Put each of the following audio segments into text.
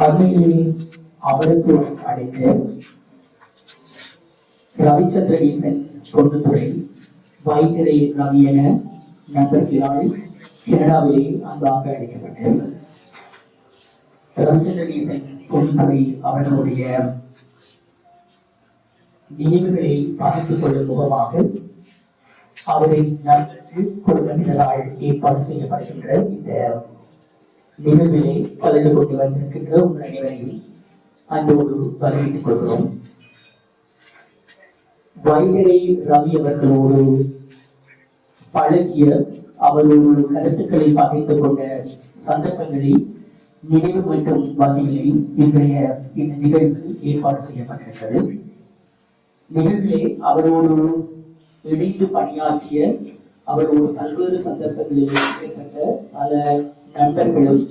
அண்மையிலே அவருக்கு அழைத்த ரவிச்சந்திர ஈசன் பொன்னுத்துறை வைகரை ரவி என நண்பர்களால் கனடாவிலே அன்பாக அழைக்கப்பட்ட ரவிச்சந்திர ஈசன் பொன்னுத்துறை அவர்களுடைய நினைவுகளை பகிர்ந்து கொள்ளும் முகமாக அவரின் நண்பர்கள் குடும்பத்தினரால் ஏற்பாடு செய்யப்படுகின்ற இந்த நிகழ்விலே கலந்து கொண்டு வந்திருக்கின்ற உங்கள் அனைவரையும் அன்போடு வரவேற்றுக் கொள்கிறோம். வைகரை ரவி அவர்களோடு பழகிய அவரோடு கருத்துக்களை பகிர்ந்து கொண்ட சந்தர்ப்பங்களை நினைவு மீட்டும் வகையிலே இன்றைய இந்த நிகழ்வு ஏற்பாடு செய்யப்பட்டிருக்கிறது. நிகழ்விலே அவரோடு இணைந்து பணியாற்றிய அவரோடு பல்வேறு சந்தர்ப்பங்களில் ஏற்பட்ட பல நண்பர்களும்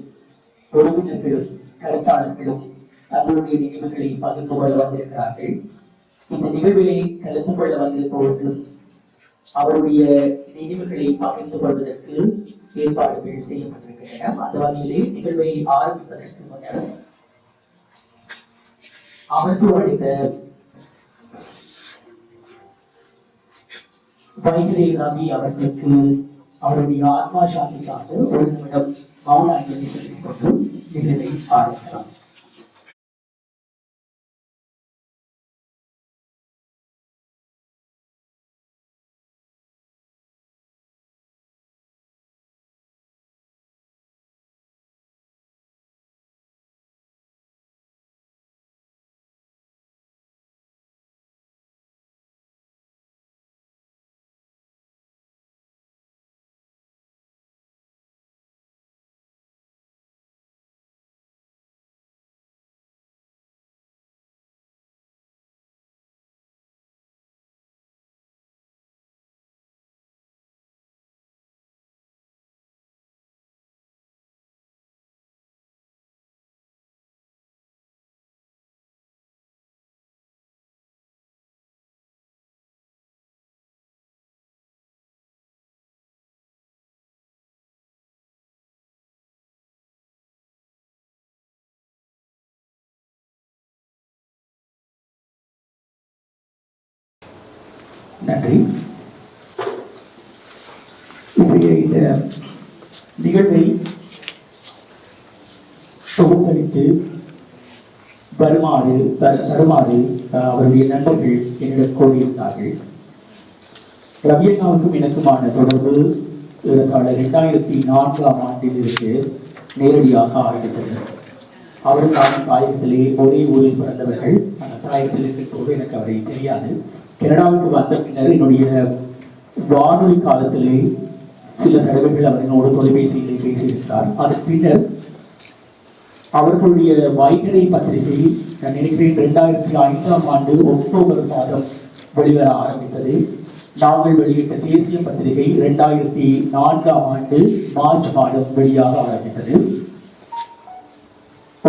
உறவினர்களும் கருத்தாளர்களும் தங்களுடைய நினைவுகளை பகிர்ந்து கொள்ள வந்திருக்கிறார்கள். இந்த நிகழ்விலே கலந்து கொள்ள வந்திருப்பவர்களும் அவருடைய நினைவுகளை பகிர்ந்து கொள்வதற்கு ஏற்பாடுகள் செய்யப்பட்டிருக்கின்றன. அந்த வகையிலே நிகழ்வை ஆரம்பிப்பதற்கு முன்னர் அமர்ந்து அளித்த வைகரை ரவி அவர்களுக்கு அவருடைய ஆத்மா சாந்திக்காக ஒரு நிமிடம் மௌன அஞ்சலி செலுத்திக் கொண்டு நிகழ்வை ஆரம்பிக்கலாம். நன்றி. இன்றைய இந்த நிகழ்வை தொகுத்தளித்து தருமாறு அவருடைய நண்பர்கள் என்னிடம் கோரியிருந்தார்கள். ரவியண்ணாவுக்கும் எனக்குமான தொடர்பு 2004ஆம் ஆண்டிலிருந்து நேரடியாக ஆரம்பித்தது. அவரும் நானும் தாயகத்திலே ஒரே ஊரில் பிறந்தவர்கள். அந்த தாயகத்தில் இருக்கிறபோது எனக்கு அவரை தெரியாது. கனடாவுக்கு வந்த பின்னர் என்னுடைய வானொலி காலத்திலே சில தடவைகள் அவர் என்னோடு தொலைபேசியிலே பேசியிருக்கிறார். அதன் பின்னர் அவர்களுடைய வைகரை பத்திரிகை நான் நினைக்கிறேன் 2005ஆம் ஆண்டு அக்டோபர் மாதம் வெளிவர ஆரம்பித்தது. நாங்கள் வெளியிட்ட தேசிய பத்திரிகை 2004ஆம் ஆண்டு மார்ச் மாதம் வெளியாக ஆரம்பித்தது.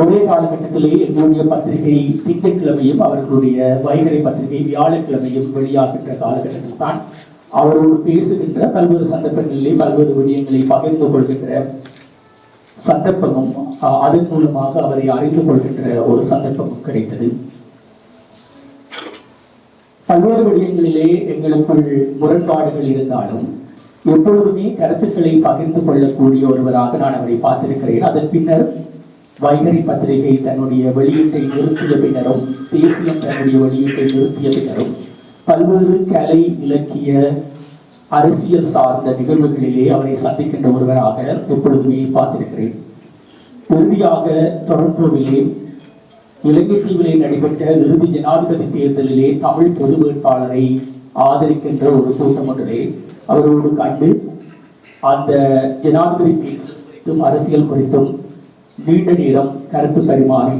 ஒரே காலகட்டத்திலே எங்களுடைய பத்திரிகை திங்கட்கிழமையும் அவர்களுடைய வைகரை பத்திரிகை வியாழக்கிழமையும் வெளியாகின்ற காலகட்டத்தில் தான் அவரோடு பேசுகின்ற பல்வேறு சந்தர்ப்பங்களிலே பல்வேறு விடயங்களை பகிர்ந்து கொள்கின்ற சந்தர்ப்பமும் அதன் மூலமாக அவரை அறிந்து கொள்கின்ற ஒரு சந்தர்ப்பமும் கிடைத்தது. பல்வேறு விடயங்களிலே எங்களுக்குள் முரண்பாடுகள் இருந்தாலும் எப்பொழுதுமே கருத்துக்களை பகிர்ந்து கொள்ளக்கூடிய ஒருவராக நான் அவரை பார்த்திருக்கிறேன். அதன் பின்னர் வைகரை பத்திரிகை தன்னுடைய வெளியீட்டை நிறுத்திய பின்னரும் தேசியம் தன்னுடைய வெளியீட்டை நிறுத்திய பின்னரும் பல்வேறு கலை இலக்கிய அரசியல் சார்ந்த நிகழ்வுகளிலே அவரை சந்திக்கின்ற ஒருவராக எப்பொழுதுமே பார்த்திருக்கிறேன். இறுதியாக டொரண்டோவிலே இலங்கை தீவிலே நடைபெற்ற இறுதி ஜனாதிபதி தேர்தலிலே தமிழ் பொது வேட்பாளரை ஆதரிக்கின்ற ஒரு கூட்டம் ஒன்றிலே அவரோடு கண்டு அந்த ஜனாதிபதி தேர்தல் குறித்தும் அரசியல் குறித்தும் நீண்ட நேரம் கருத்து பரிமாறி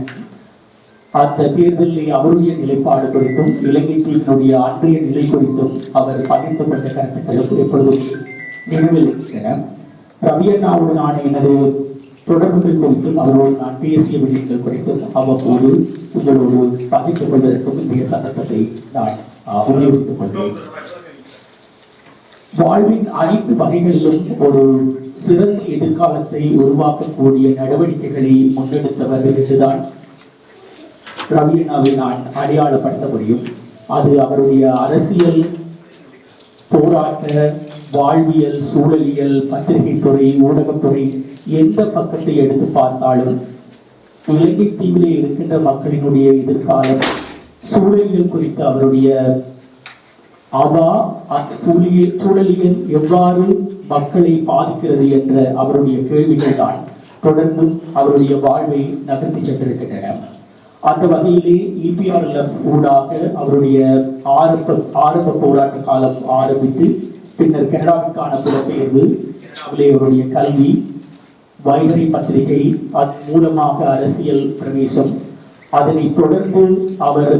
அந்த தேர்தலில் அவருடைய நிலைப்பாடு குறித்தும் இலங்கை தீவினுடைய அன்றைய நிலை குறித்தும் அவர் பகிர்ந்து கொண்ட கருத்துக்களும் எப்பொழுதும் நினைவில் இருக்கின்றன. ரவியண்ணாவோடு நான் எனது தொடர்புகள் குறித்தும் அவரோடு நான் பேசிய விஷயங்கள் குறித்தும் அவ்வப்போது உங்களோடு பகிர்ந்து கொள்வதற்கும் இன்றைய சந்தர்ப்பத்தை நான் உபயோகித்துக் கொள்கிறேன். வாழ்வின் அனைத்து வகைகளிலும் ஒரு சிறந்த எதிர்காலத்தை உருவாக்கக்கூடிய நடவடிக்கைகளை முன்னெடுத்தவர் என்றுதான் ரவி அண்ணாவை நான் அடையாளப்படுத்த முடியும். அது அவருடைய அரசியல், போராட்ட, வாழ்வியல், சூழலியல், பத்திரிகை துறை, ஊடகத்துறை எந்த பக்கத்தை எடுத்து பார்த்தாலும் இலங்கை தீவிலே இருக்கின்ற மக்களினுடைய எதிர்காலம், சூழலியல் குறித்த அவருடைய அந்த சூழலியல் எவ்வாறு மக்களை பாதிக்கிறது என்ற அவருடைய கேள்விகள் தான் தொடர்ந்தும் அவருடைய வாழ்வை நகர்த்தி சென்றிருக்கின்றன. அந்த வகையிலே EPRLF ஊடாக அவருடைய ஆரம்ப போராட்ட காலம் ஆரம்பித்து பின்னர் கனடாவுக்கான புலப்பெயர்வு, அவருடைய கல்வி, வைகரி பத்திரிகை, அதன் மூலமாக அரசியல் பிரவேசம், அதனை தொடர்ந்து அவர்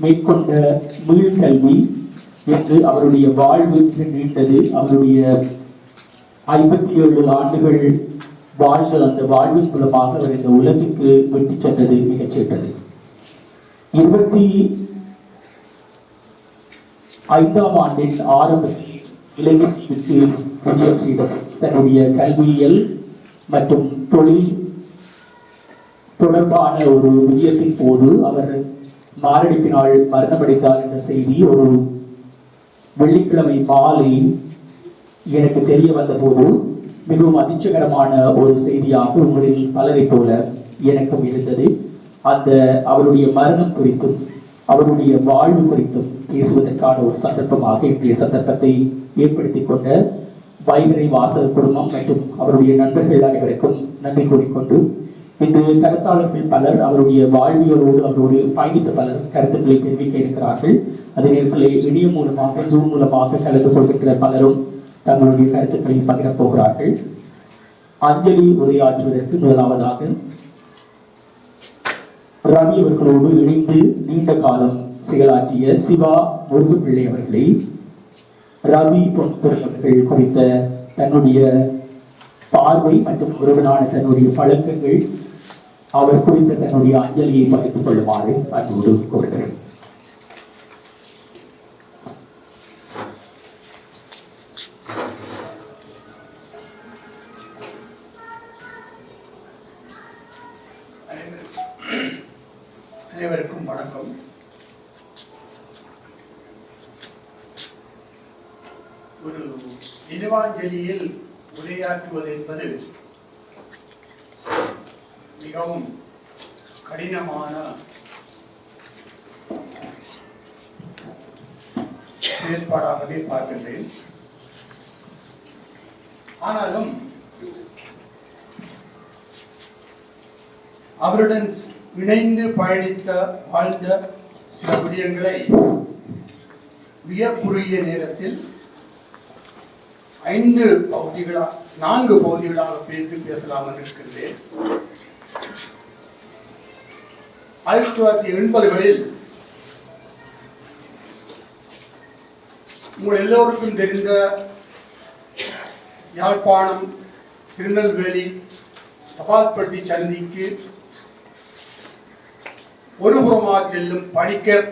மேற்கொண்ட மீள்கல்வி என்று அவருடைய வாழ்வு நீண்டது. அவருடைய 57 ஆண்டுகள் வாழ்ந்த அந்த வாழ்வின் மூலமாக அவர் இந்த உலகிற்கு வெட்டி சென்றது மிகச் சிறந்தது. 25ஆம் ஆண்டின் ஆரம்பத்தில் இலங்கைக்கு விஜயம் செய்த தன்னுடைய கல்வியியல் மற்றும் தொழில் தொடர்பான ஒரு விஜயத்தின் போது அவர் மாரடைப்பினால் மரணமடைந்தார் என்ற செய்தி ஒரு வெள்ளிக்கிழமை மாலை எனக்கு தெரிய வந்த போது மிகவும் அதிர்ச்சிகரமான ஒரு செய்தியாக உங்களில் பலரை போல எனக்கும் இருந்தது. அந்த அவருடைய மரணம் குறித்தும் அவருடைய வாழ்வு குறித்தும் பேசுவதற்கான ஒரு சந்தர்ப்பமாக இன்றைய சந்தர்ப்பத்தை ஏற்படுத்தி கொண்ட வைகரை வாசகர் குடும்பம் மற்றும் அவருடைய நண்பர்கள் அனைவருக்கும் நன்றி கூறிக்கொண்டு, இன்று கருத்தாளர்கள் பலர் அவருடைய வாழ்வியலோடு அவரோடு பயணித்த பலர் கருத்துக்களை தெரிவிக்க இருக்கிறார்கள். அதே நேரத்தில் இணையம் மூலமாக, ஜூம் மூலமாக கலந்து கொள்கின்ற பலரும் தங்களுடைய கருத்துக்களை பகிரப் போகிறார்கள். அஞ்சலி உரையாற்றுவதற்கு முதலாவதாக ரவி அவர்களோடு இணைந்து நீண்ட காலம் செயலாற்றிய சிவா முருகுப்பிள்ளை அவர்களை ரவி பொன்துறை அவர்கள் குறித்த தன்னுடைய பார்வை மற்றும் உறவினான தன்னுடைய பழக்கங்கள், அவர் குறித்த தன்னுடைய அஞ்சலியை பகிர்ந்து கொள்ளுமாறு அன்போடு கோருகிறேன். அனைவருக்கும் வணக்கம். ஒரு நினைவாஞ்சலியில் உரையாற்றுவது என்பது மிகவும் கடினமான செயல்பாடாகவே பார்க்கின்றேன். ஆனாலும் அவருடன் இணைந்து பயணித்த வாழ்ந்த சில விடயங்களை மிக குறுகிய நேரத்தில் 4 பகுதிகளாக பிரித்து பேசலாம் என்று இருக்கின்றேன். 1980களில் உங்கள் எல்லோருக்கும் தெரிந்த யாழ்ப்பாணம் திருநெல்வேலி தபால்பட்டி சந்திக்கு ஒருபுறமாக செல்லும் பணிக்கர்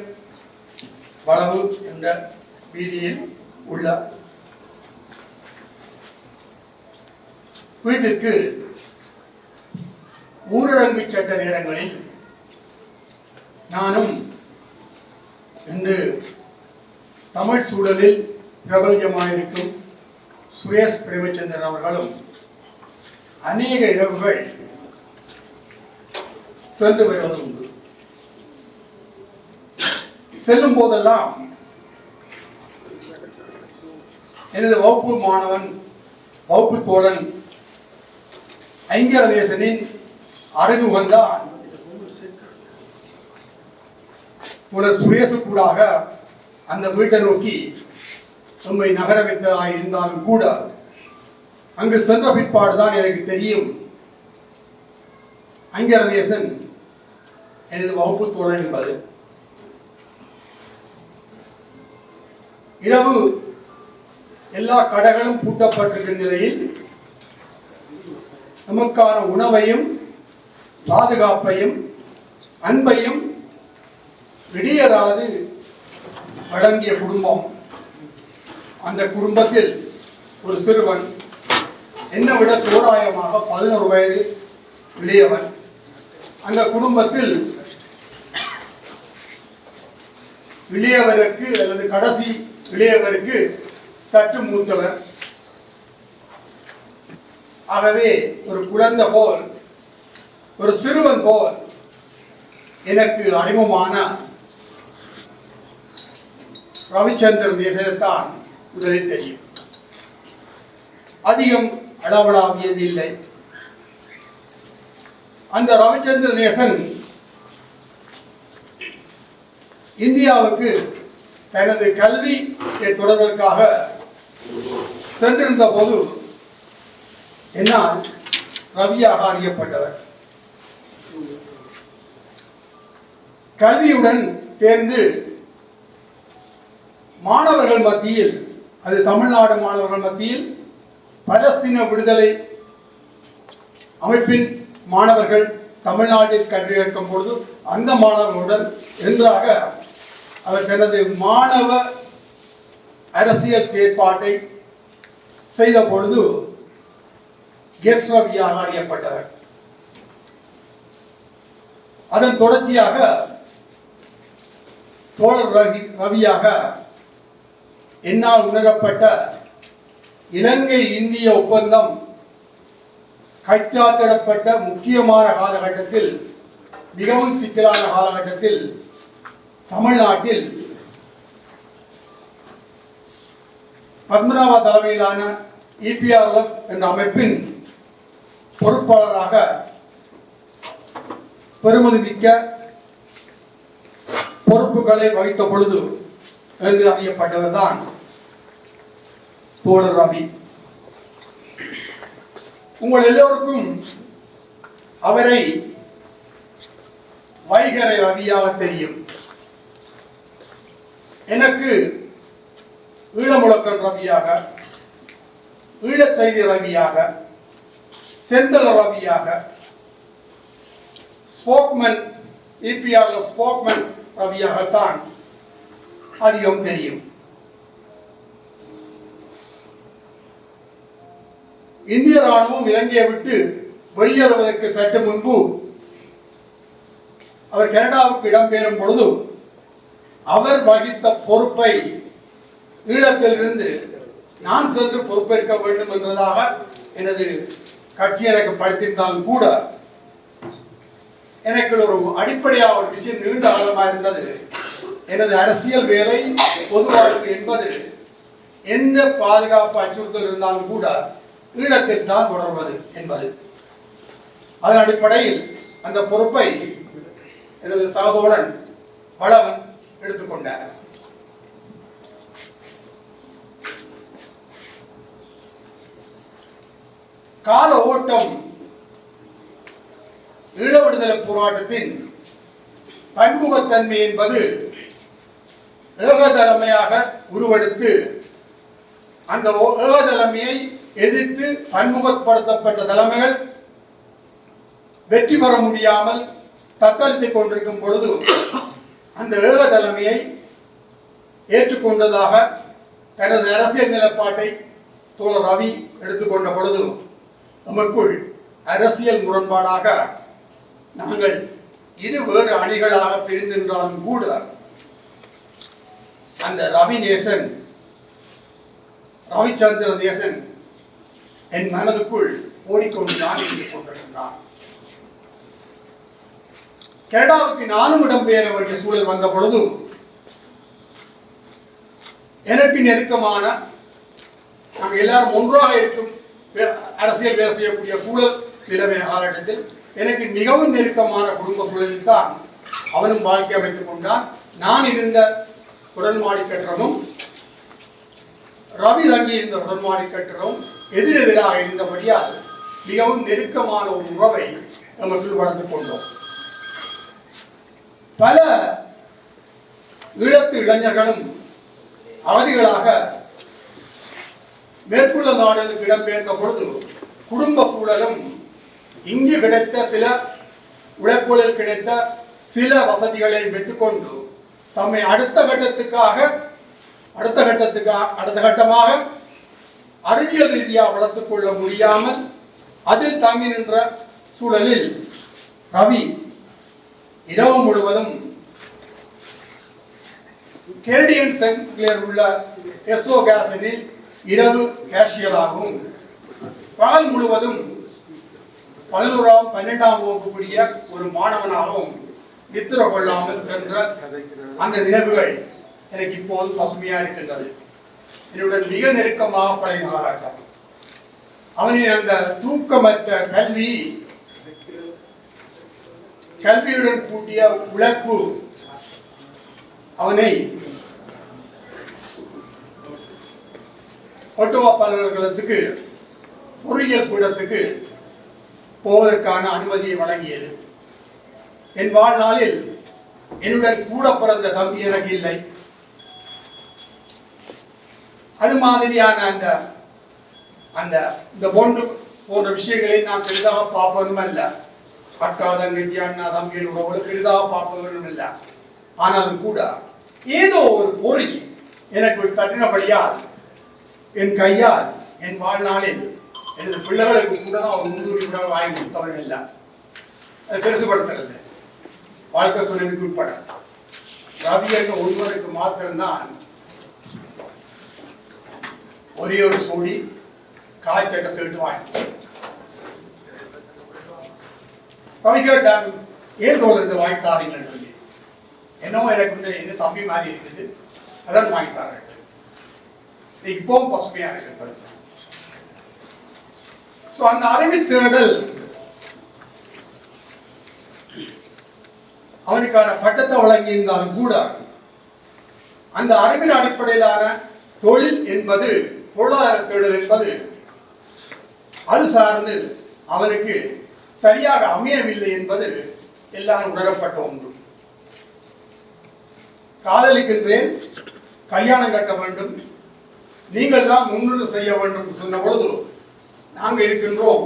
வளவு என்ற வீதியில் உள்ள வீட்டிற்கு ஊரடங்கு சட்ட நேரங்களில் நானும் இன்று தமிழ் சூழலில் பிரபல்யமாயிருக்கும் சுரேஷ் பிரேமச்சந்திரன் அவர்களும் அநேக இரவுகள் சென்று வருவது உண்டு. செல்லும் போதெல்லாம் எனது வகுப்பு மாணவன், வகுப்பு தோழன் ஐங்கரநேசனின் அறிமுகம்தான் தோழர் சுரேசுக்கூடாக அந்த வீட்டை நோக்கி நம்மை நகர வைத்ததாக இருந்தாலும் கூட அங்கு சென்ற பிற்பாடுதான் எனக்கு தெரியும் ஐங்கரநேசன் எனது வகுப்பு தோழன் என்பது. இரவு எல்லா கடைகளும் பூட்டப்பட்டிருக்கிற நிலையில் நமக்கான உணவையும் பாதுகாப்பையும் அன்பையும் இடையராது வழங்கிய குடும்பம் அந்த குடும்பத்தில் ஒரு சிறுவன், என்னை விட தோராயமாக 11 வயது இளையவன். அந்த குடும்பத்தில் இளையவருக்கு அல்லது கடைசி இளையவருக்கு சற்று மூத்தவர். ஆகவே ஒரு குழந்தை போல், ஒரு சிறுவன் போல் எனக்கு அறிமுகமான ரவிச்சந்திரன் தேசத்தான் முதலில் தெரியும். அதிகம் அளவலாவியது இல்லை. அந்த ரவிச்சந்திர நேசன் இந்தியாவுக்கு தனது கல்வி தொடர்வதற்காக சென்றிருந்த போது என்னால் ரவியாக அறியப்பட்டவர். கல்வியுடன் சேர்ந்து மாணவர்கள் மத்தியில், அது தமிழ்நாடு மாணவர்கள் மத்தியில் பலஸ்தீன விடுதலை அமைப்பின் மாணவர்கள் தமிழ்நாட்டில் கல்வி கற்கும் பொழுது அந்த மாணவர்களுடன் என்றாக அவர் தனது மாணவ அரசியல் செயற்பாட்டை செய்த பொழுது எஸ் ரவியாக அறியப்பட்டவர். அதன் தொடர்ச்சியாக தோழர் ரவியாக என்னால் உணரப்பட்ட இலங்கை இந்திய ஒப்பந்தம் கைச்சாத்திடப்பட்ட முக்கியமான காலகட்டத்தில், மிகவும் சிக்கலான காலகட்டத்தில் தமிழ்நாட்டில் பத்மநாப தலைமையிலான EPRF என்ற அமைப்பின் பொறுப்பாளராக பெருமதிமிக்க பொறுப்புகளை வகித்த பொழுது என்று அறியப்பட்டவர் தான் தோழர் ரவி. உங்கள் எல்லோருக்கும் அவரை வைகரை ரவியாக தெரியும். எனக்கு ஈழமுழக்கன் ரவியாக, ஈழச் செய்தி ரவியாக, செந்தல் ரவியாக, ஸ்போக்மன் EPRF ஸ்போக்மன் ரவியாகத்தான் அதிகம் தெரியும். இந்திய ராணுவம் இலங்கையை விட்டு வெளியேறுவதற்கு சற்று முன்பு அவர் கனடாவுக்கு இடம்பெயரும் பொழுது அவர் வகித்த பொறுப்பை ஈழத்திலிருந்து நான் சென்று பொறுப்பேற்க வேண்டும் என்பதாக எனது கட்சி எனக்கு படித்திருந்தாலும் கூட எனக்கு ஒரு அடிப்படையாக ஒரு விஷயம் நீண்ட காலமாக இருந்தது. எனது அரசியல் வேலை, பொது வாழ்க்கை என்பது எந்த பாதுகாப்பு அச்சுறுத்தல் இருந்தாலும் கூட ஈழத்தில் தான் தொடர்வது என்பது. அதன் அடிப்படையில் அந்த பொறுப்பை எனது சகோதரன் வளவன் எடுத்துக்கொண்டார். கால ஓட்டம் ஈழ விடுதலை போராட்டத்தின் பன்முகத்தன்மை என்பது ஏகதலைமையாக உருவெடுத்து அந்த ஏகதலைமையை எதிர்த்து பன்முகப்படுத்தப்பட்ட தலைமைகள் வெற்றி பெற முடியாமல் தத்தளித்துக் கொண்டிருக்கும் பொழுது அந்த ஏகதலைமையை ஏற்றுக்கொண்டதாக தனது அரசியல் நிலைப்பாட்டை தோழர் ரவி எடுத்துக்கொண்ட பொழுது நமக்குள் அரசியல் முரண்பாடாக நாங்கள் இரு வேறு அணிகளாக பிரிந்திருந்தாலும் கூட அந்த ரவி நேசன், ரவிச்சந்திர நேசன் என் மனதுக்குள் ஓடிக்கொண்டுதான் இருந்து கொண்டிருக்கிறான். கனடாவுக்கு நானும் இடம்பெயர வேண்டிய சூழல் வந்த பொழுது எனக்கு நெருக்கமான, நாங்கள் எல்லாரும் ஒன்றாக இருக்கும் அரசியல் வேலை செய்யக்கூடிய சூழல் நிலவின காலகட்டத்தில் எனக்கு மிகவும் நெருக்கமான குடும்ப சூழலில் தான் அவனும் வாழ்க்கை அமைத்துக் கொண்டான். நான் இருந்த உடன்மாடி கட்டணமும் ரவி தங்கி இருந்த உடன்மாடி கட்டணமும் எதிரெதிராக இருந்தபடியால் மிகவும் நெருக்கமான ஒரு உறவை நமக்குள் வளர்த்து கொண்டோம். பல ஈழத்து இளைஞர்களும் அவதிகளாக மேற்குள்ள நாடுகளுக்கு இடம்பெயர்ந்த பொழுது குடும்ப சூழலும் இங்கு கிடைத்த சில உழைப்புகளில் கிடைத்த சில வசதிகளை பெற்றுக்கொண்டு தம்மை அடுத்த கட்டத்துக்காக அடுத்த கட்டமாக அறிவியல் ரீதியாக வளர்த்துக் கொள்ள முடியாமல் அதில் தங்கி நின்ற சூழலில் ரவி இரவு முழுவதும் கேடியன் சென்ட்ரில் உள்ள எஸ்ஓ கேசனில் இரவு கேஷியராகவும் பகல் முழுவதும் 11ஆம் 12ஆம் வகுப்புக்குரிய ஒரு மாணவனாகவும் நித்திர கொள்ளாமல் சென்ற அந்த நினைவுகள் எனக்கு இப்போது பசுமையா இருக்கின்றது. என்னுடன் மிக நெருக்கமாக பழைய காலகட்டம். அவனின் அந்த தூக்கமற்ற கல்வியுடன் கூட்டிய உழைப்பு அவனை ஒட்டோவா பல்கலைக்கழகத்துக்கு பொறியியல் பீடத்துக்கு போவதற்கான அனுமதியை வழங்கியது. என் வாழ்நாளில் என்னுடன் கூட பிறந்த தம்பி எனக்கு இல்லை. அது மாதிரியான அந்த அந்த இந்த போன்ற விஷயங்களை நான் பெரிதாக பார்ப்பதும் அல்ல. அக்கா தங்கச்சி அண்ணா தம்பியின் உறவோடு பெரிதாக பார்ப்பதும் இல்லை. ஆனாலும் கூட ஏதோ ஒரு பொறி எனக்கு தட்டினபடியால் என் கையால் என் வாழ்நாளில் எனது பிள்ளைகளுக்கு கூட நான் ஒரு முன்னுரிமை கூட வாங்கி கொடுத்தவன் இல்லை. அது பெருசுபடுத்துறது வாழ்க்கை துணைக்கு உட்பட ரவி என்ற ஒருவருக்கு மாத்திரம்தான் ஒரே ஒரு சோடி காய்ச்சட்ட சேர்த்து வாங்கி ரவி கேட்டான், ஏன் தோழர் வாங்கி தாரீங்கன்னு சொல்லி. என்னவோ எனக்கு என்ன தம்பி மாதிரி இருக்குது, அதான் வாங்கி தரேன். இப்பவும் பசுமையா இருக்கு. அந்த அறிவு தேடல் அவனுக்கான பட்டத்தை வழங்கியிருந்தாலும் கூட அந்த அறிவின் அடிப்படையிலான தொழில் என்பது, பொருளாதார தேடல் என்பது அது சார்ந்து அவனுக்கு சரியாக அமையவில்லை என்பது எல்லாம் உணரப்பட்ட ஒன்று. காதலிக்கின்றேன், கல்யாணம் கட்ட வேண்டும், நீங்கள் தான் முன்னின்று செய்ய வேண்டும் சொன்ன பொழுது நாங்கள் இருக்கின்றோம்,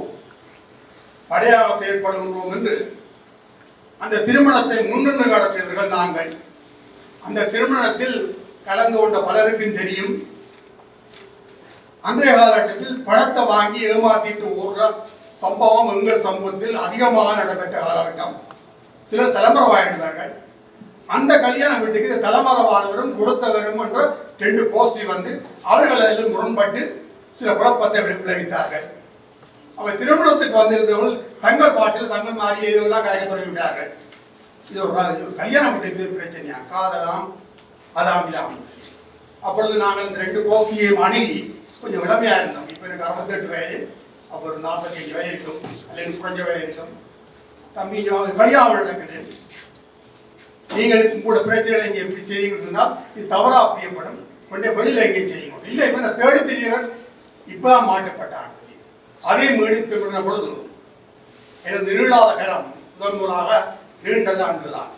படையாக செயல்படுகின்றோம் என்று அந்த திருமணத்தை முன்னின்று நடத்தியவர்கள் நாங்கள். அந்த திருமணத்தில் கலந்து கொண்ட பலருக்கும் தெரியும், அன்றைய காலகட்டத்தில் பணத்தை வாங்கி ஏமாத்திட்டு ஓடுற சம்பவம் எங்கள் சமூகத்தில் அதிகமாக நடைபெற்ற காலகட்டம். சிலர் தலைமறைவாயிடுவார்கள். அந்த கல்யாண வீட்டுக்கு தலைமறைவானவரும் கொடுத்தவரும் என்ற 2 கோஷ்டி வந்து அவர்கள் அதில் முரண்பட்டு சில குழப்பத்தை விளைவித்தார்கள். அவர் திருமணத்துக்கு வந்திருந்தவர்கள் தங்கள் பாட்டில் தங்கள் மாறி இதெல்லாம் கலைக்க தொடங்கிவிட்டார்கள். இது ஒரு கல்யாண வீட்டுக்கு பிரச்சனையா, காதலாம் அதாம் இதாம். அப்பொழுது நாங்கள் இந்த 2 கோஷ்டியையும் அணுகி கொஞ்சம் இளமையா இருந்தோம். இப்போ எனக்கு 68 வயது, அப்போ ஒரு 45 வயது இருக்கும், அல்லது குறைஞ்ச வயது இருக்கும். தம்பி கல்யாணம் நடக்குது, நீங்கள் கூட பிரச்சனைகளை இங்கே எப்படி செய்யுங்கன்னா இது தவறா அப்படியப்படும், கொண்டே வெளியில் எங்கேயும் செய்யுங்க. இல்லை, இப்போ நான் தேடி தெரிகிறேன், இப்போதான் மாட்டப்பட்டான். அதே மீறி திரும்பின பொழுது எனது நீளாத கரம் முதன் முதலாக நீண்டது அன்றுதான்.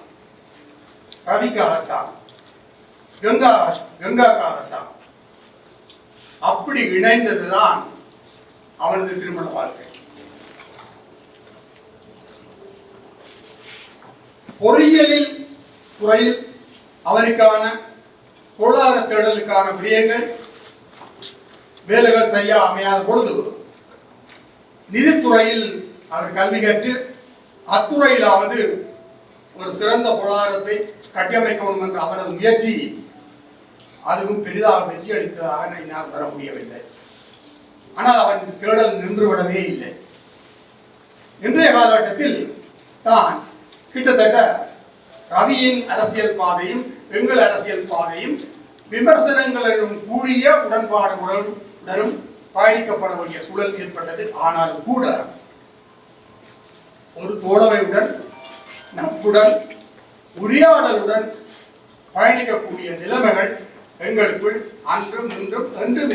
ரவிக்காகத்தான், கங்காக்காகத்தான். அப்படி இணைந்ததுதான் அவனது திருமண வாழ்க்கை. பொறியியலில் துறையில் அவனுக்கான பொருளாதார தேடலுக்கான விடயங்கள் வேலைகள் செய்ய அமையாத பொழுது நிதித்துறையில் அவர் கல்வி கற்று அத்துறையிலாவது ஒரு சிறந்த பொருளாதாரத்தை கட்டியமைக்கணும் என்ற அவரது முயற்சி அதுவும் பெரிதாக வெற்றி அளித்ததாக என்னால் வர முடியவில்லை. ஆனால் அவன் தேடல் நின்றுவிடவே இல்லை. இன்றைய காலகட்டத்தில் தான் கிட்டத்தட்ட ரவியின் அரசியல் பாதையும் எங்கள் அரசியல் பாதையும் விமர்சனங்களுடன் கூடிய உடன்பாடுகளுடனும் பயணிக்கப்பட வேண்டிய சூழல் ஏற்பட்டது. ஆனாலும் கூட ஒரு தோழமையுடன், நட்புடன், உரையாடலுடன் பயணிக்கக்கூடிய நிலைமைகள் எங்களுக்குள் அன்றும் இன்றும் என்றும்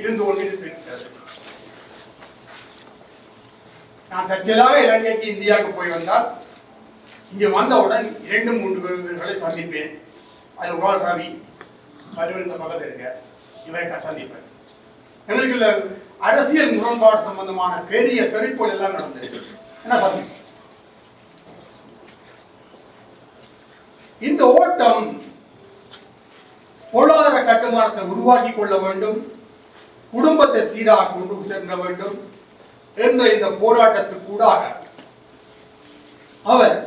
இருந்து கொண்டிருக்கிறது. நான் தற்செயலாக இலங்கைக்கு இந்தியாவுக்கு போய் வந்தால் இங்கே வந்தவுடன் 2-3 பேர்களை சந்திப்பேன். அது ஒரு ஆள் ரவி, இந்த பக்கத்தில் இருக்க இவரை நான் சந்திப்பேன். எங்களுக்கு அரசியல் முரண்பாடு சம்பந்தமான பெரிய தெரிப்போல் எல்லாம் நடந்தது. என்ன சந்திப்பேன். இந்த ஓட்டம் பொருளாதார கட்டுமானத்தை உருவாக்கி கொள்ள வேண்டும், குடும்பத்தை சீராக கொண்டு செல்ல வேண்டும் என்ற இந்த போராட்டத்துக்கூடாக அவர்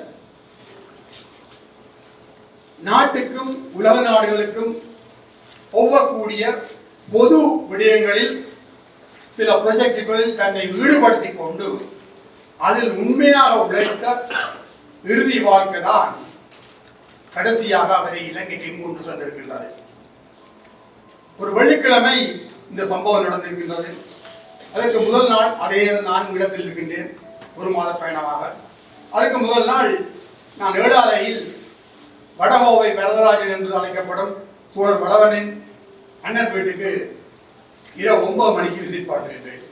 நாட்டுக்கும் உலக நாடுகளுக்கும் ஒவ்வக்கூடிய பொது விடயங்களில் சில ப்ரொஜெக்டுகளில் தன்னை ஈடுபடுத்திக் கொண்டு அதில் உண்மையாக உழைத்த இறுதி வாழ்க்கை தான் கடைசியாக அவரை இலங்கைக்கு கொண்டு சென்றிருக்கின்றது. ஒரு வெள்ளிக்கிழமை இந்த சம்பவம் நடந்திருக்கின்றது. அதற்கு முதல் நாள் அதே நான் இடத்தில் இருக்கின்றேன், ஒரு மாத பயணமாக. அதற்கு முதல் நாள் நான் ஏழாலையில் வடகோவை வரதராஜன் என்று அழைக்கப்படும் சூழல் வளவனின் அண்ணன் வீட்டுக்கு இரவு 9 மணிக்கு விசிட் பண்ணுகின்றேன்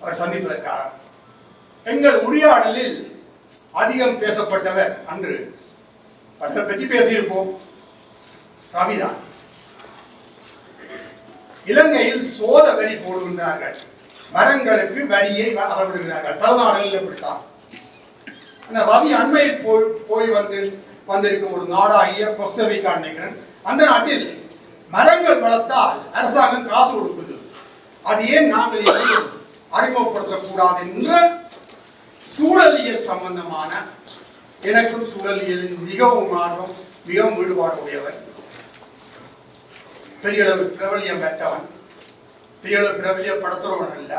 அவர் சந்திப்பதற்காக. எங்கள் உரையாடலில் அதிகம் பேசப்பட்டவர் அன்று அதை பற்றி பேசியிருப்போம் ரவிதான். இலங்கையில் சோத வரி போடுகின்றார்கள், மரங்களுக்கு வரியை அறவிடுகிறார்கள். தலைநாடுகளில் எப்படித்தான். ரவி அண்மையில் போய் வந்திருக்கும் ஒரு நாடாகிய கோஸ்டரிக்கா நினைக்கிறேன். அந்த நாட்டில் மரங்கள் வளர்த்தால் அரசாங்கம் காசு கொடுக்குது. அது ஏன் நாங்கள் அறிமுகப்படுத்தக்கூடாது என்ற சூழலியல் சம்பந்தமான, எனக்கும் சூழலியலின் மிகவும் ஆர்வம், மிகவும் ஈடுபாடு உடையவர், பெரிய அளவு பிரபலியம் பெற்றவன், பெரிய அளவு பிரபலியம் படுத்துறவன் அல்ல.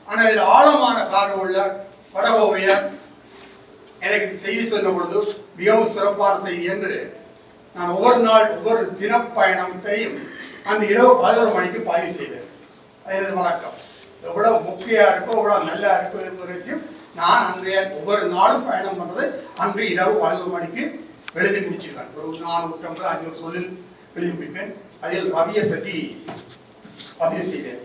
ஆனால் இதில் ஆழமான காரணம் உள்ள வடகோவையர் எனக்கு செய்தி சொன்ன பொழுது மிகவும் சிறப்பான செய்தி என்று நான் ஒவ்வொரு நாள் ஒவ்வொரு தினப்பயணத்தையும் அந்த இரவு 11 மணிக்கு பதிவு செய்தேன். அது எனது வழக்கம். எவ்வளவு முக்கியா இருக்கோ எவ்வளவு நல்லா இருக்கோ இருக்கிற விஷயம் நான் அன்றைய ஒவ்வொரு நாளும் பயணம் பண்றது அன்று இரவு 11 மணிக்கு எழுதி முடிச்சிருக்கேன். ஒரு 450 500 சொல்லில் எழுதி முடிப்பேன். அதில் ரவியை பற்றி பதிவு செய்தேன்.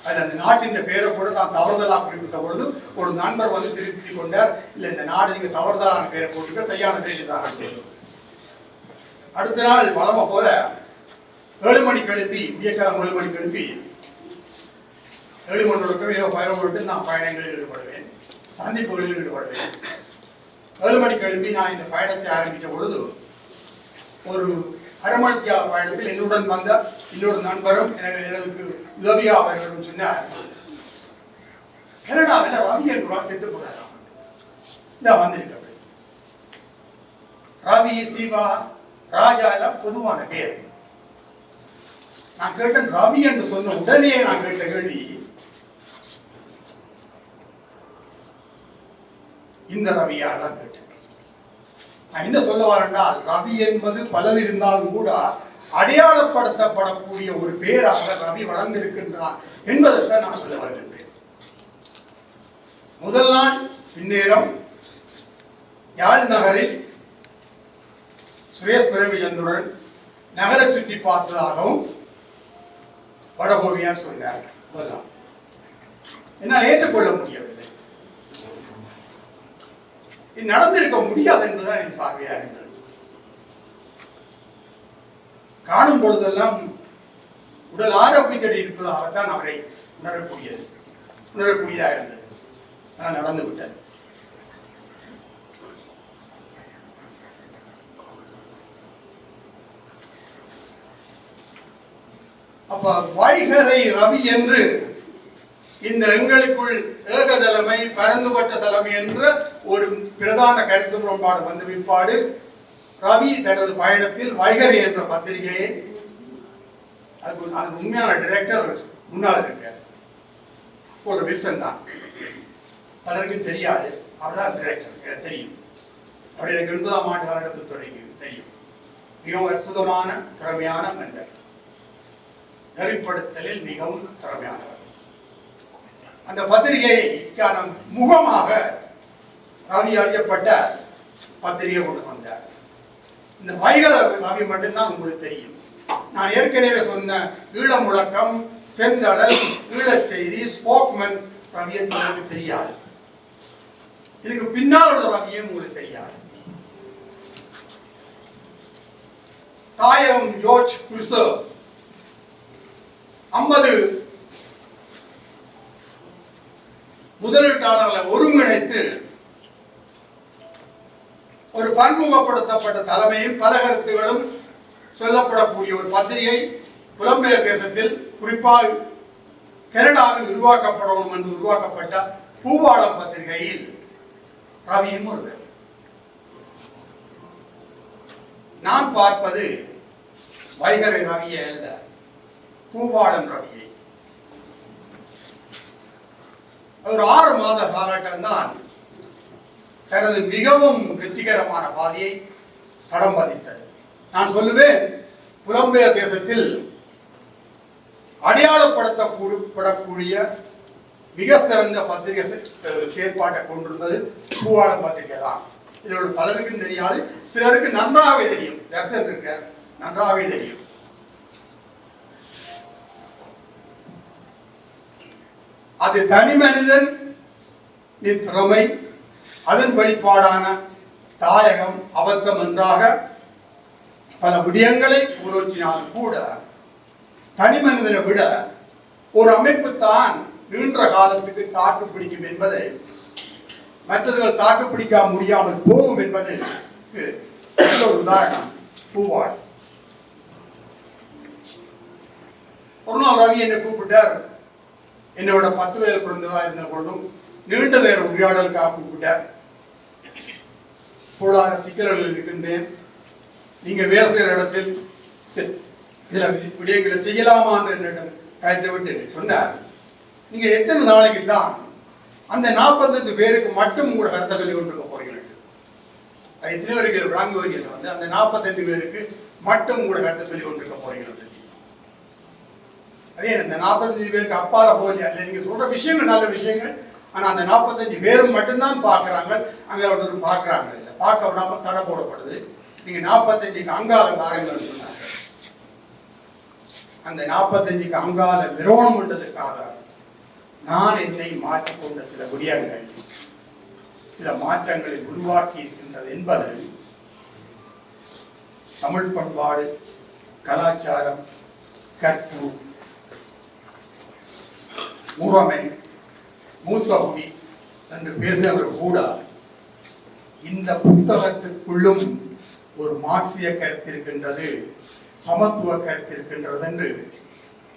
அதில் அந்த நாட்டின் பேரை கூட நான் தவறுதலாக குறிப்பிட்ட பொழுது ஒரு நண்பர் வந்து திருப்தி கொண்டார், இல்லை இந்த நாடு நீங்க தவறுதலான பேரை போட்டுக்க, சரியான பேரு தான். அடுத்த நாள் வளம போல 7 மணிக்கு எழுப்பி, விடியற்காலம் 7 மணிக்கு எழுப்பி 7 மணி ஒழுக்கம் இரவு 11 மணி நான் பயணங்களில் ஈடுபடுவேன், சந்திப்புகளில் ஈடுபடுவேன். 7 மணிக்கு எழுப்பி நான் இந்த பயணத்தை ஆரம்பித்த பொழுது ஒரு அரமணித்தியா பயணத்தில் என்னுடன் வந்த இன்னொரு நண்பரும் எனக்கு உதவியா அவர்களும் சொன்னார், கனடாவில் ரவி என்பவர் செத்து போனாராம். இந்த வந்திருக்க ரவி, சிவா, ராஜா எல்லாம் பொதுவான பேர். நான் கேட்டேன், ரவி என்று சொன்ன உடனே நான் கேட்ட கேள்வி, இந்த ரவியா தான் கேட்டேன். நான் என்ன சொல்ல வரேன்றால், ரவி என்பது பலது இருந்தாலும் கூட அடையாளப்படுத்தப்படக்கூடிய ஒரு பேராக ரவி வளர்ந்திருக்கின்றான் என்பதைத்தான் நான் சொல்ல வருகின்றேன். முதல் நாள் பின்னேரம் யாழ் நகரில் சுரேஷ் பிரேமச்சந்திரன் நகரை சுற்றி பார்த்ததாகவும் வடகோவியார் சொன்னார். முதலாம் என்னால் ஏற்றுக்கொள்ள முடியவில்லை, இது நடந்திருக்க முடியாது என்பதுதான் என் பார்வையா இருந்தது. காணும் பொழுதெல்லாம் உடல் ஆரோக்கியத்தோடு இருப்பதாகத்தான் அவரை உணரக்கூடியதா இருந்தது. ஆனால் நடந்து விட்டது. அப்ப வைகரை ரவி என்று இந்த எங்களுக்குள் ஏகதலைமை, பரந்துபட்ட தலைமை என்ற ஒரு பிரதான கருத்து முரண்பாடு வந்த பிற்பாடு ரவி தனது பயணத்தில் வைகரை என்ற பத்திரிகையை, அதுக்கு உண்மையான டைரக்டர் முன்னால் இருக்கார், ஒரு வில்சன் தான். பலருக்கு தெரியாது, அவர்தான் டைரக்டர், எனக்கு தெரியும். அவர் எனக்கு 80ஆம் ஆண்டு காலகட்டத்தில் தெரியும். மிகவும் அற்புதமான திறமையான மனிதர், நெறிப்படுத்தலில் மிகவும் திறமையானவர். அந்த பத்திரிகைக்கான முகமாக ரவி அறியப்பட்ட பத்திரிகை கொண்டு வந்தார். இந்த வைகர ரவி மட்டும்தான் உங்களுக்கு தெரியும். நான் ஏற்கனவே சொன்ன ஈழ முழக்கம், செந்தடல், ஈழச் செய்தி, ஸ்போக்மன் ரவியை உங்களுக்கு தெரியாது. இதுக்கு பின்னால் உள்ள ரவியும் உங்களுக்கு தெரியாது. தாயகம் ஜோர்ஜ் குருசோ 50 முதலீட்டாளர்களை ஒருங்கிணைத்து ஒரு பன்முகப்படுத்தப்பட்ட தலைமையும் பல கருத்துகளும் சொல்லப்படக்கூடிய ஒரு பத்திரிகை புலம்பெயர் தேசத்தில் குறிப்பாக கனடாவில் உருவாக்கப்படணும் என்று உருவாக்கப்பட்ட பூவாளம் பத்திரிகையில் ரவியும் ஒருவர். நான் பார்ப்பது வைகரை ரவியை அல்ல, பூவாளம் ரவியை. ஒரு 6 மாத காலகட்டம் தான் தனது மிகவும் வெற்றிகரமான பாதையை தடம் பதித்தது. நான் சொல்லுவேன், புலம்பெயர் தேசத்தில் அடையாளப்படுத்தப்படக்கூடிய மிக சிறந்த பத்திரிகை செயற்பாட்டை கொண்டிருந்தது பூவாளம் பத்திரிகை தான். இதில் பலருக்கும் தெரியாது, சிலருக்கு நன்றாகவே தெரியும். தர்சன் இருக்க நன்றாகவே தெரியும். அது தனி மனிதன் திறமை, அதன் வெளிப்பாடான தாயகம், அபத்தம் என்றாக பல விடயங்களை உருவாக்கினாலும் கூட தனி மனிதனை விட ஒரு அமைப்பு தான் நீண்ட காலத்துக்கு தாக்கு பிடிக்கும் என்பதை, மற்றவர்கள் தாக்கு பிடிக்க முடியாமல் போகும் என்பதற்கு ஒரு உதாரணம் பூவாள். ஒரு நாள் ரவி என்னை கூப்பிட்டார். என்னோட 10 வயது குழந்தைவா இருந்த பொழுதும் நீண்ட நேர உரையாடலுக்காக கூப்பிட்டார். பொருளாதார சிக்கல்கள் இருக்கின்றேன், நீங்க வேலை செய்கிற இடத்தில் சில விடயங்களை செய்யலாமா என்று என்னிடம் கயத்தை விட்டு சொன்னார். நீங்க எத்தனை நாளைக்கு தான் அந்த 45 பேருக்கு மட்டும் உங்களோட கருத்தை சொல்லி கொண்டிருக்க போறீங்க? அது எத்தனை வரைக்கும் விளங்கு வரையில் வந்து அந்த 45 பேருக்கு மட்டும் உங்களோட கருத்தை சொல்லி கொண்டிருக்க போறீங்க. அதே இந்த 45 பேருக்கு அப்பால போகலையா? இல்லை, நீங்க சொல்ற விஷயங்கள் நல்ல விஷயங்கள், ஆனா அந்த 45 பேரும் மட்டும்தான் பார்க்கறாங்க, அங்கே ஒருத்தரும் பார்க்கறாங்க இல்லை, பார்க்க விடாம தடை போடப்படுது. நீங்க 45க்கு அங்கால பாருங்கன்னு சொன்னாங்க. அந்த 45க்கு அங்கால விரோணம் என்றதுக்காக நான் என்னை மாற்றிக்கொண்ட சில விடயங்கள், சில மாற்றங்களை உருவாக்கி இருக்கின்றது என்பது தமிழ் பண்பாடு, கலாச்சாரம், கற்பு, முறைமை, மூத்த குடி என்று பேசியவர் கூட இந்த புத்தகத்துக்குள்ளும் ஒரு மார்க்சிய கருத்து இருக்கின்றது, சமத்துவ கருத்து இருக்கின்றது என்று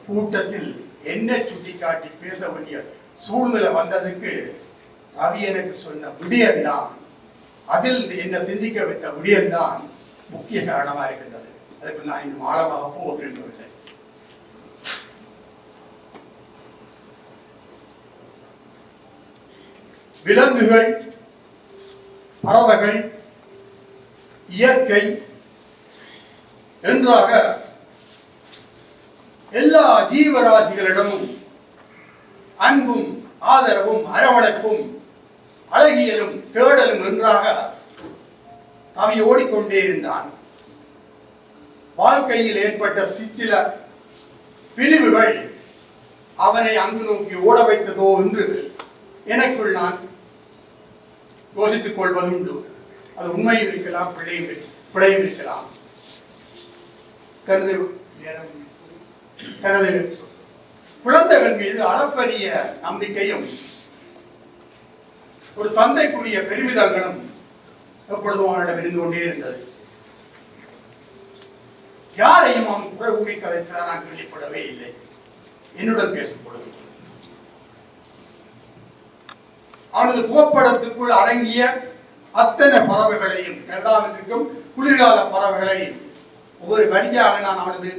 கூட்டத்தில் என்ன சுட்டிக்காட்டி பேச வேண்டிய சூழ்நிலை வந்ததுக்கு ரவி எனக்கு சொன்ன விடயம்தான், அதில் என்ன சிந்திக்க வைத்த விடயம்தான் முக்கிய காரணமா இருக்கின்றது. அதுக்கு நான் இன்னும் ஆழமாக போக விரும்பவில்லை. விலங்குகள், பறவைகள், இயற்கை என்றாக எல்லா ஜீவராசிகளிடமும் அன்பும் ஆதரவும் அரவணைப்பும் அழகியலும் தேடலும் என்றாக அவை ஓடிக்கொண்டே இருந்தான். வாழ்க்கையில் ஏற்பட்ட சிற்சில பிரிவுகள் அவனை அங்கு நோக்கி ஓட வைத்ததோ என்று எனக்குள் நான் யோசித்துக் கொள்வது உண்டு. அது உண்மையும் இருக்கலாம், பிழையும் இருக்கலாம். தனது குழந்தைகள் மீது அளப்பரிய நம்பிக்கையும் ஒரு தந்தைக்குரிய பெருமிதங்களும் எப்பொழுதும் அவனிடம் இருந்து கொண்டே இருந்தது. யாரையும் அவன் குறை கூறி கதைத்தான் நான் கேள்விப்படவே இல்லை. என்னுடன் பேசும் பொழுது அவனது புகைப்படத்துக்குள் அடங்கிய அத்தனை பறவைகளையும், கனடாவிற்கும் குளிர்கால பறவைகளையும் ஒவ்வொரு வரியாக நான் அவனது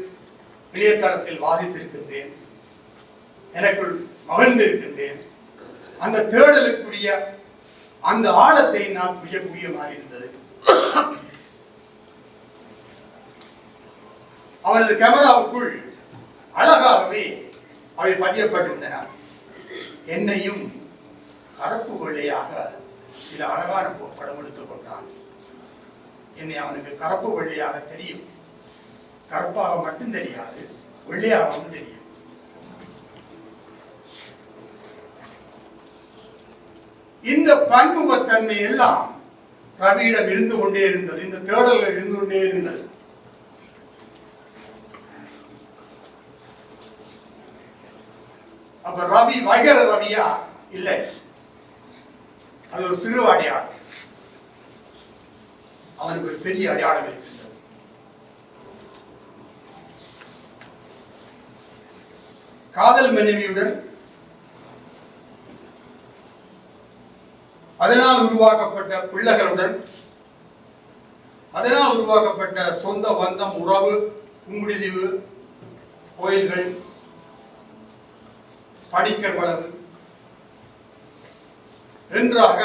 இணையதளத்தில் வாதித்திருக்கின்றேன், எனக்குள் மகிழ்ந்திருக்கின்றேன். அந்த தேடலுக்குரிய அந்த ஆழத்தை நான் புரியக்கூடிய மாதிரி இருந்தது. அவனது கேமராவுக்குள் அழகாகவே அவை பதியப்பட்டிருந்தன. என்னையும் கருப்பு வெள்ளையாக சில அழகான படம் எடுத்துக் கொண்டான். என்னை அவனுக்கு கருப்பு வெள்ளையாக தெரியும், கருப்பாக மட்டும் தெரியாது, வெள்ளையாகவும் தெரியும். இந்த பன்முகத்தன்மை எல்லாம் ரவியிடம் இருந்து கொண்டே இருந்தது, இந்த தேடல்கள் இருந்து கொண்டே இருந்தது. அப்ப ரவி வைகர ரவியா இல்லை, அது ஒரு சிறு அடையாளம். அவனுக்கு ஒரு பெரிய அடையாளம் இருக்கின்றது. காதல் மனைவியுடன் அதனால் உருவாக்கப்பட்ட பிள்ளைகளுடன் அதனால் உருவாக்கப்பட்ட சொந்த பந்தம் உறவு புங்குடுதீவு கோயில்கள் பணிக்கர் வளவு என்றாக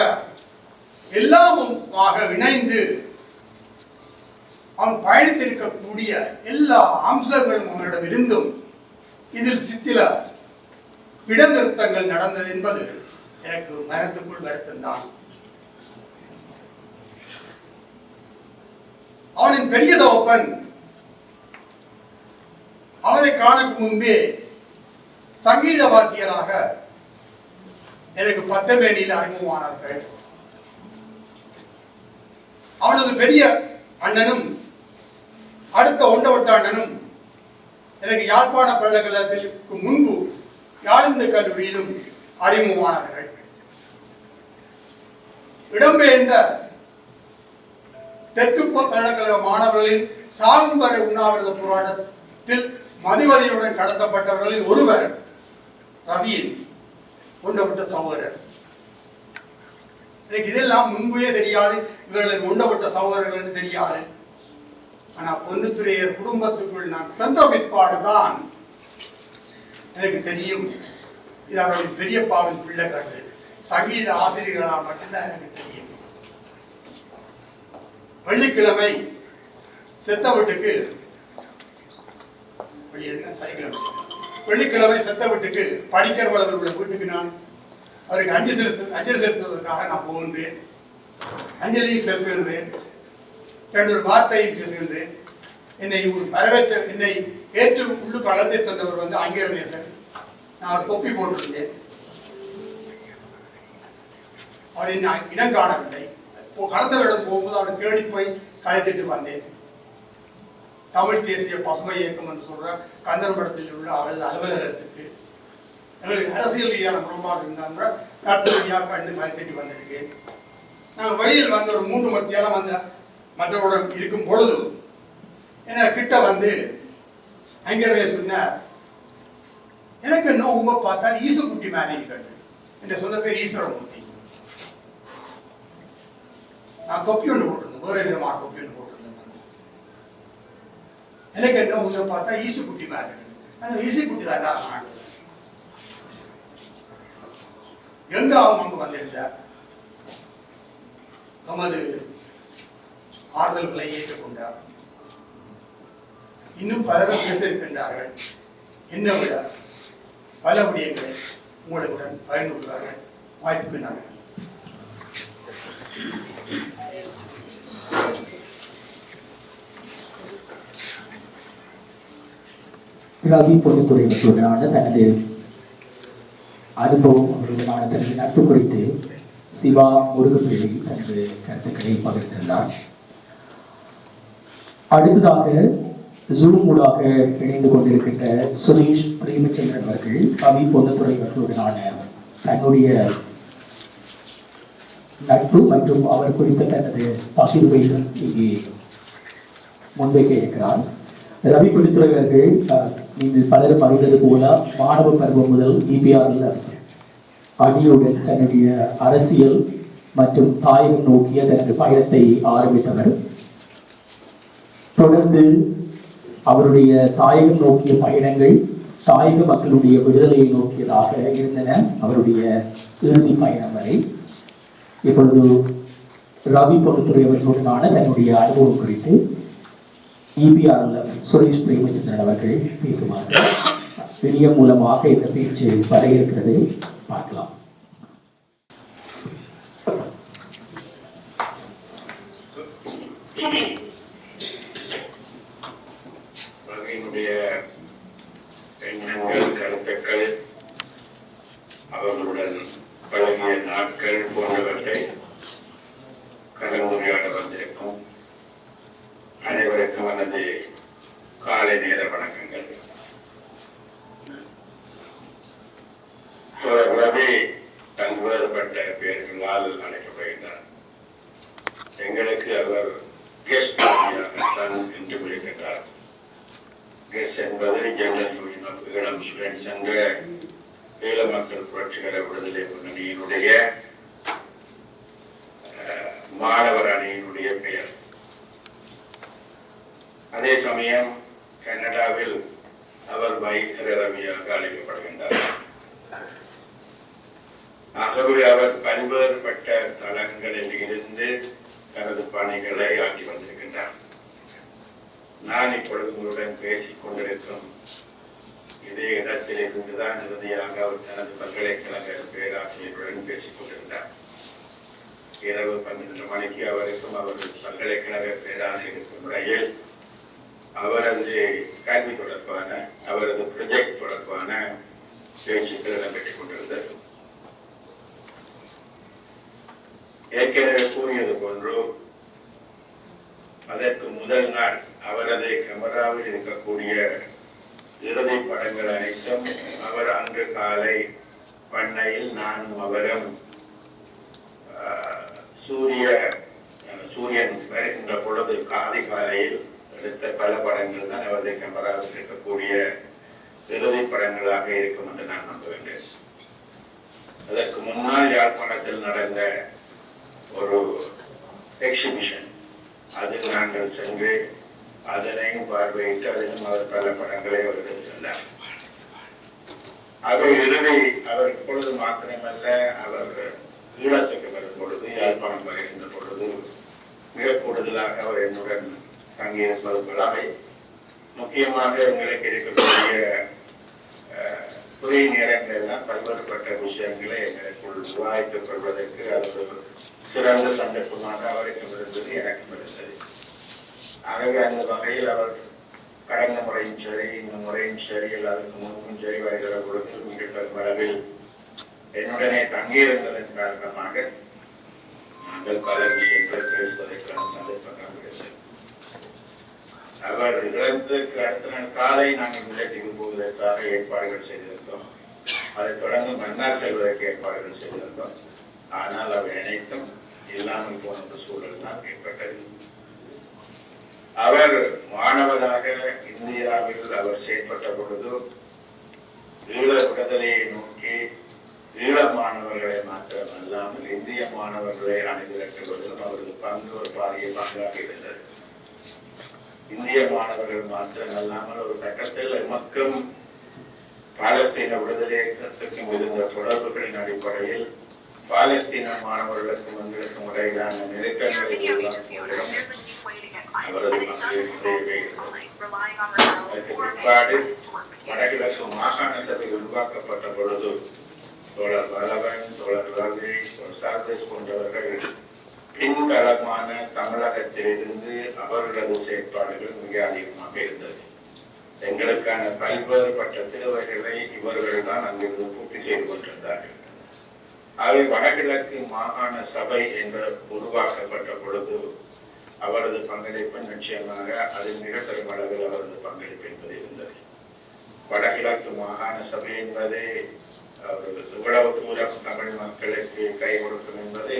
எல்லாமுமாக இணைந்து அவன் பயணித்திருக்கக்கூடிய எல்லா அம்சங்களும் அவனிடம் இருந்தும் இதில் சித்தில இடநிறுத்தங்கள் நடந்தது என்பது எனக்கு மனத்துக்குள் வருத்தம்தான். அவனின் பெரிய தகப்பன் அவனை காணக்கு முன்பே சங்கீத வாத்தியராக எனக்கு பத்தமேனியில் அறிமுகமானார்கள். அவனது பெரிய அண்ணனும் அடுத்த ஒண்டவட்ட அண்ணனும் எனக்கு யாழ்ப்பாண பல்கலைக்கழகத்திற்கு முன்பு யாழிந்த கல்லூரியிலும் அறிமுகமானார்கள். இடம்பெயர்ந்த தெற்கு பல்கலைக்கழக மாணவர்களின் சாகும் வரை உண்ணாவிரத போராட்டத்தில் மதிவதியுடன் கடத்தப்பட்டவர்களில் ஒருவர் ரவியின் உண்டப்பட்ட சகோதரர். எனக்கு இதெல்லாம் முன்பே தெரியாது, இவர்களின் உண்டப்பட்ட சகோதரர்கள் என்று தெரியாது. ஆனால் பொன்னுத்துறையர் குடும்பத்துக்குள் நான் சென்ற பிற்பாடுதான் எனக்கு தெரியும் இது அவர்களின் பெரியப்பாவின் பிள்ளை கண்டு சங்கீத ஆசிரியர்களால் மட்டும்தான் எனக்கு தெரியும். வெள்ளிக்கிழமை செத்த வீட்டுக்கு வெள்ளிக்கிழமை செத்த வீட்டுக்கு படிக்கர் வளவர் உள்ள வீட்டுக்கு நான் அவருக்கு அஞ்சலி செலுத்துவதற்காக நான் போகின்றேன். அஞ்சலியும் செலுத்துகின்றேன். ரெண்டு ஒரு வார்த்தையும் பேசுகின்றேன். என்னை ஏற்று உள்ளுக்கு அழைத்து சென்றவர் வந்து ஆங்கிலேசன். நான் ஒரு தொப்பி போட்டிருந்தேன். அவர் என்ன இனம் காணவில்லை. கடந்தவரிடம் போகும்போது அவரை தேடி போய் கலைத்திட்டு வந்தேன். தமிழ் தேசிய பசுமை இயக்கம் என்று சொல்ற கந்தன்படத்தில் உள்ள அவரது அலுவலகத்துக்கு எங்களுக்கு அரசியல் ரீதியான முரண்பாடு இருந்தால் நட்பு ரீதியாக கண்டு கலைத்திட்டு வந்திருக்கேன். நாங்கள் வெளியில் வந்த ஒரு 3 மணித்தியாலம் வந்த மற்றவருடன் இருக்கும் பொழுது என்ன கிட்ட வந்து அங்கே சொன்னார், எனக்கு இன்னும் உங்க பார்த்தா ஈசுக்குட்டி மாதிரி இருக்கிறது. என் சொந்த பேர் ஈஸ்வரமூர்த்தி. நான் தொப்பி ஒன்று போட்டிருந்தேன், வேற விதமான தொப்பி ஒன்று போட்டிருந்தேன். எனக்கு என்ன உங்களை பார்த்தா ஈசுக்குட்டி மாதிரி இருக்கு. அந்த ஈசுக்குட்டி தான் நான் எங்க அவங்க அங்கு வந்திருந்தார். நமது ஆறுதல்களை ஏற்றுக்கொண்டார். இன்னும் பலரும் பேச இருக்கின்றார்கள். என்ன விட பல விடயங்களை உங்களுடன் பகிர்ந்து கொள்வார்கள். வாய்ப்புக்கு நன்றி. ரவி பொன்னுத்துறை அவர்களுடனான தனது அனுபவம் அவர்களுடனான தனது நட்பு குறித்து சிவா முருகப்பிள்ளை தனது கருத்துக்களை பகிர்ந்திருந்தார். அடுத்ததாக ஜூம் ஊடாக இணைந்து கொண்டிருக்கின்ற சுரேஷ் பிரேமச்சந்திரன் அவர்கள் ரவி பொன்னுத்துறை அவர்களுடனான தன்னுடைய நட்பு மற்றும் அவர் குறித்த தனது பகிர்வை இங்கே முன்வைக்க இருக்கிறார். ரவி பொன்னுத்துறை அவர்கள் நீங்கள் பலரும் அறிந்தது போல மாணவ பருவம் முதல் EPRLF அணியுடன் தன்னுடைய அரசியல் மற்றும் தாயகம் நோக்கிய தனது பயணத்தை ஆரம்பித்தவர். தொடர்ந்து அவருடைய தாயகம் நோக்கிய பயணங்கள் தாயக மக்களுடைய விடுதலையை நோக்கியதாக இருந்தன அவருடைய இறுதி பயணம் வரை. இப்பொழுது ரவி பொன்னுத்துறை அவர்களுடனான தன்னுடைய அனுபவம் குறித்து EPRLF சுரேஷ் பிரேமச்சந்திரன் அவர்கள் பேசுவார்கள். இணையம் மூலமாக இந்த பேச்சு வர இருக்கிறது, பார்க்கலாம். எண்ணங்கள், கருத்துக்கள், அவர்களுடன் பழகிய நாட்கள் போன்றவற்றை கலந்துரையாட வந்திருக்கும் அனைவருக்கும் எனது காலை நேர வணக்கங்கள். ரவி தன் வேறுபட்ட பெயர்களால் அழைக்கப்படுகின்றார். எங்களுக்கு அவர் கெஸ்ட் தான் என்று குறிக்கின்றார். கெஸ் என்பது ஜெனரல் யூனியன் ஈழம் ஸ்டூடெண்ட்ஸ் என்ற ஈழ மக்கள் புரட்சிகர விடுதலை முன்னணியினுடைய மாணவர் அணியினுடைய பெயர். அதே சமயம் கனடாவில் அவர் வைகர ரவியாக அழைக்கப்படுகின்றார். ஆகவே அவர் பல்வேறுபட்ட தளங்களில் இருந்து தனது பணிகளை ஆற்றி வந்திருக்கின்றார். நான் இப்பொழுது உங்களுடன் பேசிக் கொண்டிருக்கும் இதே இடத்தில் இருந்துதான் இறுதியாக அவர் தனது பல்கலைக்கழக பேராசிரியருடன் பேசிக் கொண்டிருந்தார். இரவு 12 மணிக்கு அவருக்கும் அவரது பல்கலைக்கழக பேராசிரியருக்கும் இடையில் அவரது கல்வி தொடர்பான அவரது ப்ரொஜெக்ட் தொடர்பான பேச்சுக்கள் இடம்பெற்றுக் கொண்டிருந்தது. ஏற்கனவே கூறியது போன்று அதற்கு முதல் நாள் அவரது கேமராவில் இருக்கக்கூடிய இறுதி படங்கள் அனைத்தும் அவர் அன்று காலை பண்ணையில் நானும் அவரும் சூரியன் வருகின்ற பொழுது அதிகாலையில் எடுத்த பல படங்கள் தான் அவரது கேமராவில் இருக்கக்கூடிய இறுதி படங்களாக இருக்கும் என்று நான் நம்புகின்றேன். அதற்கு முன்னால் யாழ்ப்பாணத்தில் நடந்த ஒரு எக்ஸிபிஷன், அதில் நாங்கள் சென்று அதனையும் பார்வையிட்டு அதிலும் அவர் பல படங்களை அவர் எடுத்திருந்தார். அவர் இறுதி அவர் இப்பொழுது மாத்திரமல்ல, அவர் ஈழத்துக்கு வரும் பொழுது, யாழ்ப்பாணம் வருகின்ற பொழுது மிக கூடுதலாக அவர் என்னுடன் தங்கியிருப்பது பலவை. முக்கியமாக எங்களுக்கு இருக்கக்கூடிய துறை நேரங்களெல்லாம் பல்வேறுபட்ட விஷயங்களை எங்களுக்குள் விவாதித்துக் கொள்வதற்கு அது ஒரு சிறந்த சந்தர்ப்பமாக அவருக்கும் இருந்தது, எனக்கும் இருந்தது. ஆகவே அந்த வகையில் அவர் கடந்த முறையும் சரி, இந்த முறையும் சரி, அதற்கு முன்பும் சரி வருகிற பொழுது மிக பெருமளவில் என்னுடனே தங்கியிருந்ததன் காரணமாக நாங்கள் பல விஷயங்களை பேசுவதற்கான சந்தர்ப்பங்கள் கிடைத்தது. அவர் இறந்ததற்கு அடுத்த நாள் காலை நாங்கள் முல்லைத்தீவு போவதற்காக ஏற்பாடுகள் செய்திருந்தோம். அதைத் தொடர்ந்து மன்னார் செல்வதற்கு ஏற்பாடுகள் செய்திருந்தோம். ஆனால் அவை அனைத்தும் இல்லாமல் போன சூழல் தான் ஏற்பட்டது. அவர் மாணவராக இந்தியாவில் அவர் செயற்பட்ட பொழுது ஈழ விடுதலையை நோக்கி ஈழ மாணவர்களை மாத்திரமல்லாமல் இந்திய மாணவர்களை அணிதிரட்டுவதிலும் அவரது பங்கு ஒரு பாரிய பங்காக இருந்தது. இந்திய மாணவர்கள் மாத்திரமல்லாமல் ஒரு கட்டத்தில் எமக்கும் பாலஸ்தீன விடுதலை இயக்கத்துக்கும் இருந்த தொடர்புகளின் அடிப்படையில் பாலஸ்தீன மாணவர்களுக்கும் எங்களுக்கும் இடையிலான நெருக்கங்களை அவரது பங்கு அதற்கு பிற்பாடு வடகிழக்கு மாகாண சபை உருவாக்கப்பட்ட பொழுது தோழர் வளவன், தோழர் ரவி, சார்பேஸ் போன்றவர்கள் பின்தளமான தமிழகத்திலிருந்து அவர்களது செயற்பாடுகள் மிக அதிகமாக இருந்தது. எங்களுக்கான பல்வேறுபட்ட தேவைகளை இவர்கள் தான் அங்கிருந்து பூர்த்தி செய்து கொண்டிருந்தார்கள். அவை வடகிழக்கு மாகாண சபை என்று உருவாக்கப்பட்ட பொழுது அவரது பங்களிப்பு நிச்சயமாக அது மிக பெருமளவில் அவரது பங்களிப்பு என்பது இருந்தது. வடகிழக்கு மாகாண சபை என்பது இவ்வளவு தூரம் தமிழ் மக்களுக்கு கை கொடுக்கும் என்பது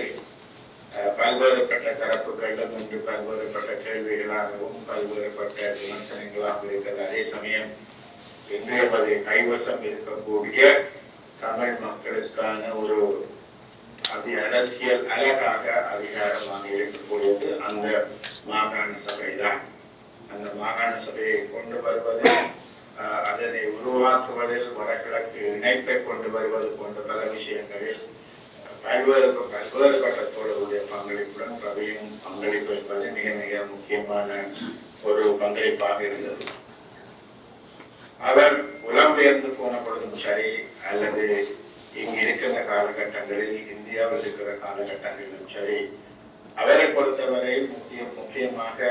பல்வேறுபட்ட தரப்புகளிலும் இன்று பல்வேறுபட்ட கேள்விகளாகவும் பல்வேறுபட்ட விமர்சனங்களாகவும் இருக்கிறது. அதே சமயம் இன்றைய கைவசம் இருக்கக்கூடிய தமிழ் மக்களுக்கான ஒரு அரசியல் அழகாக அதிகாரமாக இருக்கக்கூடியது அந்த மாகாண சபை தான். அந்த மாகாண சபையை கொண்டு வருவது, அதனை உருவாக்குவதில் வடகிழக்கு இணைப்பை கொண்டு வருவது போன்ற பல விஷயங்களில் பல்வேறுபட்ட தோழர்களுடைய பங்களிப்புடன் ரவியின் பங்களிப்பு என்பது மிக மிக முக்கியமான ஒரு பங்களிப்பாக இருந்தது. அவர் புலம்பெயர்ந்து போன பொழுதும் சரி, அல்லது இங்கு இருக்கின்ற காலகட்டங்களில், இந்தியாவில் இருக்கிற காலகட்டங்களிலும் சரி, அவரை பொறுத்தவரையில் முக்கியமாக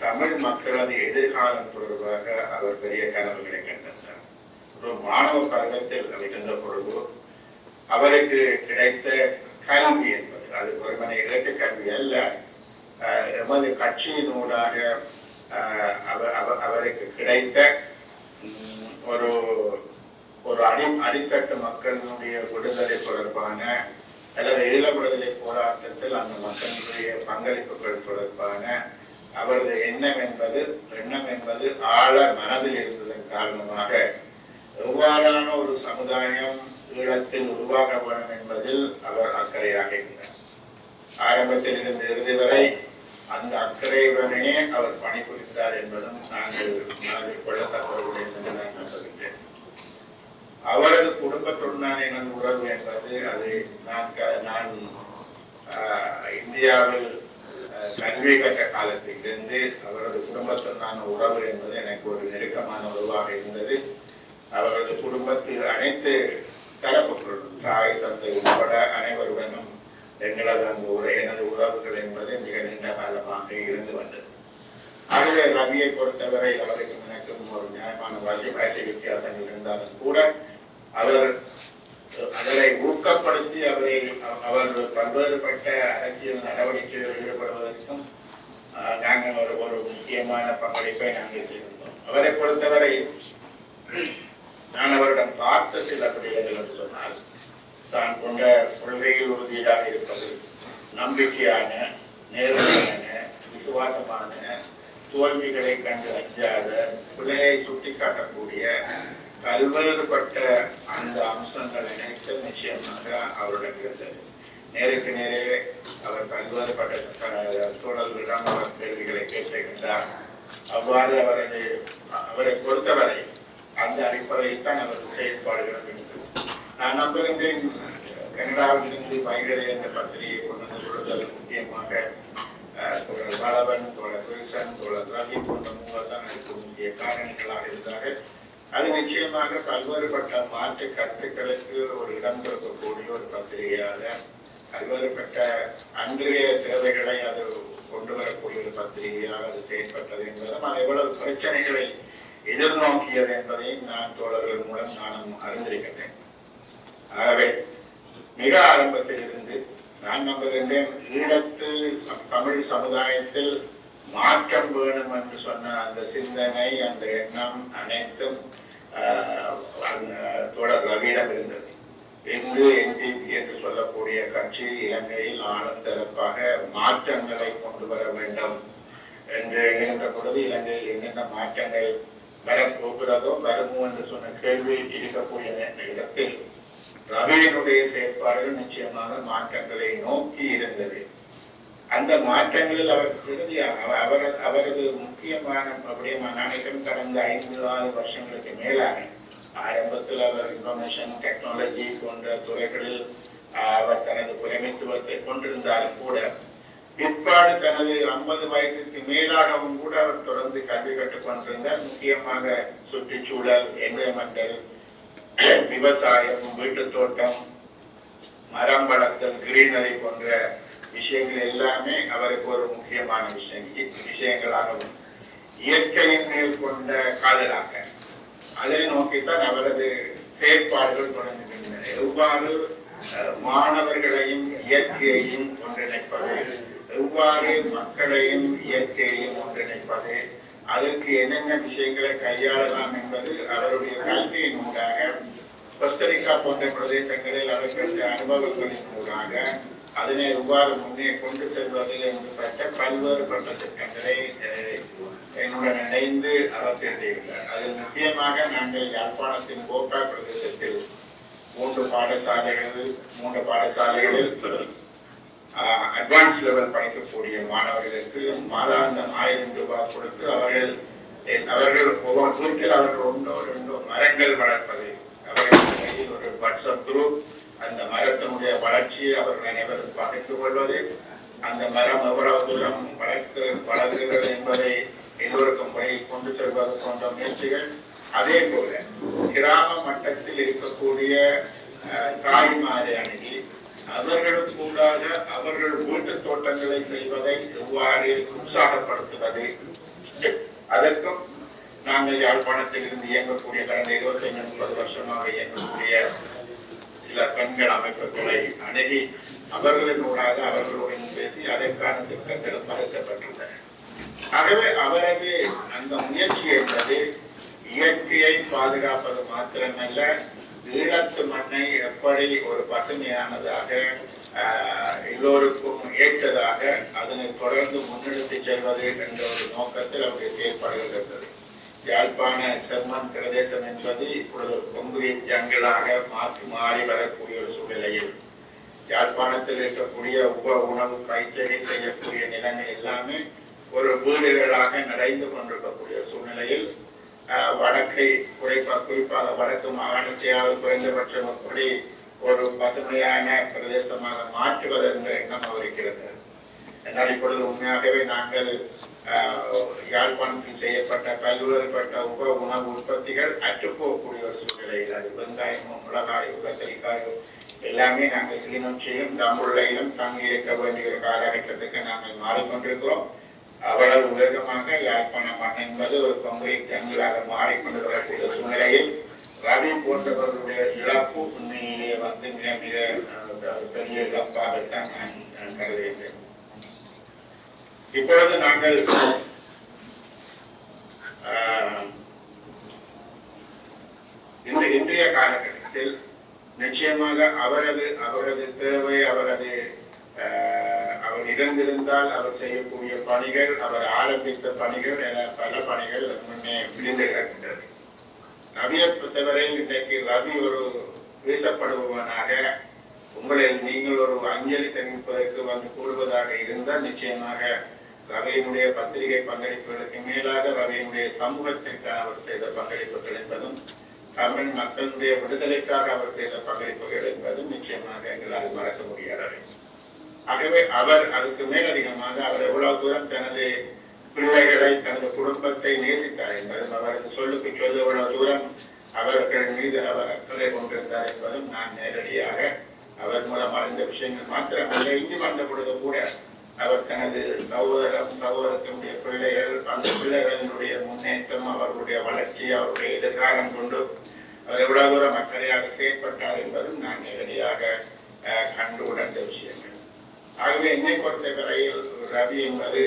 தமிழ் மக்களது எதிர்காலம் தொடர்பாக அவர் பெரிய கனவுகளை கண்டிருந்தார். ஒரு மாணவ பருவத்தில் இருந்த பொழுது அவருக்கு கிடைத்த கல்வி என்பது அது ஒருமனை இரட்டு கல்வி அல்ல. எமது கட்சியினூடாக அவருக்கு கிடைத்த ஒரு ஒரு அடித்தட்டு மக்களுடைய விடுதலை தொடர்பான அல்லது ஈழ விடுதலை போராட்டத்தில் அந்த மக்களுடைய பங்களிப்புகள் தொடர்பான அவரது எண்ணம் என்பது ஆழ மனதில் இருந்ததன் காரணமாக எவ்வாறான ஒரு சமுதாயம் ஈழத்தில் உருவாக வேண்டும் என்பதில் அவர் அக்கறையாக இருந்தார். ஆரம்பத்தில் இருந்து இறுதி வரை அந்த அக்கறையுடனே அவர் பணிபுரிந்தார் என்பதும் நாங்கள் மனதில் கொள்ளத்தக்கவர்கள் என்று நான் நம்புகின்றேன். அவரது குடும்பத்துடனான எனது உறவு என்பது அது நான் இந்தியாவில் கல்வி கற்ற காலத்திலிருந்து அவரது குடும்பத்துடனான உறவு என்பது எனக்கு ஒரு நெருக்கமான உறவாக இருந்தது. அவரது குடும்பத்தில் அனைத்து தரப்புகளும் தாய் தந்தை உட்பட அனைவருடனும் எங்களது அந்த எனது உறவுகள் என்பது மிக நீண்ட காலமாக இருந்து வந்தது. ஆகவே ரவியை பொறுத்தவரை அவருக்கும் எனக்கும் ஒரு நியாயமான வயசு வித்தியாசங்கள் இருந்தாலும் கூட அவர் அவரை ஊக்கப்படுத்தி அவர் பல்வேறுபட்ட அரசியல் நடவடிக்கைகளில் ஈடுபடுவதற்கும் நாங்கள் ஒரு முக்கியமான பங்களிப்பை நாங்கள் செய்திருந்தோம். அவரை பொறுத்தவரை நான் அவரிடம் பார்த்த சில விடயங்கள் என்று சொன்னால், தான் கொண்ட கொள்கையில் உறுதியாக இருப்பது, நம்பிக்கையான, நேர்மையான, விசுவாசமான, தோல்விகளை கண்டு அஞ்சாத, பிழையை சுட்டிக்காட்டக்கூடிய பல்வேறுபட்ட அந்த அம்சங்கள் அனைத்து நிச்சயமாக அவருடன் இருந்தது. நேருக்கு நேரே அவர் பல்வேறுபட்ட தோழர்களிடம் அவர் கேள்விகளை கேட்டிருக்கின்றார். அவ்வாறு அவரை பொறுத்தவரை அந்த அடிப்படையில் தான் அவரது செயல்பாடுகள் இருந்தது. நான் நம்புகின்றேன் கனடாவிலிருந்து வைகரை என்ற பத்திரிகை கொண்டு வந்த பொழுது அது முக்கியமாக தோழர் வளவன், தோழர் வில்சன், தோழர் ரவி போன்ற மூவர் தான் அதுக்கு முக்கிய காரணிகளாக இருந்தார்கள். அது நிச்சயமாக பல்வேறுபட்ட மாற்று கருத்துக்களுக்கு ஒரு இடம் கொடுக்கக்கூடிய ஒரு பத்திரிகையாக, பல்வேறுபட்ட அன்றைய தேவைகளை அது கொண்டு வரக்கூடிய ஒரு பத்திரிகையாக அது செயல்பட்டது என்பதும், அது எவ்வளவு பிரச்சனைகளை எதிர்நோக்கியது என்பதையும் நான் தோழர்கள் மூலம் நான் அறிந்திருக்கின்றேன். ஆகவே மிக ஆரம்பத்தில் இருந்து நான் நம்புகின்றேன், ஈழத்து தமிழ் சமுதாயத்தில் மாற்றம் வேணும் என்று சொன்ன அந்த சிந்தனை, அந்த எண்ணம் அனைத்தும் தோழர் ரவியிடம் இருந்தது. இன்று NPP என்று சொல்லக்கூடிய கட்சி இலங்கையில் ஆழந்தரப்பாக மாற்றங்களை கொண்டு வர வேண்டும் என்று என்கின்ற பொழுது, இலங்கையில் என்னென்ன மாற்றங்கள் வரப்போகிறதோ வருமோ என்று சொன்ன கேள்வி இருக்கக்கூடிய இடத்தில் ரவியினுடைய செயற்பாடுகள் நிச்சயமாக மாற்றங்களை நோக்கி இருந்தது. அந்த மாற்றங்களில் அவர் இறுதியாக அவரது முக்கியமான நினைக்கும் கடந்த 5-6 வருஷங்களுக்கு மேலாக ஆரம்பத்தில் அவர் இன்ஃபர்மேஷன் டெக்னாலஜி போன்ற துறைகளில் அவர் தனது புலமைத்துவத்தை கொண்டிருந்தாலும் கூட, பிற்பாடு தனது 50 வயசுக்கு மேலாகவும் கூட அவர் தொடர்ந்து கல்வி கற்றுக் கொண்டிருந்தார். முக்கியமாக சுற்றுச்சூழல், என்விரான்மெண்டல், விவசாயம், வீட்டு தோட்டம், மரம் வளர்த்தல், கிரீனரி போன்ற விஷயங்கள் எல்லாமே அவருக்கு ஒரு முக்கியமான விஷயங்களாகவும், இயற்கையின் மேல் கொண்ட காதலாக அதை நோக்கித்தான் அவரது செயற்பாடுகள் தொடங்குகின்றன. எவ்வாறு மாணவர்களையும் இயற்கையையும் ஒன்றிணைப்பது, எவ்வாறு மக்களையும் இயற்கையையும் ஒன்றிணைப்பது, அதற்கு என்னென்ன விஷயங்களை கையாளலாம் என்பது அவருடைய கல்வியின் ஊடாக, கோஸ்டரிக்கா போன்ற பிரதேசங்களில் அவர் பெற்ற அனுபவங்களின் ஊடாக அதனை எவ்வாறு முன்னே கொண்டு செல்வது என்று பட்ட பல்வேறுபட்ட திட்டங்களை என்னுடன் இணைந்து அவர் தீட்டியுள்ளார். அதில் முக்கியமாக நாங்கள் யாழ்ப்பாணத்தின் கோப்பா பிரதேசத்தில் 3 பாடசாலைகளில் அட்வான்ஸ் லெவல் படிக்கக்கூடிய மாணவர்களுக்கு மாதாந்தம் 1000 ரூபாய் கொடுத்து அவர்கள் ஒவ்வொரு வீட்டில் அவர்கள் 1-2 மரங்கள் வளர்ப்பது, அவர்கள் ஒரு வாட்ஸ்அப் குரூப், அந்த மரத்தினுடைய வளர்ச்சியை அவர்கள் அனைவரும் பகிர்ந்து கொள்வது, அந்த மரம் எவ்வளவு தூரம் வளர்கிறது என்பதை எல்லோருக்கும் முறையில் கொண்டு செல்வது போன்ற முயற்சிகள். அதே போல கிராம மட்டத்தில் இருக்கக்கூடிய தாய்மாரை அணுகி அவர்களுக்கூடாக அவர்கள் வீட்டு தோட்டங்களை செய்வதை எவ்வாறு உற்சாகப்படுத்துவது, அதற்கும் நாங்கள் யாழ்ப்பாணத்தில் இருந்து இயங்கக்கூடிய கடந்த 25-30 வருஷமாக இயங்கக்கூடிய சில பெண்கள் அமைப்புகளை அணுகி அவர்களினூடாக அவர்களுடன் பேசி அதற்கான திட்டங்கள் வகுக்கப்பட்டுள்ளன. ஆகவே அவரது அந்த முயற்சி என்பது இயற்கையை பாதுகாப்பது மாத்திரமல்ல, ஈழத்து மண்ணை எப்படி ஒரு பசுமையானதாக, எல்லோருக்கும் ஏற்றதாக அதனை தொடர்ந்து முன்னெடுத்து செல்வது என்ற ஒரு நோக்கத்தில் அவருடைய செயல்பாடுகள் இருந்தது. யாழ்ப்பாண செம்மண் பிரதேசம் என்பது இப்பொழுது ஒரு கொங்கிரீட் ஜங்கிளாக மாறி வரக்கூடிய ஒரு சூழ்நிலையில் யாழ்ப்பாணத்தில் இருக்கக்கூடிய உணவு பயிற்சியை செய்யக்கூடிய நிலங்கள் எல்லாமே ஒரு வீடுகளாக நிறைந்து கொண்டிருக்கக்கூடிய சூழ்நிலையில் வடக்கை குறிப்பாக வடக்கு மாகாணத்தையாவது குறைந்தபட்சம் அப்படி ஒரு பசுமையான பிரதேசமாக மாற்றுவது என்ற எண்ணம் இருக்கிறது. என்னால் இப்பொழுது உண்மையாகவே நாங்கள் யாழ்ப்பாணத்தில் செய்யப்பட்ட பல்வேறுபட்ட உணவு உற்பத்திகள் அற்றுப்போகக்கூடிய ஒரு சூழ்நிலையில் அது வெங்காயமும் மிளகாயும் கத்திரிக்காயும் எல்லாமே நாங்கள் கிளிநொச்சியிலும் தம்புள்ளையிலும் தங்கி இருக்க வேண்டிய ஒரு காலகட்டத்துக்கு நாங்கள் மாறிக்கொண்டிருக்கிறோம். அவ்வளவு வேகமாக யாழ்ப்பாண மண் என்பது ஒரு கொங்கிரீட் ஜங்கிளாக மாறிக்கொண்டு வரக்கூடிய சூழ்நிலையில் ரவி போன்றவர்களுடைய இழப்பு உண்மையிலேயே மிக மிக பெரிய இழப்பாகத்தான் நான் கருதுகின்றேன். இப்பொழுது நாங்கள் இன்றைய காலகட்டத்தில் நிச்சயமாக அவரது தேவை அவர் இறந்திருந்தால் அவர் செய்யக்கூடிய பணிகள் அவர் ஆரம்பித்த பணிகள் என பல பணிகள் முன்னே விழுந்து கிடக்கின்றது. ரவியை பொறுத்தவரையில் இன்றைக்கு ரவி ஒரு வீசப்படுபவனாக உங்களில் நீங்கள் ஒரு அஞ்சலி தெரிவிப்பதற்கு கூடுவதாக இருந்தால் நிச்சயமாக ரவியினுடைய பத்திரிகை பங்களிப்புகளுக்கு மேலாக ரவியினுடைய சமூகத்திற்காக அவர் செய்த பங்களிப்புகள் என்பதும் தமிழ் மக்களுடைய விடுதலைக்காக அவர் செய்த பங்களிப்புகள் என்பதும் நிச்சயமாக எங்களால் மறக்க முடியாதவை. ஆகவே அவர் அதுக்கு மேலதிகமாக அவர் எவ்வளவு தூரம் தனது பிள்ளைகளை தனது குடும்பத்தை நேசித்தார் என்பதும் அவரது சொல்லுக்கு சொல்ல எவ்வளவு தூரம் அவர்கள் மீது அவர் அக்கறை கொண்டிருந்தார் என்பதும் நான் நேரடியாக அவர் மூலம் அறிந்த விஷயங்கள் மாத்திரமல்ல. இங்கு வந்த பொழுது கூட அவர் தனது சகோதரத்தினுடைய பிள்ளைகள் அந்த பிள்ளைகளினுடைய முன்னேற்றம் அவர்களுடைய வளர்ச்சி அவருடைய எதிர்காலம் கொண்டு அவர் எவ்வளவு தூரம் அக்கறையாக செயற்பட்டார் என்பதும் நான் நேரடியாக கண்டு உணர்ந்த விஷயங்கள். ஆகவே என்னை பொறுத்த வரையில் ரவி என்பது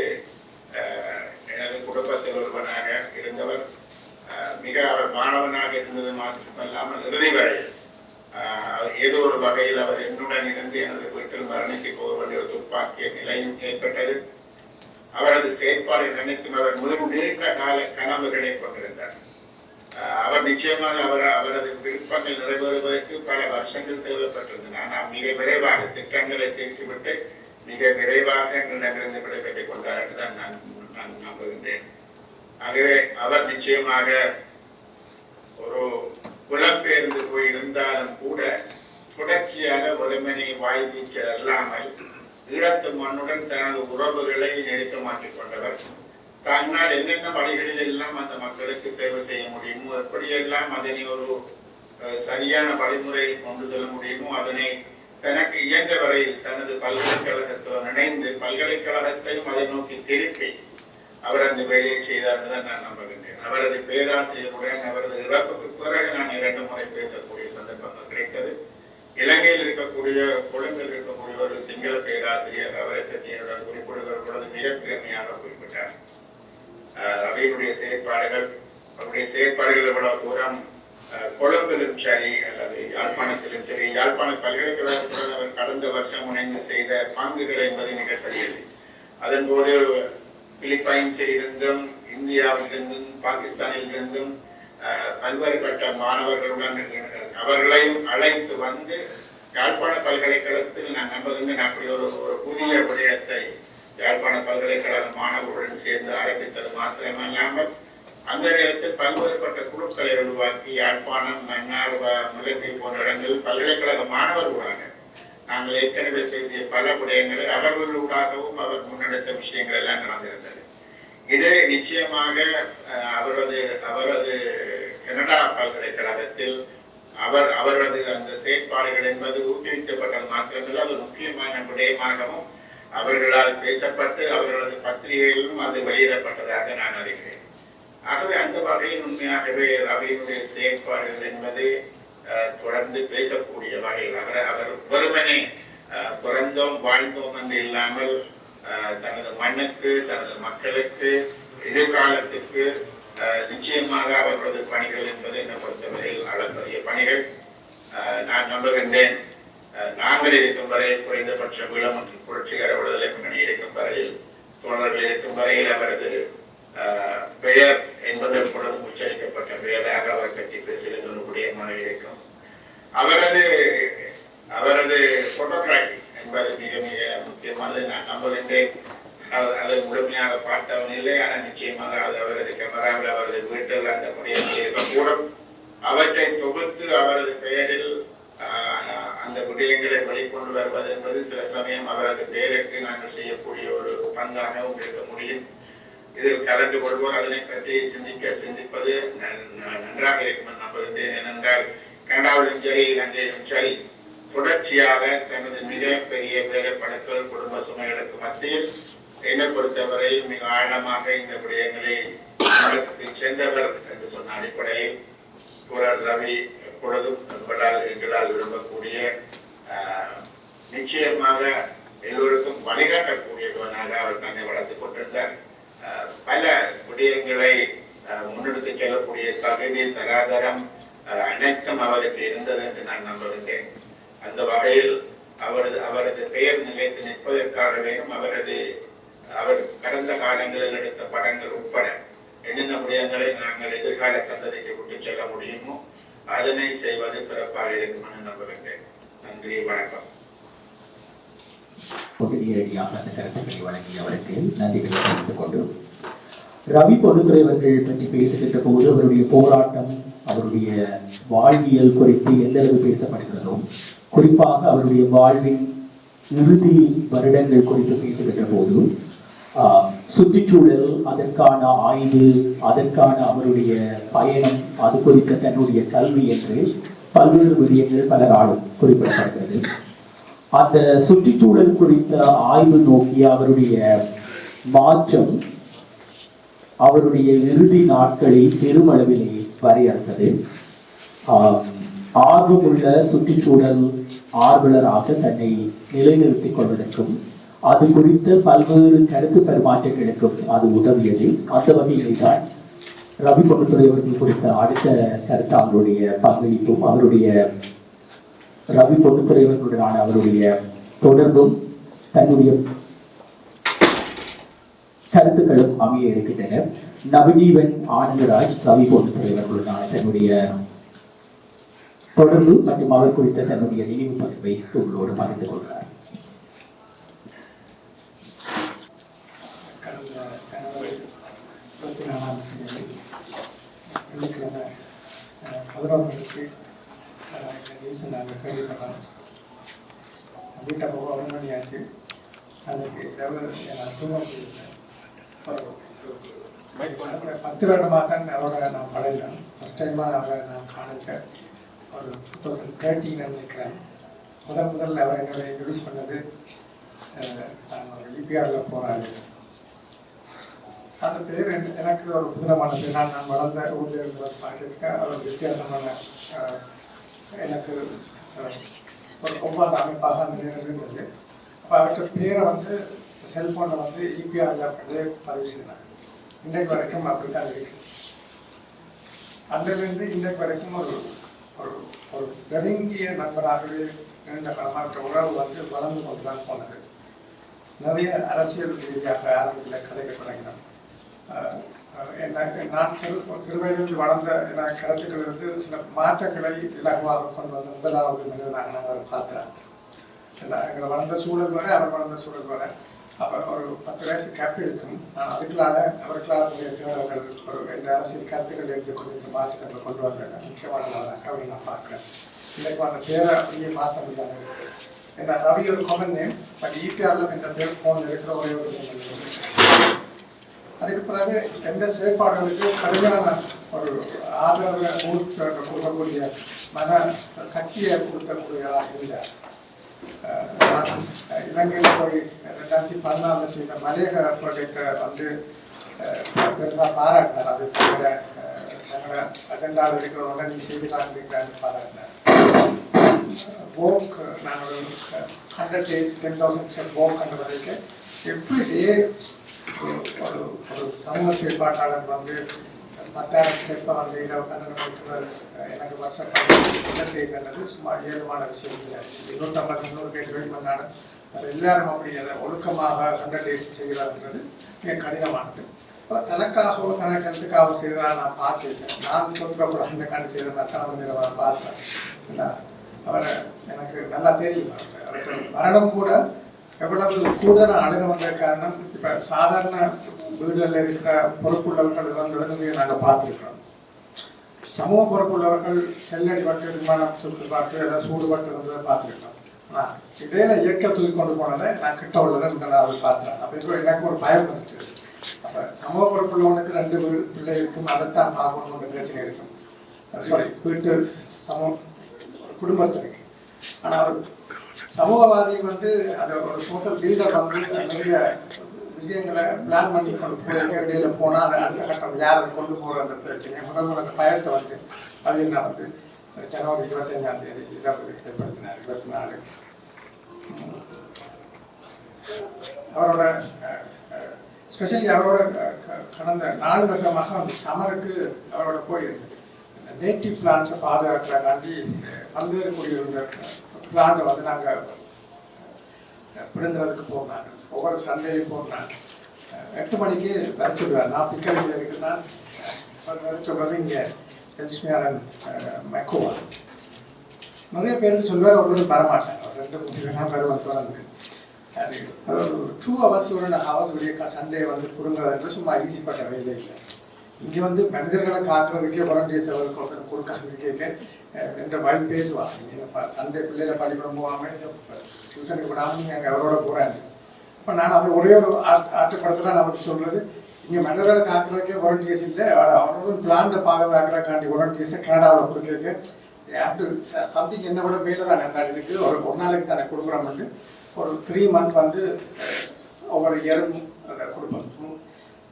எனது குடும்பத்தில் ஒருவனாக இருந்தவர். மிக அவர் மாணவனாக இருந்தது மாற்றமல்லாமல் இறுதி வரையில் ஏதோ ஒரு வகையில் அவர் என்னுடன் இருந்து எனது வீட்டில் மரணித்து போக வேண்டிய ஒரு துப்பாக்கிய நிலையும் ஏற்பட்டது. அவரது செயற்பாடு நினைத்தும் அவர் நீண்ட கால கனவுகளை கொண்டிருந்தார். அவர் நிச்சயமாக அவரது விருப்பங்கள் நிறைவேறுவதற்கு பல வருஷங்கள் தேவைப்பட்டிருந்தன. ஆனால் மிக விரைவாக திட்டங்களை தீர்த்துவிட்டு மிக விரைவாக எங்களிடமிருந்து விடைபெற்றுக் கொண்டார் என்றுதான் நான் நம்புகின்றேன். ஆகவே அவர் நிச்சயமாக ஒரு புலம்பெயர்ந்து போயிருந்தாலும் கூட தொடர்ச்சியாக ஒருமனை வாய்வீச்சல் அல்லாமல் ஈழத்து மண்ணுடன் தனது உறவுகளை நெருக்கமாக்கிக் கொண்டவர். தன்னால் என்னென்ன வழிகளில் எல்லாம் அந்த மக்களுக்கு சேவை செய்ய முடியுமோ எப்படியெல்லாம் அதனை ஒரு சரியான வழிமுறையில் கொண்டு செல்ல முடியுமோ அதனை தனக்கு இயன்ற வரையில் தனது பல்கலைக்கழகத்துடன் இணைந்து பல்கலைக்கழகத்தையும் அதை நோக்கி திருப்பி அவர் அந்த வேலையை செய்தார் என்றுதான் நான் நம்புகின்றேன். அவரது பேராசிரியருடன் அவரது இறப்புக்கு பிறகு நான் 2 முறை பேசக்கூடிய சந்தர்ப்பங்கள் கிடைத்தது. இலங்கையில் இருக்கக்கூடிய கொழும்பில் இருக்கக்கூடிய ஒரு சிங்கள பேராசிரியர் அவரை பற்றி என்னுடன் குறிப்பிடுகிற பொழுது மிக பெருமையாக குறிப்பிட்டார். ரவியினுடைய செயற்பாடுகள் அவருடைய செயற்பாடுகள் எவ்வளவு தூரம் கொழும்பிலும் சரி அல்லது யாழ்ப்பாணத்திலும் சரி யாழ்ப்பாண பல்கலைக்கழகத்துடன் அவர் கடந்த வருஷம் இணைந்து செய்த பங்குகள் என்பது மிகப்பெரியது. அதன் போது பிலிப்பைன்ஸில் இருந்தும் இந்தியாவிலிருந்தும் பாகிஸ்தானிலிருந்தும் பல்வேறுபட்ட மாணவர்களுடன் அவர்களையும் அழைத்து வந்து யாழ்ப்பாண பல்கலைக்கழகத்தில் நான் நம்புகின்றேன் அப்படி ஒரு புதிய விடயத்தை யாழ்ப்பாண பல்கலைக்கழக மாணவர்களுடன் சேர்ந்து ஆரம்பித்தது மாத்திரமல்லாமல் அந்த நேரத்தில் பல்வேறுபட்ட குழுக்களை உருவாக்கி யாழ்ப்பாணம் மன்னார் முல்லைத்தீவு போன்ற இடங்களில் பல்கலைக்கழக மாணவர்களாக நாங்கள் ஏற்கனவே பேசிய பல விடயங்களை அவர்களூடாகவும் அவர் முன்னெடுத்த விஷயங்கள் எல்லாம் நடந்திருந்தது. இது நிச்சயமாக அவரது கனடா பல்கலைக்கழகத்தில் அவரது அந்த செயற்பாடுகள் என்பது ஊக்குவிக்கப்பட்டது மாத்திரமல்ல அது முக்கியமான விடயமாகவும் அவர்களால் பேசப்பட்டு அவர்களது பத்திரிகைகளிலும் அது வெளியிடப்பட்டதாக நான் அறிகிறேன். ஆகவே அந்த வகையில் உண்மையாகவே ரவியினுடைய செயற்பாடுகள் என்பது தொடர்ந்து பேசக்கூடிய வகையில் அவர் வெறுமனே பிறந்தோம் வாழ்ந்தோம் என்று இல்லாமல் தனது மண்ணுக்கு தனது மக்களுக்கு எதிர்காலத்திற்கு நிச்சயமாக அவர்களது பணிகள் என்பது என்னை பொறுத்தவரையில் அளப்பரிய பணிகள். நான் நம்புகின்றேன் நாங்கள் இருக்கும் வரையில் குறைந்தபட்சம் ஈழமற்ற புரட்சிகர விடுதலை முன்னணி இருக்கும் வரையில் தோழர்கள் இருக்கும் வரையில் அவரது பெயர் என்பது எப்பொழுதும் உச்சரிக்கப்பட்ட பெயராக அவர் பற்றி பேசுகின்ற ஒரு விடயமாக இருக்கும். அவரது போட்டோகிராஃபி என்பது மிக மிக முக்கியமானது. நான் நம்புகின்றேன். அதை முழுமையாக பார்த்தவன் இல்லை, ஆனால் நிச்சயமாக அது அவரது கேமராவில் அவரது வீட்டில் அந்த விடயங்கள் இருக்கக்கூடும். அவற்றை தொகுத்து அவரது பெயரில் அந்த விடயங்களை வெளிக்கொண்டு வருவது என்பது சில சமயம் அவரது பெயருக்கு நாங்கள் செய்யக்கூடிய ஒரு பங்காகவும் இருக்க முடியும். இதில் கலந்து கொள்வோர் அதனை பற்றி சிந்திப்பது நன்றாக இருக்கும் என்று நம்புகின்றேன். ஏனென்றால் கனடாவிலும் சரி இலங்கையிலும் சரி தொடர்ச்சியாக தனது மிக பெரிய வேலைப்பழுக்கள் குடும்ப சுமைகளுக்கு மத்தியில் என்னை பொறுத்தவரையில் மிக ஆழமாக இந்த விடயங்களை நடத்தி சென்றவர் என்று சொன்ன அடிப்படையில் தோழர் ரவி எப்பொழுதும் எங்களால் விரும்பக்கூடிய நிச்சயமாக எல்லோருக்கும் வழிகாட்டக்கூடியவனாக அவர் தன்னை வளர்த்துக் கொண்டிருந்தார். பல விடயங்களை முன்னெடுத்து செல்லக்கூடிய தகுதி தராதரம் அனைத்தும் அவருக்கு இருந்தது என்று நான் நம்புகின்றேன். அந்த வகையில் அவரது பெயர் நிலைத்து நிற்பதற்காக வேண்டும் அவர் கடந்த காலங்களில் எடுத்த படங்கள் உட்பட என்னென்ன விடயங்களை நாங்கள் எதிர்கால சந்ததிக்கு விட்டு செல்ல முடியுமோ அதனை செய்வது சிறப்பாக இருக்கும் என்று நம்புகின்றேன். நன்றி, வணக்கம். நேரடியாக அந்த கருத்துக்களை வழங்கிய அவருக்கு நன்றிகளை தெரிவித்துக் கொண்டு ரவி பொன்னுத்துரை அவர்கள் பற்றி பேசுகின்ற போது அவருடைய போராட்டம் அவருடைய வாழ்வியல் குறித்து எந்தளவு பேசப்படுகிறதோ, குறிப்பாக அவருடைய வாழ்வின் இறுதி வருடங்கள் குறித்து பேசுகின்ற போது சுற்றுச்சூழல், அதற்கான ஆய்வு, அதற்கான அவருடைய பயணம், அது குறித்த தன்னுடைய கல்வி என்று பல்வேறு விடயங்கள் பலராலும் குறிப்பிடப்படுகிறது. அந்த சுற்றுச்சூழல் குறித்த ஆய்வு நோக்கிய அவருடைய மாற்றம் அவருடைய இறுதி நாட்களில் பெருமளவிலே வரையறுத்தது. ஆர்வமுள்ள சுற்றுச்சூழல் ஆர்வலராக தன்னை நிலைநிறுத்திக் கொள்வதற்கும் அது குறித்த பல்வேறு கருத்து பரிமாற்றங்களுக்கும் அது உதவியது. அந்த வகையிலே தான் ரவி பொன்னுத்துரை அவர்கள் குறித்த அடுத்த கருத்தாளருடைய பங்களிப்பும் ரவி பொன்னுத்துரை அவர்களுடனான அவருடைய தொடர்பும் தன்னுடைய கருத்துக்களும் அமைய இருக்கின்றன. நவஜீவன் ஆனந்தராஜ் ரவி பொன்னுத்துரை அவர்களுடனான தன்னுடைய தொடர்பு மற்றும் அவர் குறித்த தன்னுடைய நினைவு பகிர்வை உங்களோடு பகிர்ந்து கொள்கிறார். நாங்கள் கேள்விப்பட்டோம். வீட்டை போக 1 மணி ஆச்சு. அதுக்கு நான் தூங்க போயிருந்தேன். 10 வருடமாக தான் அவரோட நான் பழகினேன். ஃபஸ்ட் டைமாக அவரை நான் காணிக்க ஒரு 2013 நினைக்கிறேன். முதல்ல அவர் என்னோட இன்ட்ரடியூஸ் பண்ணது நான் ஒரு இபிஆரில் போகிறாரு. அந்த பேர் எனக்கு ஒரு புதினமானது. நான் வளர்ந்த ஊரில் இருக்கிற பார்க்க அவர் வித்தியாசமான எனக்கு ஒரு ஒவ்வாத அமைப்பாக அந்த நேரம் இருந்தது. அப்போ அவற்ற பேரை செல்ஃபோனில் இபிஆரில் அப்படியே பதிவு செய்தாங்க. இன்றைக்கு வரைக்கும் அப்படி தான் இருக்கு. அன்றிலிருந்து இன்றைக்கு வரைக்கும் ஒரு ஒரு ஒரு நெருங்கிய நண்பராகவே நீண்ட காலமாக உறவு வளர்ந்து கொண்டு தான் போனது. நிறைய அரசியல் ரீதியாக ஆரம்பத்தில் கதைகள் தொடங்கினோம். நான் சிறு வயதில் வளர்ந்த கருத்துக்கள் சில மாற்றங்களை இலகுவாக கொண்டு வந்த முதலாவது மனிதனாக நாங்கள் பார்க்கிறோம். எங்களை வளர்ந்த சூழல் வரை அவர் வளர்ந்த சூழல் வரை அப்போ ஒரு 10 வயசு கேப் இருக்கும். அவர்களால் தேடல்கள் ஒரு இந்த அரசியல் கருத்துக்கள் எடுத்துக்கொண்டு மாற்றங்களை கொண்டு வந்த முக்கியமானதாக அப்படி நான் பார்க்குறேன். இன்றைக்கு அந்த பேரை அப்படியே மாற்றம் இல்லாமல் இருக்குது. ஏன்னா ரவி ஒரு காமன் நேம், பட் இபிஆரில் இந்த பேர் ஃபோனில் இருக்கிற ஒரே ஒரு நேம். அதுக்கு பிறகு எந்த செயற்பாடுகளுக்கு கடுமையான ஒரு ஆதரவை கொடுக்கக்கூடிய மன சக்தியை கொடுக்கக்கூடியதாக இருந்தார். நான் இலங்கையில் போய் 2014 செய்த மலையக ப்ராஜெக்டை பெருசாக பாராட்டினார். அது தங்களோட அஜெண்டாவில் இருக்கிறவங்க நீ செய்திருக்கான்னு பாராட்டினார். வோக் நான் ஒரு 100 days 10,000 steps வோக் பண்ணுறதுக்கு எவ்ரிடே ஒரு சமூக செயற்பாட்டாளர் 10,000 ஸ்டெப்பை 12 மணிக்கு எனக்கு வாட்ஸ்அப் பண்ணி சொன்னது சும்மா ஏழுமான விஷயம் இல்லை. 250-300 பேர் ஜாயின் பண்ணாங்க. அது எல்லாரும் அப்படி அதை ஒழுக்கமாக 100 days செய்கிறாருன்றது மிக கடினமானது. தனக்காகவோ தனக்கு கருத்துக்காகவோ செய்ததாக நான் பார்த்துருக்கேன். நான் தொற்றுக்காண்டி செய்த கணவன் அவரை பார்த்தேன். அவரை எனக்கு நல்லா தெரியும். அவருக்கு மரணம் கூட எவ்வளவு கூட நான் அழுக வந்த காரணம், இப்போ சாதாரண வீடுகளில் இருக்கிற பொறுப்புள்ளவர்கள் வந்ததுன்னு நாங்கள் பார்த்துருக்கோம். சமூக பொறுப்புள்ளவர்கள் செல்லடிப்பட்டு விமானம் சுற்றுப்பாட்டு எல்லாம் சூடுபட்டு வந்ததை பார்த்துருக்கோம். ஆனால் இடையில இயற்கை தூக்கி கொண்டு போனதை நான் கிட்ட உள்ளதை அதை பார்த்தேன். அப்போ இப்போ எனக்கு ஒரு பயம் இருந்துச்சு. அப்போ சமூக பொறுப்புள்ளவனுக்கு 2 பிள்ளை இருக்கும், அதைத்தான் பார்க்கணுன்ற பிரச்சனை இருக்கும். சாரி, வீட்டு குடும்பஸ்தருக்கு. ஆனால் அவர் சமூகவாதி வந்து அதை ஒரு சோசியல் பில்டர் வந்து நிறைய விஷயங்களை பிளான் பண்ணி கொண்டு போய் இடையில போனால் அதை அடுத்த கட்டம் யார் அதை கொண்டு போகிற அந்த பிரச்சனை முதல் அந்த பயத்தை வந்து அப்படின்னா வந்து ஜனவரி 25ஆம் தேதி ஏற்படுத்தினார். 24 அவரோட ஸ்பெஷலி அவரோட கடந்த 4 வருடமாக அந்த சமருக்கு அவரோட போய் நேட்டிவ் பிளான்ஸை பாதுகாக்கிறக்காண்டி பல்வேறு குடியிருந்த பிளான்ட்டை வந்து நாங்கள் பிடுங்கிறதுக்கு போனாங்க. ஒவ்வொரு சண்டையும் போனாங்க. 8 மணிக்கு வர சொல்லுவார். நான் பிக்கலில் இருக்குன்னா வர சொல்கிறது இங்கே எல்ஸ்மியாரன் மெக்கோவா. நிறைய பேருக்கு சொல்லுவார், ஒருத்தர் வரமாட்டாங்க. ஒரு 2-3 பேர் வருவார் தொடர்ந்து. அது ஒரு 2 hours 1.5 hours விடிய சண்டே வந்து பிடுங்கிறதுக்கு சும்மா ஈஸிப்பட்ட வேலை இல்லை. இங்கே வந்து மனிதர்களை காக்குறதுக்கே வாலண்டியர்ஸ் அவருக்கு ஒருத்தர் கொடுக்காம என்ற மாதிரி பேசுவாங்க. நீங்கள் சண்டே பிள்ளைகளை பள்ளிக்கூடம் போகாமல் டியூஷனுக்கு விடாமல் நீங்கள் அங்கே அவரோட போகிறாங்க. இப்போ நான் அதை ஒரே ஒரு ஆற்றுப்படத்தில் நான் அவருக்கு சொல்கிறது, இங்கே மனிதர்களை காக்குறதுக்கே வாலண்டியர்ஸ் இல்லை, அவரோட பிளான்ட்டை பாதுகாக்கிறக்காண்டி வாலண்டியர்ஸை கனடாவில் கொடுக்க ஆஃப்டு சம்திங் என்ன விட மேலே தான் நன்றாக இருக்குது. ஒரு நாளைக்கு தானே கொடுக்குறோம்ட்டு ஒரு 3 month வந்து ஒவ்வொரு இயரும் அதை கொடுப்போம்.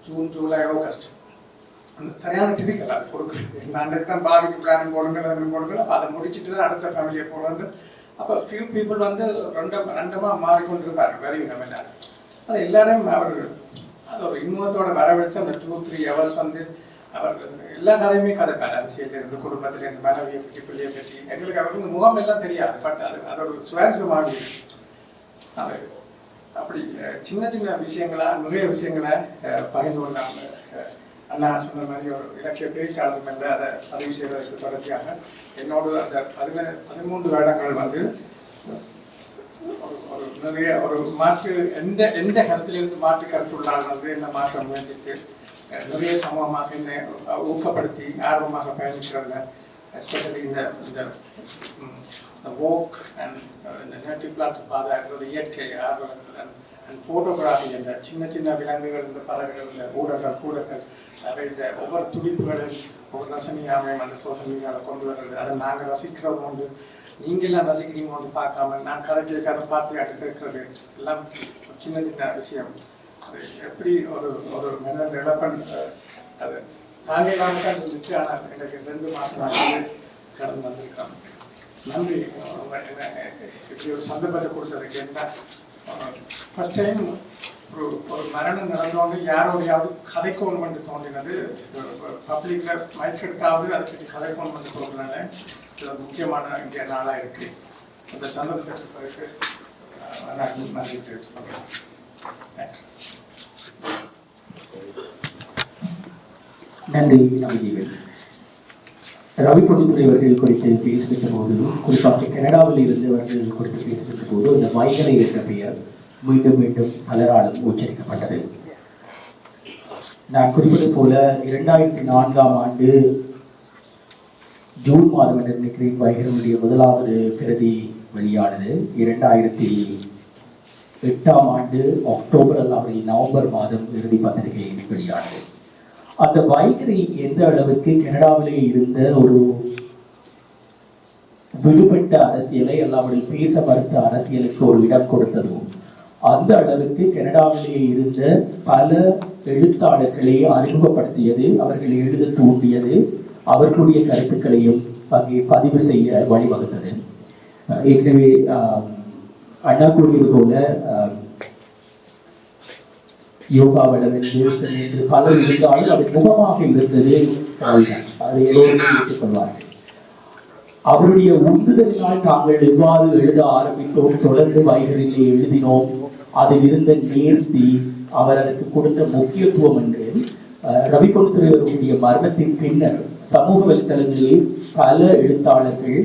ஜூன் ஜூலை ஆகஸ்ட் அந்த சரியான டிதிக்கல் அது கொடுக்குறது. அன்றைக்கு தான் பாவிக்கு பிளான் போடுங்க அப்போ அதை முடிச்சுட்டு தான் அடுத்த ஃபேமிலியை போடுறது. அப்போ ஃபியூ பீப்புள் வந்து ரெண்டமாக மாறிக்கொண்டிருப்பார் வெரி நம்ம அது எல்லாரையும் அவர் அது ஒரு இன்முகத்தோட வரவழைச்சு அந்த 2-3 hours வந்து அவர் எல்லா கதையுமே கதைப்பார். அரசியலேருந்து குடும்பத்திலேருந்து மனைவியை பற்றி பிள்ளையை பற்றி எங்களுக்கு அவருக்கு இந்த முகம் எல்லாம் தெரியாது. பட் அது ஒரு சுவாரஸ்யமாக அது அப்படி சின்ன சின்ன விஷயங்களா நிறைய விஷயங்களை பகிர்ந்து கொண்டாங்க. அண்ணா சொன்ன மாதிரி ஒரு இலக்கிய பேச்சாளர் மேலே அதை பதிவு செய்வதற்கு தொடர்ச்சியாக என்னோடு அந்த 13 வருடங்கள் வந்து ஒரு நிறைய ஒரு மாற்று எந்த கருத்திலிருந்து மாற்று கருத்துள்ளால் வந்து என்ன மாற்ற முயற்சித்து நிறைய சமூகமாக என்னை ஊக்கப்படுத்தி ஆர்வமாக பயணிக்கிறதுல எஸ்பெஷலி இந்த வோக் அண்ட் இந்த நேட்டிவ் பிளான்ட் பாதுகாக்கிறது, இயற்கை ஆர்வலர்கள் அண்ட் ஃபோட்டோகிராஃபி, இந்த சின்ன சின்ன விலங்குகள், இந்த பறவைகள், கூடர்கள் அதை இந்த ஒவ்வொரு துடிப்புகளும் ஒவ்வொரு ரசனையாமையும் அந்த சோசியல் மீடியாவில் கொண்டு வர்றது. அதை நாங்கள் ரசிக்கிறோம் உண்டு, நீங்களாம் ரசிக்கிறீங்க ஒன்று பார்க்காம நான் கதை கேட்காத பார்த்து அட்டு கேட்கறது எல்லாம் சின்ன சின்ன விஷயம். அது எப்படி ஒரு ஒரு மனிதன் இழப்பன் அது தாங்க இல்லாமல் தான் இருந்துச்சு. ஆனால் எனக்கு 2 மாதம் கடந்து வந்திருக்கோம். நன்றி இப்படி ஒரு சந்தர்ப்பத்தை கொடுத்ததுக்கு. என்ன ஃபர்ஸ்ட் டைம் ஒரு மரணம் நடந்தவங்க யாரோடையாவது கதைக்கோன் பண்ணி தோன்றினது, பப்ளிக்கில் மைக் எடுத்தாவது அதை பற்றி கதைக்கோன் பண்ணி தோன்றினால இது ஒரு முக்கியமான இங்கே நாளாக இருக்குது. அந்த சந்தர்ப்பத்திற்கு நன்றி தெரிவித்து கொள்கிறேன். நன்றி நவஜீவன். ரவி பொதுத்துறை அவர்கள் குறித்து பேசுகின்ற போது, குறிப்பாக கனடாவில் இருந்தவர்கள் குறித்து பேசுகின்ற போது இந்த வைகரை என்ற பெயர் மீண்டும் மீண்டும் பலராலும் உச்சரிக்கப்பட்டது. நான் குறிப்பிட்டது போல 2004ஆம் ஆண்டு ஜூன் மாதம் என்று நினைக்கிறேன் வைகரனுடைய முதலாவது பிரதி வெளியானது. 2008ஆம் ஆண்டு அக்டோபர் அல்லாமல் நவம்பர் மாதம் இறுதி பத்திரிகை வெளியானது. அந்த வைகரை எந்த அளவுக்கு கனடாவிலே இருந்த ஒரு விடுபட்ட அரசியலை அல்லாமல் பேச மறுத்த அரசியலுக்கு ஒரு இடம் கொடுத்ததோ அந்த அளவுக்கு கனடாவிலே இருந்த பல எழுத்தாளர்களை அறிமுகப்படுத்தியது, அவர்களை எழுத தூண்டியது, அவர்களுடைய கருத்துக்களையும் அங்கே பதிவு செய்ய வழிவகுத்தது. ஏற்கனவே அண்ணா கூறியது போல யோகாவிலிருந்து பலர் இருந்தாலும் அது முகமாக இருந்தது. அதை எல்லோருமே ஏற்றுக்கொள்வார்கள். அவருடைய உந்துதலினால் தாங்கள் எவ்வாறு எழுத ஆரம்பித்தோம், தொடர்ந்து வைகரிலே எழுதினோம், அதில் இருந்த நேர்த்தி, அவர் அதற்கு கொடுத்த முக்கியத்துவம் என்று ரவி பொன்னுத்துறை அவர்களுடைய மரணத்தின் பின்னர் சமூக வலைத்தளங்களில் பல எழுத்தாளர்கள்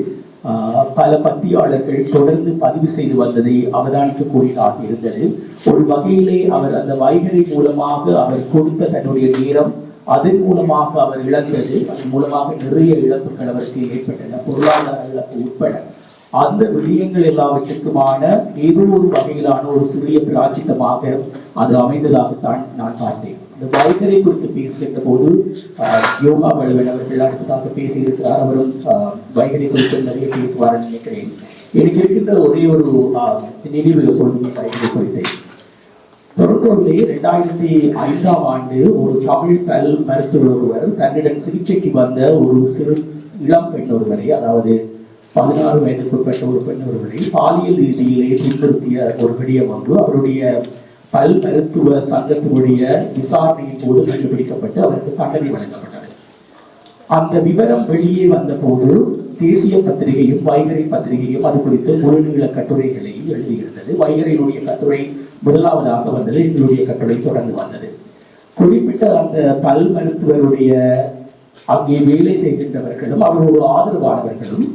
பல பத்தியாளர்கள் தொடர்ந்து பதிவு செய்து வந்ததை அவதானிக்கக்கூடியதாக இருந்தது. ஒரு வகையிலே அவர் அந்த வைகரை மூலமாக அவர் கொடுத்த தன்னுடைய நேரம், அதன் மூலமாக அவர் இழந்தது, அதன் மூலமாக நிறைய இழப்புகள் அவருக்கு ஏற்பட்டன, பொருளாதார இழப்பு உட்பட. அந்த விடயங்கள் எல்லாவற்றுக்குமான ஏதோ ஒரு வகையிலான ஒரு சிறிய பிராச்சித்தமாக அது அமைந்ததாகத்தான் நான் பார்த்தேன். இந்த வைகரை குறித்து பேசுகின்ற போது யோகா வலுவன் அவர்கள் அடுத்ததாக பேசியிருக்கிறார். அவரும் வைகரை குறித்து நிறைய பேசுவார் நினைக்கிறேன். எனக்கு இருக்கின்ற ஒரே ஒரு நினைவு எப்பொழுதுமே வைகரை குறித்து. தொடர்ந்தோர்களே 2005ஆம் ஆண்டு ஒரு தமிழ் பல் மருத்துவர் ஒருவர் தன்னிடம் சிகிச்சைக்கு வந்த ஒரு சிறு இளம் பெண் ஒருவரை, அதாவது 16 வயதுக்குட்பட்ட ஒரு பெண் ஒருவரை பாலியல் ரீதியிலே துன்புறுத்திய ஒரு விடயம் ஒன்று அவருடைய பல் மருத்துவ சங்கத்தினுடைய விசாரணையின் போது கண்டுபிடிக்கப்பட்டு அவருக்கு தண்டனை வழங்கப்பட்டது. அந்த விவரம் வெளியே வந்த போது தேசிய பத்திரிகையும் வைகரை பத்திரிகையும் அது குறித்து முழுநீள கட்டுரைகளை எழுதியிருந்தது. வைகரையினுடைய கட்டுரை முதலாவதாக வந்தது, எங்களுடைய கட்டுரை தொடர்ந்து வந்தது. குறிப்பிட்ட அந்த பல் மருத்துவருடைய அங்கே வேலை செய்கின்றவர்களும் அவரோட ஆதரவானவர்களும்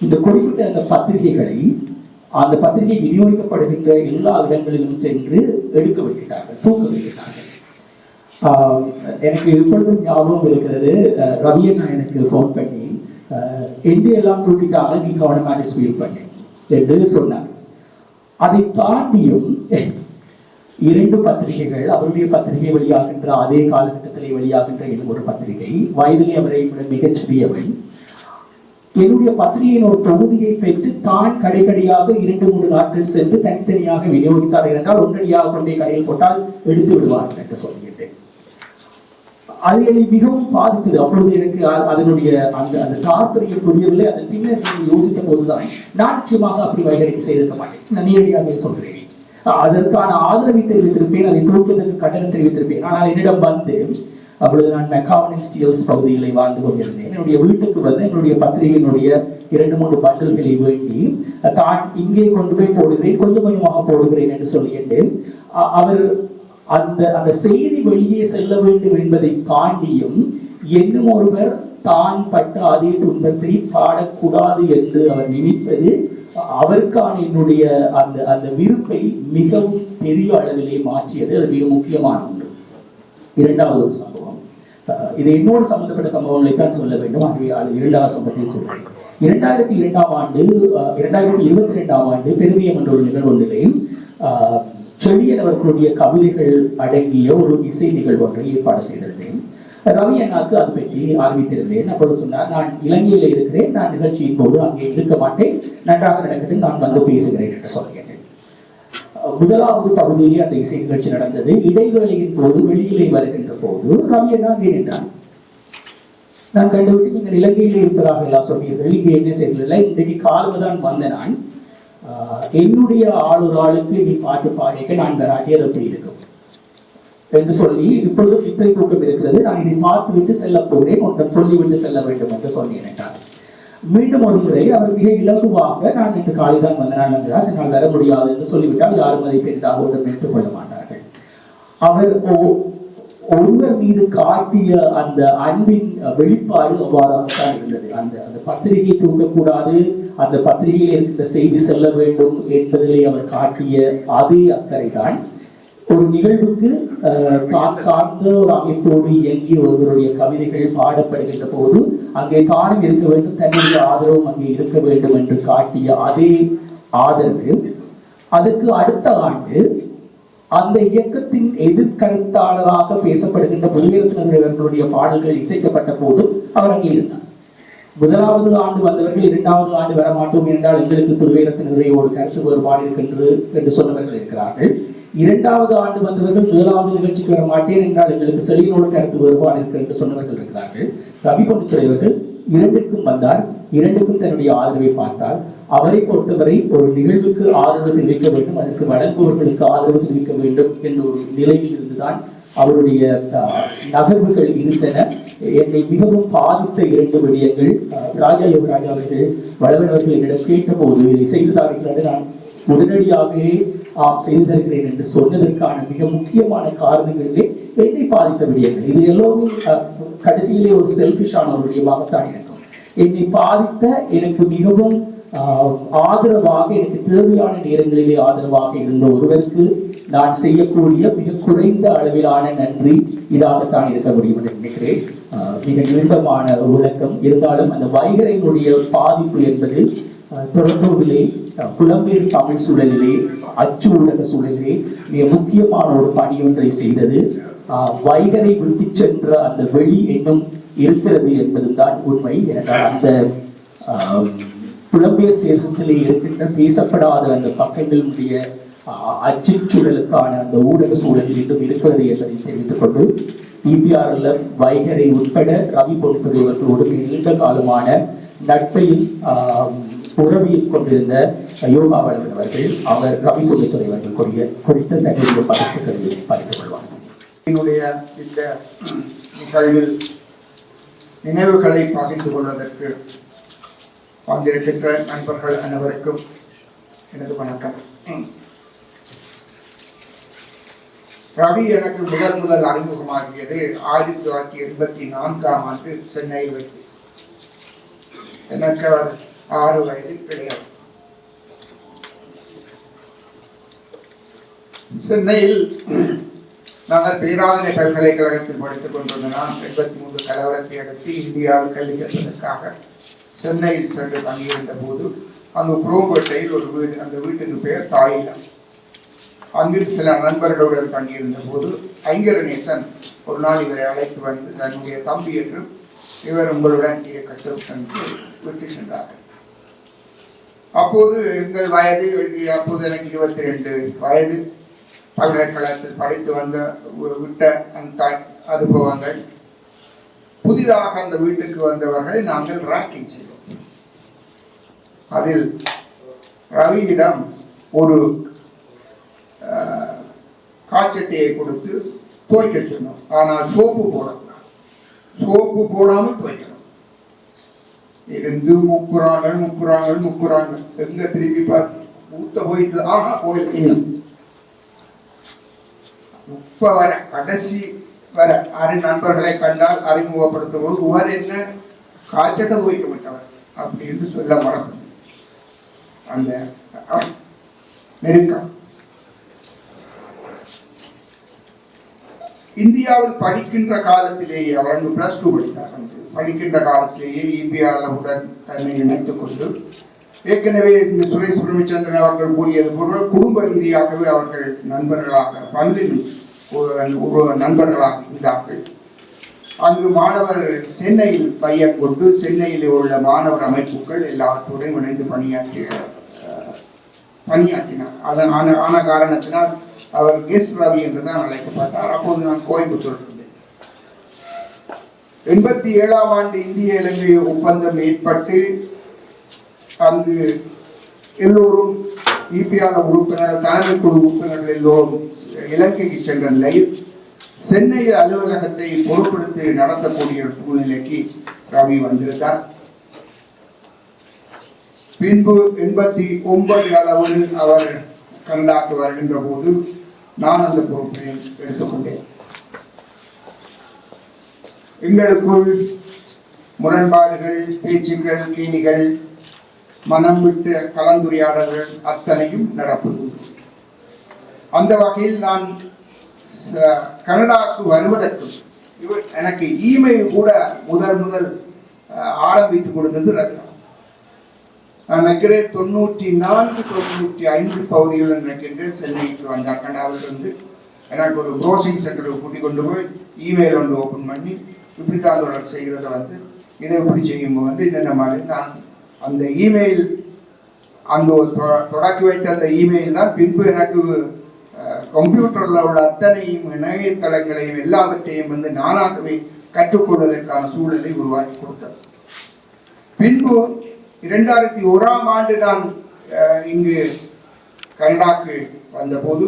இந்த குறிப்பிட்ட அந்த பத்திரிகைகளை, அந்த பத்திரிகை விநியோகிக்கப்படுகின்ற எல்லா இடங்களிலும் சென்று எடுக்க வைக்கிறார்கள், தூக்க வைக்கிறார்கள். எனக்கு எப்பொழுதும் ஞாபகம் இருக்கிறது, ரவியண்ணா எனக்கு ஃபோன் பண்ணி எல்லாம் தூக்கிட்டாங்க, நீ கவனமாக ஃபீல் பண்ணி என்று சொன்னார். அதை தாண்டியும் 2 பத்திரிகைகள், அவருடைய பத்திரிகை வெளியாகின்ற அதே காலகட்டத்திலே வெளியாகின்ற ஒரு பத்திரிகை, வயதிலே அவரை மிகச்சிறியவன், என்னுடைய பத்திரிகையின் ஒரு தொகுதியை பெற்று தான் கடைக்கடியாக 2-3 நாட்கள் சென்று தனித்தனியாக விநியோகித்தார். என்றால் ஒன்றடியாக கொண்டே கடையில் போட்டால் எடுத்து விடுவார்கள் என்று சொல்கின்றேன். அது என்னை மிகவும் பாதித்தது. அப்பொழுது எனக்கு அதனுடைய அந்த தாற்பயம் புரியவில்லை. அதன் பின்னர் யோசித்த போதுதான் நான் நிச்சயமாக அப்படி வைகரைக்கு செய்திருக்க மாட்டேன். நான் நேரடியாக சொல்கிறேன், அதற்கான ஆதரவை தெரிவித்திருப்பேன், அதை தூக்குவதற்கு கட்டணம் தெரிவித்திருப்பேன். ஆனால் என்னிடம் வந்து அப்பொழுது நான் மெக்கானிக் ஸ்டீல்ஸ் பகுதிகளை வாழ்ந்து கொண்டிருந்தேன். என்னுடைய வீட்டுக்கு வந்து என்னுடைய பத்திரிகையினுடைய 2-3 பண்டல்களை வேண்டி தான் இங்கே கொண்டு போய் போடுகிறேன், கொஞ்சம் கொஞ்சமாக போடுகிறேன் என்று சொல்லிட்டு அவர் அந்த செய்தி வெளியே செல்ல வேண்டும் என்பதை தாண்டியும் இன்னும் ஒருவர் தான் பட்ட அதே துன்பத்தை பாடக்கூடாது என்று அவர் நினைப்பது அவருக்கான என்னுடைய அந்த விருப்பை மிகவும் பெரிய அளவிலே மாற்றியது. அது மிக முக்கியமான ஒன்று. 2வது ஒரு சம்பவம், இது என்னோடு சம்பந்தப்பட்ட சம்பவங்களை தான் சொல்ல வேண்டும். ஆகவே அது 2வது சம்பவத்தை சொல்றேன். 2002ஆம் ஆண்டு 2022ஆம் ஆண்டு பெருமியம் என்ற ஒரு நிகழ்வு ஒன்றிலே செழியன் அவர்களுடைய கவிதைகள் அடங்கிய ஒரு இசை நிகழ்வு ஒன்றை ஏற்பாடு செய்திருந்தேன். ரவி அண்ணாக்கு அது பற்றி ஆரம்பித்திருந்தேன். அப்பொழுது சொன்னார், நான் இலங்கையில் இருக்கிறேன், நான் நிகழ்ச்சியின் போது அங்கே இருக்க மாட்டேன், நன்றாக நடக்கட்டும், நான் வந்து பேசுகிறேன் என்று சொல்கிறேன். முதலாவது பகுதியிலே அந்த இசை நிகழ்ச்சி நடந்தது. இடைவேளையின் போது வெளியிலே வருகின்ற போது ரவி அண்ணா அங்கே நின்றார். நான் கண்டுவிட்டு, நீங்கள் இலங்கையிலே இருப்பதாக எல்லாம் சொன்னீர்கள், இங்கே என்ன செய்யவில்லை, இன்றைக்கு காலையில் தான் வந்த நான், என்னுடைய ஒரு ஆளுக்கு நீ பாட்டு பாடிக்க நான் வராட்டி அது எப்படி இருக்கும் என்று சொல்லி, இப்பொழுது பித்தை தூக்கம் இருக்கிறது, நான் இதை பார்த்து விட்டு செல்ல போகிறேன், ஒன்றை சொல்லிவிட்டு செல்ல வேண்டும் என்று சொன்னேன் என்றார். மீண்டும் ஒரு முறை அவர் மிக இலகுவாக, நான் இன்று காலை தான் வந்தேன், என்னால் வர முடியாது என்று சொல்லிவிட்டால் யாரும் அதை பெரிதாக ஒன்றும் எடுத்துக் கொள்ள மாட்டார்கள். அவர் ஒருவர் மீது காட்டிய அந்த அன்பின் வெளிப்பாடு அவ்வாறாகத்தான் இருந்தது. அந்த பத்திரிகை தூக்கக்கூடாது, அந்த பத்திரிகையில் இருக்கின்ற செய்தி செல்ல வேண்டும் என்பதிலே அவர் காட்டிய அதே அக்கறை தான் ஒரு நிகழ்வுக்கு தான் சார்ந்த ஒரு அமைப்போடு இயங்கிய ஒருவருடைய கவிதைகள் பாடப்படுகின்ற போது அங்கே தானும் இருக்க வேண்டும், தன்னுடைய ஆதரவும் அங்கே இருக்க வேண்டும் என்று காட்டிய அதே ஆதரவு. அதுக்கு அடுத்த ஆண்டு அந்த இயக்கத்தின் எதிர்கருத்தாளராக பேசப்படுகின்ற புதுவேரத்தினருடைய பாடல்கள் இசைக்கப்பட்ட போது அவர் அங்கே இருந்தார். முதலாவது ஆண்டு வந்தவர்கள் 2வது ஆண்டு வரமாட்டோம் என்றால் எங்களுக்கு புதுவேரத்தினரை ஒரு கருத்து வேறுபாடு இருக்கின்றது என்று சொன்னவர்கள் இருக்கிறார்கள். 2வது ஆண்டு வந்தவர்கள் 1வது நிகழ்ச்சிக்கு வர மாட்டேன் என்றால் எங்களுக்கு செழியனோடு கருத்து வேறுபாடு இருக்கு என்று சொன்னவர்கள் இருக்கிறார்கள். ரவி பொன்னுத்துறை அவர்கள் 2க்கும் வந்தார், 2க்கும் தன்னுடைய ஆதரவை பார்த்தார். அவரை பொறுத்தவரை ஒரு நிகழ்வுக்கு ஆதரவு தெரிவிக்க வேண்டும், அதற்கு வழங்குவர்களுக்கு ஆதரவு தெரிவிக்க வேண்டும் என்ற ஒரு நிலையில் இருந்துதான் அவருடைய நகர்வுகள் இருந்தன. என்னை மிகவும் பாதித்த 2 விடயங்கள். ராஜா யோகராஜா அவர்கள் வளவனவர்கள் என்னிடம் கேட்ட போது இதை செய்ததார்கள் நான் உடனடியாகவே செய்து தருகிறேன் என்று சொன்னதற்கான மிக முக்கியமான காரணங்களிலே என்னை பாதித்த விடயங்கள் இது எல்லாமே கடைசியிலே ஒரு செல்ஃபிஷான ஒரு விடயமாகத்தான் இருக்கும். என்னை பாதித்த, எனக்கு மிகவும் ஆதரவாக, எனக்கு தேவையான நேரங்களிலே ஆதரவாக இருந்த ஒருவருக்கு நான் செய்யக்கூடிய மிக குறைந்த அளவிலான நன்றி இதாகத்தான் இருக்க முடியும் என்று நினைக்கிறேன். மிக நீண்டமான விளக்கம் இருந்தாலும் அந்த வைகரையினுடைய பாதிப்பு என்பது தொடர்புகளே, புலம்பெயர் தமிழ் சூழலிலே, அச்சு ஊடக சூழலிலே மிக முக்கியமான ஒரு பணியொன்றை செய்தது. வைகரை விட்டு சென்ற அந்த வெளி இன்னும் இருக்கிறது என்பதுதான் உண்மை. என்றால் அந்த புலம்பெயர் சேசத்திலே இருக்கின்ற பேசப்படாத அந்த பக்கங்களுடைய அச்சுச்சூழலுக்கான அந்த ஊடக சூழல் இன்னும் இருக்கிறது என்பதை தெரிவித்துக் கொண்டு EPRLF வைகரை உட்பட ரவி பொன்துறை அவர்களோடு நீண்ட காலமான நட்பையும் உறவியில் கொண்டிருந்த யோகா வளவன் அவர்கள், அவர் ரவி பொன்துறை அவர்கள் குறித்த தன்னுடைய பதக்கங்களை பகிர்ந்து கொள்வார். என்னுடைய இந்த நிகழ்வில் நினைவுகளை பகிர்ந்து கொள்வதற்கு வந்திருக்கின்ற நண்பர்கள் அனைவருக்கும் எனது வணக்கம். ரவி எனக்கு முதல் அறிமுகமாகியது 1984ஆம் ஆண்டு சென்னையில் வைத்து. எனக்கு 6 வயது கிடையாது. சென்னையில் நாங்கள் பேராதனை பல்கலைக்கழகத்தில் படித்துக் கொண்டிருந்த நான் 83 கலவரத்தை அடுத்து இந்தியாவில் கல்வி கற்பதற்காக சென்னையில் சென்று தங்கியிருந்த போது அங்கு குரோம்பேட்டையில் ஒரு வீடு, அந்த வீட்டுக்கு பெயர் தாயிலம். அங்கு சில நண்பர்களுடன் தங்கியிருந்த போது ஐங்கரநேசன் ஒரு நாள் இவரை அழைத்து வந்து தன்னுடைய தம்பி என்றும் இவர் உங்களுடன் இருக்கட்டும் என்று விட்டு சென்றார்கள். அப்போது எங்கள் வயது, அப்போது எனக்கு 22 வயது, பல்கலைக்கழகத்தில் படித்து வந்த விட்ட அந்த அனுபவங்கள். புதிதாக அந்த வீட்டுக்கு வந்தவர்களை நாங்கள் ராக்கிங் செய்வோம். அதில் ரவியிடம் ஒரு காய்ச்சட்டையை கொடுத்து துவைக்க சொன்னோம். ஆனால் சோப்பு போடக்கூடாது, சோப்பு போடாமல் துவைக்கணும். இருந்து முக்குறாங்க எங்க திரும்பி பார்த்து ஊட்ட போயிட்டு கோயில் இப்ப வர கடைசி வர 6 நண்பர்களை கண்டால் அறிமுகப்படுத்தும் போது உவர் என்ன காய்ச்சட்டை துவைக்க விட்டவர் அப்படி என்று சொல்ல மறந்து அந்த நெருக்கம். இந்தியாவில் படிக்கின்ற காலத்திலேயே அவர் +2 படித்தார். படிக்கின்ற காலத்திலேயே EPRLF-உடன் தன்னை இணைத்துக் கொண்டு ஏற்கனவே இந்த சுரேஷ் பிரமிச்சந்திரன் அவர்கள் கூறியது போல குடும்ப ரீதியாகவே அவர்கள் நண்பர்களாக பள்ளியில் நண்பர்களாக இருந்தார்கள். அங்கு மாணவர் சென்னையில் பையன் கொண்டு சென்னையில் உள்ள மாணவர் அமைப்புகள் எல்லாவற்றுடன் இணைந்து பணியாற்றினார். ஆன காரணத்தினால் அவர் எஸ் ரவி என்றுதான் அழைக்கப்பட்டார். அப்போது நான் கோயம்புத்தூர் இருந்தேன். 87ஆம் ஆண்டு இந்திய இலங்கை ஒப்பந்தம் ஏற்பட்டு அங்கு எல்லோரும் EPRLF உறுப்பினர்கள், தலைமை குழு உறுப்பினர்கள் எல்லோரும் இலங்கைக்கு சென்ற நிலையில் சென்னை அலுவலகத்தை பொறுப்படுத்தி நடத்தக்கூடிய சூழ்நிலைக்கு ரவி வந்திருந்தார். பின்பு 89 அளவில் அவர் கனடாக்கு வருகின்ற போது நான் அந்த பொறுப்பை எடுத்துக்கொண்டேன். எங்களுக்குள் முரண்பாடுகள், பேச்சுக்கள், கேலிகள், மனம் விட்டு கலந்துரையாடல்கள் அத்தனையும் நடப்பது. அந்த வகையில் நான் கனடாவுக்கு வருவதற்கு எனக்கு இமெயில் கூட முதல் ஆரம்பித்து கொடுத்தது ரவி. நான் நினைக்கிறேன் 94, 95 பகுதிகளில் நினைக்கின்றேன் சென்னைக்கு வந்தார். கனடாவிலிருந்து எனக்கு ஒரு ப்ரௌசிங் சென்டருக்கு கூட்டிக் கொண்டு போய் இமெயில் ஒன்று ஓப்பன் பண்ணி இப்படித்தான் தொடர் செய்கிறத இதை எப்படி செய்யும் என்னென்ன மாதிரி நான் அந்த இமெயில் அந்த தொடக்கி வைத்த அந்த இமெயில் தான் பின்பு எனக்கு கம்ப்யூட்டரில் உள்ள அத்தனையும் இணையதளங்களையும் எல்லாவற்றையும் நானாகவே கற்றுக்கொள்வதற்கான சூழலை உருவாக்கி கொடுத்தது. பின்பு 2001ஆம் ஆண்டு நான் இங்கு கனடாக்கு வந்தபோது,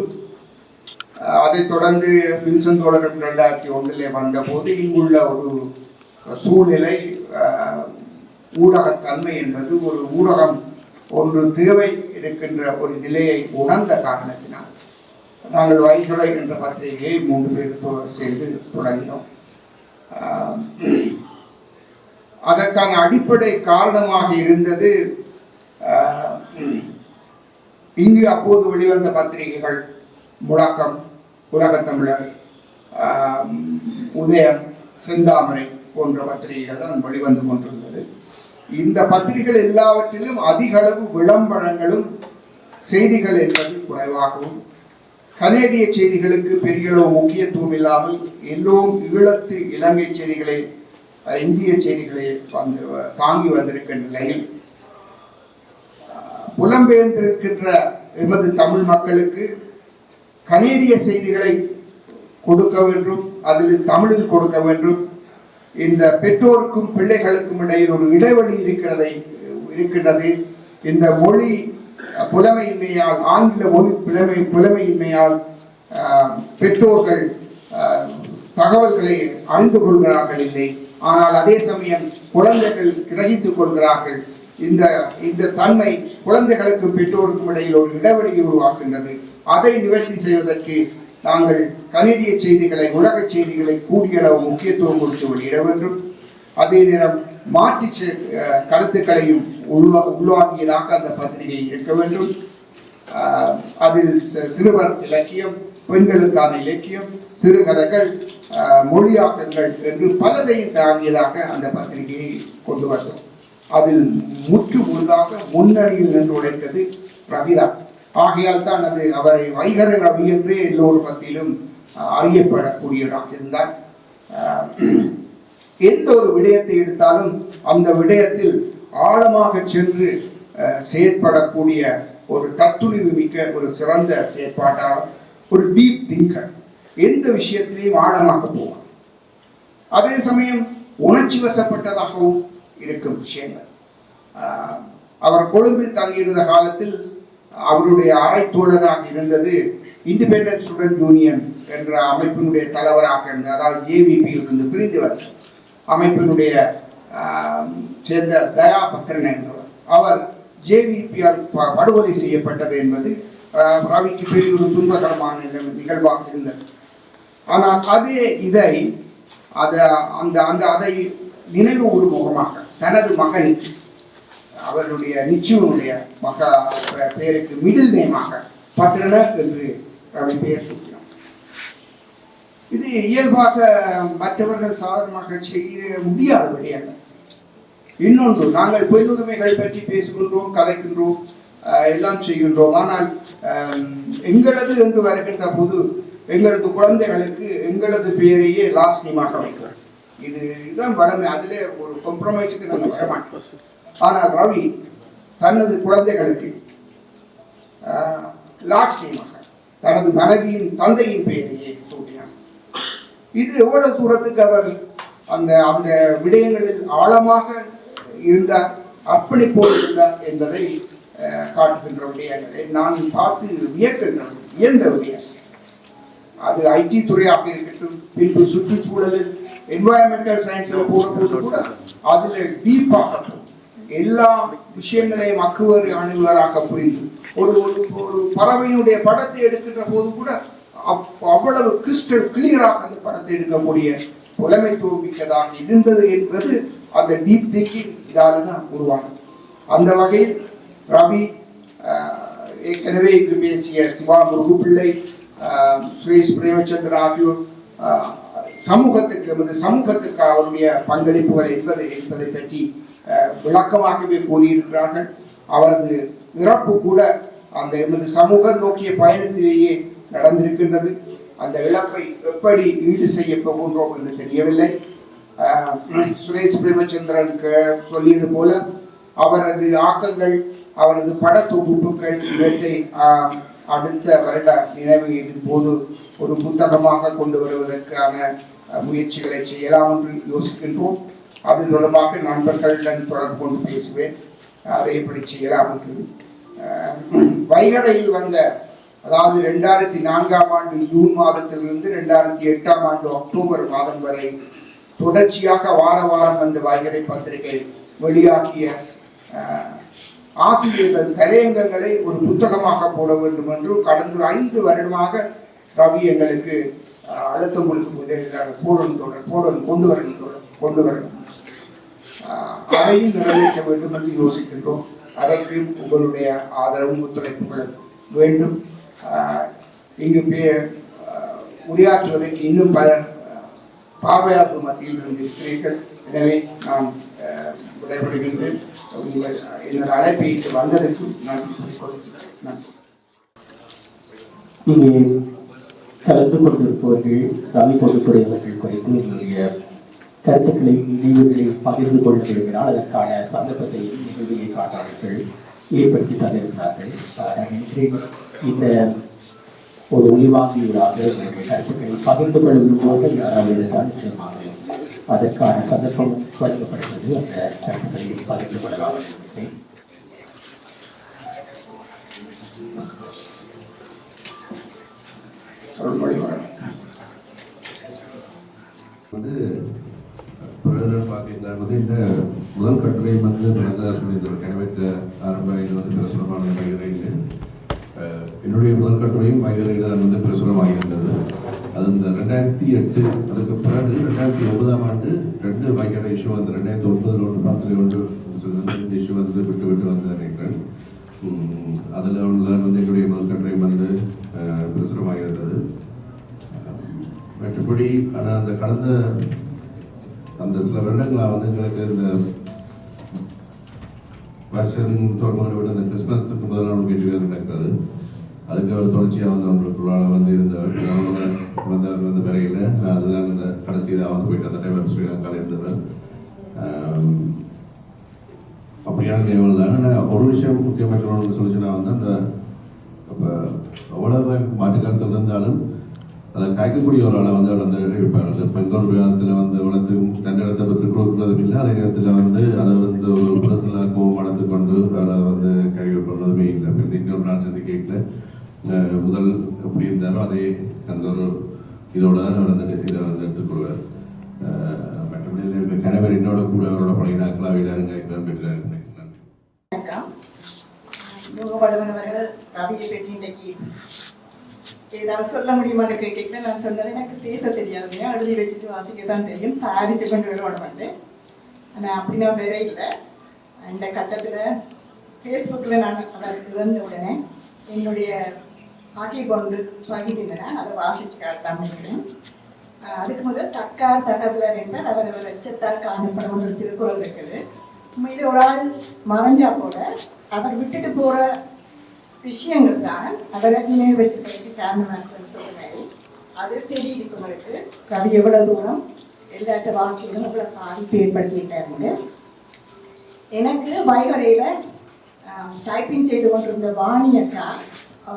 அதைத் தொடர்ந்து வில்சன் தோழரும் 2001 வந்தபோது இங்குள்ள ஒரு சூழ்நிலை, ஊடகத்தன்மை என்பது ஒரு ஊடகம் ஒன்று தேவை இருக்கின்ற ஒரு நிலையை உணர்ந்த காரணத்தினால் நாங்கள் வைகரை என்ற பத்திரிகையை 3 பேர் சேர்ந்து தொடங்கினோம். அதற்கான அடிப்படை காரணமாக இருந்தது இங்கு அப்போது வெளிவந்த பத்திரிகைகள் முழக்கம், உலகத்தமிழர், உதயம், செந்தாமரை போன்ற பத்திரிகைகள் தான் வெளிவந்து கொண்டிருந்தது. இந்த பத்திரிகைகள் எல்லாவற்றிலும் அதிக அளவு விளம்பரங்களும் செய்திகள் என்பது குறைவாகவும், கனேடிய செய்திகளுக்கு பெரிய அளவு முக்கியத்துவம் இல்லாமல் எல்லோரும் ஈழத்து இலங்கை செய்திகளை, இந்திய செய்திகளை தாங்கி வந்திருக்கின்ற நிலையில் புலம்பெயர்ந்திருக்கின்ற எமது தமிழ் மக்களுக்கு கனேடிய செய்திகளை கொடுக்க வேண்டும், அதில் தமிழில் கொடுக்க வேண்டும். இந்த பெற்றோருக்கும் பிள்ளைகளுக்கும் இடையில் ஒரு இடைவெளி இருக்கின்றது. இந்த மொழி புலமையின்மையால், ஆங்கில மொழி புலமையின்மையால் பெற்றோர்கள் தகவல்களை அறிந்து கொள்கிறார்கள் இல்லை, ஆனால் அதே சமயம் குழந்தைகள் கிரகித்துக் கொள்கிறார்கள். இந்த தன்மை குழந்தைகளுக்கும் பெற்றோருக்கும் இடையில் ஒரு இடைவெளியை உருவாக்குகின்றது. அதை நிவர்த்தி செய்வதற்கு நாங்கள் கனேடிய செய்திகளை, உலக செய்திகளை கூடிய அளவு முக்கியத்துவம் கொடுத்து வெளியிட வேண்டும். அதே நேரம் மாற்றி கருத்துக்களையும் உள்வாங்கியதாக அந்த பத்திரிகை இருக்க வேண்டும். அதில் சிறுவர் இலக்கியம், பெண்களுக்கான இலக்கியம், சிறுகதைகள், மொழியாக்கங்கள் என்று பலதையும் தாங்கியதாக அந்த பத்திரிகையை கொண்டு வந்தோம். அதில் முற்று முழுதாக முன்னணியில் நின்று உழைத்தது ரவிதான். ஆகையால் தான் அது அவரை வைகரை ரவி என்றே எல்லோரும் மத்தியிலும் அறியப்படக்கூடியவராக இருந்தார். எந்த ஒரு விடயத்தை எடுத்தாலும் அந்த விடயத்தில் ஆழமாக சென்று செயற்படக்கூடிய ஒரு தத்துணிவு மிக்க ஒரு சிறந்த செயற்பாட்டாளர், ஒரு டீப் திங்கர். எந்த விஷயத்திலையும் ஆழமாக போவார். அதே சமயம் உணர்ச்சி வசப்பட்டதாகவும் இருக்கும் விஷயங்கள். அவர் கொழும்பில் தங்கியிருந்த காலத்தில் அவருடைய அறை தோழராக இருந்தது இண்டிபெண்டன்ட் ஸ்டூடெண்ட் யூனியன் என்ற அமைப்பினுடைய தலைவராக இருந்தது. அதாவது ஜேவிபியில் இருந்து பிரிந்து வந்த அமைப்பினுடைய சேர்ந்த தயாபத்திரன் என்பவர். அவர் ஜேவிபியால் படுகொலை செய்யப்பட்டது என்பது ரவிக்கு பெரிய ஒரு துன்பகரமான நிகழ்வாக இருந்தது. ஆனால் அதே இதை அதை நினைவு முகமாக தனது மகனுக்கு, அவருடைய நிச்சயனுடைய பெயருக்கு மிடில் நேமாக பத்திரனர் என்று ரவி பெயர் சூட்டினார். இது இயல்பாக மற்றவர்கள் சாதாரணமாக செய்ய முடியாத விடயங்கள். இன்னொன்று, நாங்கள் பெண்ணுரிமைகள் பற்றி பேசுகின்றோம், கதைக்கின்றோம், எல்லாம் செய்கின்றோம். ஆனால் எங்களது என்று வருகின்ற போது எங்களது குழந்தைகளுக்கு எங்களது பெயரையே லாஸ்ட் நேமாக வைக்கிறோம். இதுதான் வளமை. அதிலே ஒரு காம்ப்ரமைஸுக்கு நாங்கள் வரமாட்டோம். ஆனால் ரவி தனது குழந்தைகளுக்கு லாஸ்ட் நேமாக தனது மனைவியின் தந்தையின் பெயரையே சூட்டினார். இது எவ்வளவு தூரத்துக்கு அவர் அந்த விடயங்களில் ஆழமாக இருந்தார், அர்ப்பணிப்போடு இருந்தார் என்பதை காட்டுகின்ற விடயங்களை நான் பார்த்து வியந்த விடயம். அது ஐடி துறையாக இருக்கட்டும், பின்பு சுற்றுச்சூழலில் என்வாயன்மெண்டல் சயின்ஸில் போகிற போது கூட அதில் டீப்பாக எல்லா விஷயங்களையும் அக்குவர் அணுகுவராக புரிந்து ஒரு பறவையினுடைய படத்தை எடுக்கின்ற போது கூட அவ்வளவு கிறிஸ்டல் கிளியராக அந்த படத்தை எடுக்கக்கூடிய புலமைத்துவம் மிக்கதாக இருந்தது என்பது அந்த டீப் திங்கிங் இதால தான் உருவானது. அந்த வகையில் ரவி, ஏற்கனவே இங்கு பேசிய சிவா முருகுப்பிள்ளை, சுரேஷ் பிரேமச்சந்திரன் ஆகியோர் சமூகத்துக்கு அவருடைய பங்களிப்புகள் என்பதை பற்றி விளக்கமாகவே கூறியிருக்கிறார்கள். அவரது இறப்பு கூட அந்த எமது சமூகம் நோக்கிய பயணத்திலேயே நடந்திருக்கின்றது. அந்த இழப்பை எப்படி ஈடு செய்ய போகின்றோம் என்று தெரியவில்லை. சுரேஷ் பிரேமச்சந்திரன் சொல்லியது போல அவரது ஆக்கங்கள், அவரது பட தொகுப்புகள் இவற்றை அடுத்த வருட நினைவு போது ஒரு புத்தகமாக கொண்டு வருவதற்கான முயற்சிகளை செய்யலாம் என்று யோசிக்கின்றோம். அது தொடர்பாக நண்பர்களுடன் தொடர்பு கொண்டு பேசுவேன், அதை எப்படி செய்யலாம் என்று. வைகரையில் வந்த, அதாவது 2004ஆம் ஆண்டு ஜூன் மாதத்திலிருந்து 2008ஆம் ஆண்டு அக்டோபர் மாதம் வரை தொடர்ச்சியாக வார வாரம் வந்த வைகரை பத்திரிகை வெளியாகிய ஆசிரியர்கள் தலையங்கங்களை ஒரு புத்தகமாக போட வேண்டும் என்று கடந்த 5 வருடமாக ரவி எங்களுக்கு அழுத்தம் கொடுத்து போடணும் கொண்டு வரணும் அதையும் நிறைவேற்ற வேண்டும் என்று யோசிக்கின்றோம். அதற்கு உங்களுடைய ஆதரவும் ஒத்துழைப்புகள் வேண்டும். இங்கு உரையாற்றுவதற்கு இன்னும் பலர் பார்வையாளர்கள் மத்தியில் இருந்திருக்கிறீர்கள். எனவே நான் விடைபெறுகின்றேன். என்னோட அழைப்பை வந்ததற்கு நன்றி. இங்கே கலந்து கொண்டிருப்பவர்கள் ரவி பொதுத்துறையவர்கள் குறித்து என்னுடைய கருத்துக்களை நினைவுகளை பகிர்ந்து கொள்ள விரும்பினால் அதற்கான சந்தர்ப்பத்தை நிகழ்வியை காட்டாளர்கள் ஏற்படுத்தி தந்திருக்கிறார்கள். இந்த ஒரு ஒளிவாங்கியூடாக என்னுடைய கருத்துக்களை பகிர்ந்து கொள்ள விரும்புவதை யாராவது இருந்தால் நிச்சயமாக அதற்கான சந்தர்ப்பம் வழங்கப்படுகிறது. அந்த கருத்துக்களை பகிர்ந்து கொள்ளலாம். வந்து பார்க்கின்றார் இந்த முதல் கட்டுரை வந்து நடந்ததாக சொல்லியிருந்தார். கனவேற்ற ஆரம்ப இது வந்து பிரசுரமான வைகரையில் என்னுடைய முதல் கட்டுரையும் வைகரையில் தான் வந்து பிரசுரமாகியிருந்தது. அது இந்த 2008 அதுக்கு பிறகு 2009ஆம் ஆண்டு 2 வைகரை இஷ்யூ வந்து 2009 ஒன்று 10 ஒன்று இந்த இஷ்யூ வந்து விட்டு வந்து நினைக்கிறேன். அதில் வந்து என்னுடைய முதல் கட்டுரை வந்து பிரசுரமாகியிருந்தது. மற்றபடி ஆனால் அந்த கடந்த அந்த சில வருடங்களாக வந்து எங்களுக்கு இந்த வருஷம் தொடர்பான விட இந்த கிறிஸ்மஸுக்கு முதல் நாள் கேட்டு நடக்காது. அதுக்கு அவர் தொடர்ச்சியாக வந்து அவங்களுக்குள்ளால வந்து வந்து வரையில் அதுதான் இந்த கடைசியாக வந்து போயிட்டு அந்த டைம் ஸ்ரீலங்காவில் இருந்தவர். அப்படியான நினைவுகள் தான். ஆனால் ஒரு விஷயம் முக்கியமாக சொல்லிச்சுன்னா வந்து அந்த இப்போ எவ்வளவு மாற்றுக்கருத்தில் இருந்தாலும் அதை காய்க்கக்கூடிய ஒரு ஆளை வந்து அவர் வந்து இருப்பார். அந்த பெண்கள் விவாதத்தில் வந்து வளர்த்து தன்னிடத்தை பற்றி கொடுக்குறதும் இல்லை. அதே நேரத்தில் வந்து அதை வந்து ஒரு பர்சனலாக கோபம் வளர்த்து கொண்டு அதை வந்து கருவி பண்ணுறதுமே இல்லை. இப்போ இன்னொரு நாள் சந்தி கேட்கல முதல் எப்படி இருந்தாரோ அதே அந்த ஒரு இதோட தான் அவர் வந்து இதை வந்து எடுத்துக்கொள்வார். மற்றபடி கணவர் என்னோட கூட அவரோட பழகினாக்களா வீடாருங்க பெற்றாருங்க. ஏதாவது சொல்ல முடியுமான்னு கேட்க நான் சொன்னது எனக்கு பேச தெரியாதுங்க. எழுதி வச்சுட்டு வாசிக்க தான் தெரியும். தயாரிச்சு கொண்டு விட மாட்டேன். ஆனால் அப்படின்னா வேற இல்லை. இந்த கட்டத்தில் ஃபேஸ்புக்கில் நான் அவர் இறந்த உடனே என்னுடைய ஆக்கி கொண்டு பகிர்ந்தேன். அதை வாசிச்சு காட்டாமல் இருக்கிறேன். அதுக்கு முதல் தக்கார் தகவலர் என்றால் அவர் லட்சத்தால் காணப்படும் ஒரு திருக்குறள் இருக்குது. உண்மையிலே ஒரு ஆள் மறைஞ்சா போல அவர் விட்டுட்டு போகிற விஷயங்கள் தான் அவரை நினைவு வச்சுக்கிறதுக்கு காரணமாக சொல்லுவாரு. அது தெரியுது உங்களுக்கு. கவி எவ்வளவு தூரம் எல்லாத்த வாழ்க்கையிலும் எவ்வளவு பாதிப்பு ஏற்படுத்திட்டாருங்க. எனக்கு வைகரையில் டைப்பிங் செய்து கொண்டிருந்த வாணி அக்கா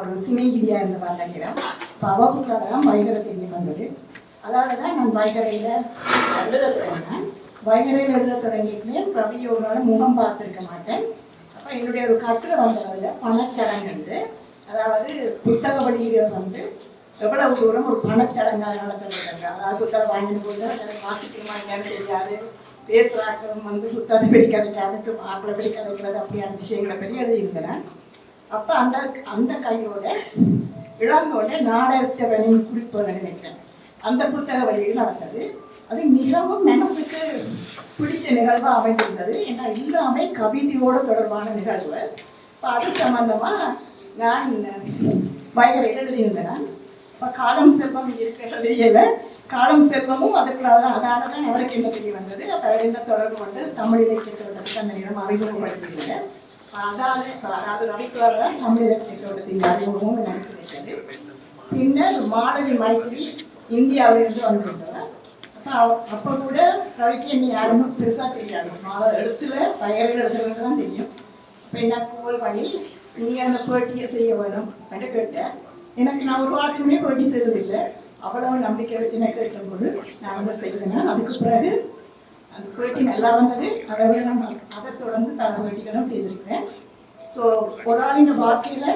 ஒரு சிநேகிதியாக இருந்த நினைக்கிறேன். இப்போ அவங்களுக்காக தான் வைகரை தெரிய வந்தது. அதாவது தான் நான் வைகரையில் எழுத தொடங்கினேன். வைகரையில் எழுத தொடங்கிட்டேன். ரவியோட முகம் பார்த்துருக்க மாட்டேன். அப்போ என்னுடைய ஒரு கட்டுரை வந்ததில் பணச்சடங்கு, அதாவது புத்தக வழியில் வந்து எவ்வளவு தூரம் ஒரு பணச்சடங்காக நடத்துறாங்க. அதாவது புத்தகம் வாங்கிட்டு போய் அதை வாசிக்கிறமான்னு தெரியாது. பேசுகிறாக்களும் வந்து புத்தகத்தை பிடிக்கதைக்காது ஆக்களை பிடிக்கதைக்கிறது அப்படியான விஷயங்களை பெரிய எழுதியிருந்தேன். அப்போ அந்த கையோட இளங்கோட நாடகவனின் குறிப்பு நினைக்கிறேன். அந்த புத்தக வழியில் நடந்தது. அது மிகவும் மனசுக்கு பிடிச்ச நிகழ்வாக அமைந்திருந்தது. ஏன்னா எல்லாமே கவிதையோடு தொடர்பான நிகழ்வு. இப்போ அது சம்பந்தமாக நான் வைகரையில் எழுதியிருந்தேன். இப்போ காலம் செல்வம் இருக்கிற காலம் செல்வமும் அதுக்குள்ள அதனால தான் அவருக்கு என்ன தெரிய வந்தது. அப்போ என்ன தொடர்பு கொண்டு தமிழ் இலக்கியத்தோட்டத்துக்கு அந்த நேரம் அறிமுகப்படுத்தியிருந்தேன். அதாவது ரவிக்குள்ளார தான் தமிழ் இலக்கியத்தோட்டத்தின் அறிமுகமும் எனக்கு கிடைத்தது. பின்னர் மாணவி மைத்திரி இந்தியாவிலிருந்து வந்திருந்தவர். அப்போ கூட ரவிக்கு என்ன யாருமே பெருசாக தெரியாது. எழுத்துல வைகரையில் எழுதுறவங்க தான் தெரியும். இப்போ என்ன கோல் பண்ணி நீங்கள் அந்த போட்டியை செய்ய வேணும் என்று கேட்டேன். எனக்கு நான் ஒரு வாழ்க்கையுமே போட்டி செய்ததில்லை. அவ்வளவு நம்பிக்கை வச்சு நான் கேட்டபோது நான் வந்து செய்தேன். அதுக்கு பிறகு அந்த போட்டி நல்லா வந்தது. அதை விட நான் அதை தொடர்ந்து பல போட்டிகளும் செய்திருக்கிறேன். ஸோ ஒரு ஆளின் வாழ்க்கையில்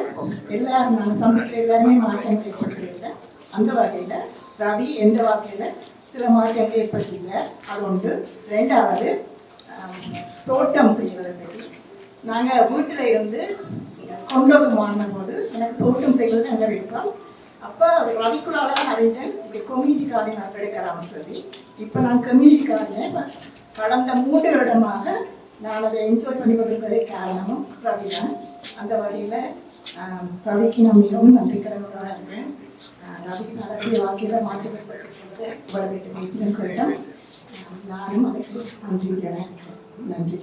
எல்லாரும் நாங்கள் சந்திக்கிற எல்லாருமே மாற்றங்கள் ஏற்படுத்தியிருக்கேன். அந்த வகையில் ரவி எந்த வாழ்க்கையில் சில மாற்றங்கள் ஏற்படுத்திங்க. அது ஒன்று. ரெண்டாவது தோட்டம் செய்வதை பற்றி நாங்கள் வீட்டில் இருந்து கொண்டோடு மாறின போது எனக்கு தோட்டம் செய்வது நல்ல விருப்பம். அப்போ ரவிக்குள்ளார தான் அறிஞ்சேன் இப்படி கம்யூனிட்டி கார்டு நான் எடுக்கலாம்னு சொல்லி. இப்போ நான் கம்யூனிட்டி கார்டில் கடந்த 3 வருடமாக நான் அதை என்ஜாய் பண்ணி கொண்டிருப்பதே காரணமும் ரவி தான். அந்த வழியில் ரவிக்கு நான் மிகவும் நன்றி கடனோட இருக்கிறேன். ரவி நல்லபடிய வாழ்க்கையில் மாற்றப்பட்டிருக்கிறது இவ்வளவு பேச்சுகளிடம் நானும் அதுக்கு நன்றியுடன் இருக்கிறேன். நன்றி.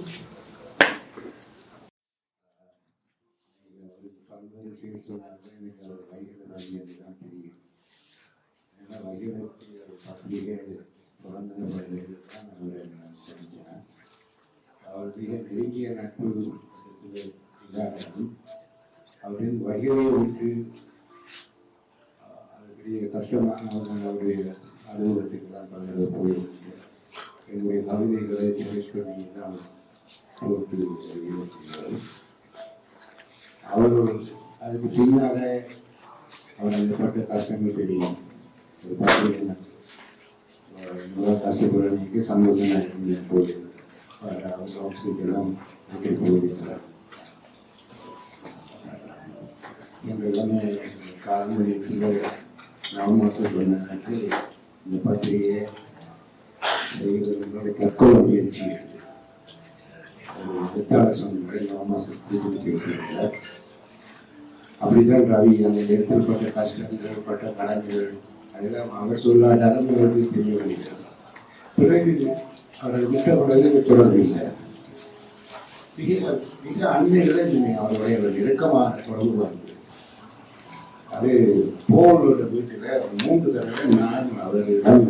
அவர் மிக நெருங்கிய நட்பு இல்லாதவரும் அவரின் வகையை விட்டு பெரிய கஷ்டமாக அவருடைய அலுவலகத்துக்கு தான் பகிர்ந்து போயிருக்கேன். என்னுடைய கவிதைகளை செலக்ட் பண்ணி தான் போட்டு செய்கிறார். அவர் அதுக்கு பின்னால அவர் அந்த பட்ட கஷ்டங்கள் தெரியும். ஒரு பார்த்தீங்கன்னா கஷ்டப்படுறவங்களுக்கு சந்தோஷமா இருக்கும் போது அவர் ஆஃபீஸுக்கெல்லாம் போயிருக்கிறார். எல்லாமே காரணம் நவமாசம் சொன்னதுக்கு இந்த பத்திரிகையை செய்வதோட கற்கொள்ள முயற்சி சொன்ன நவமாசத்துக்கு பேசியிருக்கிறார். அப்படிதான் ரவி அந்த ஏற்பட்ட கஷ்டங்கள் ஏற்பட்ட கடன்கள் அதெல்லாம் அவர் சொல்லாட்டாலும் அவருக்கு தெரிய வருகிறார். பிறகு அவரை விட்ட பிறகு தொடர்பு இல்லை. மிக அண்மையில் அவருடைய நெருக்கமான தொடர்பு வந்தது. அது போலோட வீட்டில் 3 தடவை நான் அவரிடம்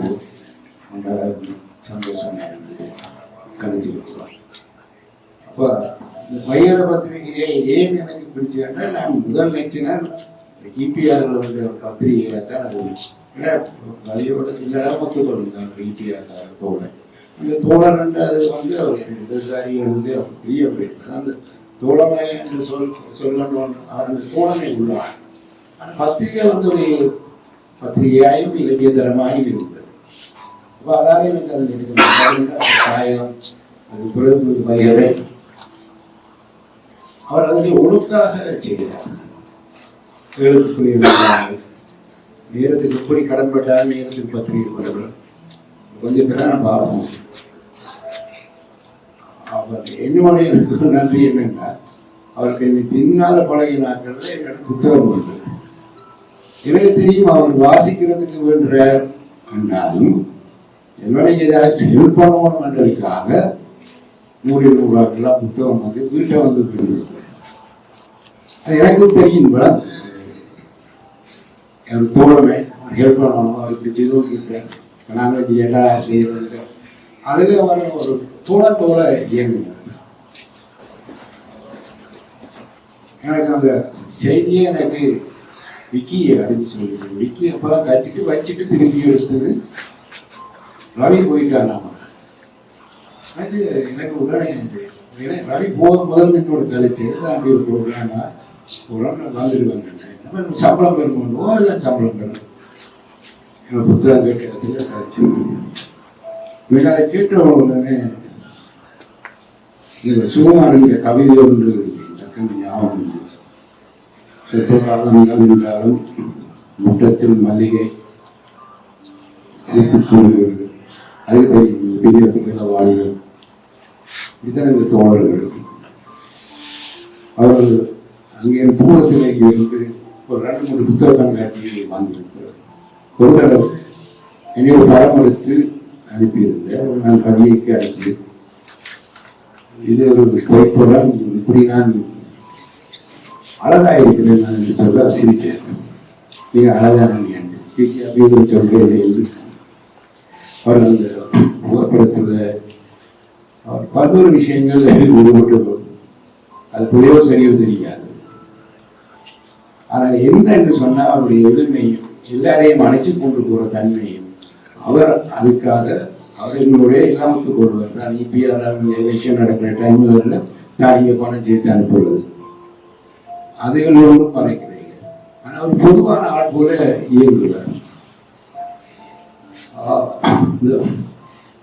சந்தோஷமாக இருந்து கதைச்சு கொடுத்தோம். அப்போ இந்த பையன பத்திரிகையை ஏன் எனக்கு பிடிச்சதுன்னா நான் முதல் நினைச்சினால் இபிஆர் பத்திரிகையை தான் அது வழியோட இல்லடா மக்கள் கொண்டு இபிஆர் தோழன். அந்த தோழர் என்று அது அவர் விவசாயி என்று பெரிய அந்த தோழமை என்று சொல்லணும். அந்த தோழமை உள்ளார். ஆனால் பத்திரிகை ஒரு பத்திரிகையாயும் இலக்கியதரமாயும் இருந்தது. அப்போ அதாலே எனக்கு அதில் எடுக்க காயம் அது பிறகு வகைகளை அவர் அதில் ஒழுக்காக செய்தார். எழுத்துக்குரிய நேரத்துக்கு எப்படி கடன்பட்டால் நேரத்துக்கு பத்திரிகை கொண்டவர் கொஞ்சம் பேரை நான் பார்ப்போம். என்னுடைய நன்றி என்னன்னா அவருக்கு பின்னால பழகினாக்கள் என்னோட புத்தகம் உண்டு. எனக்கு தெரியும் அவர் வாசிக்கிறதுக்கு வேண்டுற என்றாலும் என்னுடைய ஏதாவது ஹெல்ப் பண்ணணும் என்றதுக்காக 100 புத்தகம் வீட்டை அது எனக்கும் தெரியும் தோழமை ஹெல்ப் பண்ணணும் அவருக்கு செய்தோம் நாங்கள் என்ன செய்யறது அதுல வர ஒரு தோழர் போல இயங்குங்க. எனக்கு அந்த செய்தியை எனக்கு விக்கியை அடிச்சு சொல்லிச்சு. விக்கி அப்பதான் கட்டிட்டு வச்சுட்டு திரும்பி எடுத்தது ரவி போயிட்டார். நாம அது எனக்கு உடனே ரவி போக முதல் என்னோட கதைச்சு அப்படி ஒரு ப்ரோக்ராமா வந்துட்டு வந்தேன். சம்பளம் பெறணுமோ இல்லை சம்பளம் பெறணும் என்னோட புத்தகம் கேட்ட இடத்துல கதைச்சு எனக்கு அதை கேட்ட உடனே சுகுமாரனுடைய கவிதை ஒன்று ஞாபகம் சொற்ப காலம் இருந்தாலும் முட்டத்தில் மல்லிகை கூறுகிறது. அது தெரியும் பெரிய வாழிகள் இதுதான் இந்த தோழர்கள். அவர்கள் அங்கே தூரத்திலேக்கு இருந்து ஒரு 2-3 புத்தக கண்காட்சியை வந்திருக்கிறார். ஒரு தடவை என்னை ஒரு படம் எடுத்து அனுப்பியிருந்தேன். நான் கவிதைக்கு அழைச்சி இது ஒரு புகைப்படம் இப்படி நான் அழகா இருக்கிறேன் என்று சொல்ல சிரிச்சேன். நீங்க அழகான அப்படி சொல்றேன் என்று அவர் அந்த புகைப்படத்தில் அவர் பல்வேறு விஷயங்கள் ஈடுபட்டு அது புரியவோ சரியோ தெரியாது. ஆனால் என்ன என்று சொன்னால் அவருடைய எளிமையும் எல்லாரையும் அணைச்சு கொண்டு போற தன்மையும் அவர் அதுக்காக அவர் எங்களுடைய இல்லாமத்துக் கொள்வார். நான் இபிஆர் எலெக்ஷன் நடக்கிற டைம்ல நான் இங்கே பணம் சேர்த்து அனுப்புறது அதுகளோடு மறைக்கிறீங்க. ஆனால் அவர் பொதுவான ஆள் போல இயங்குவார்.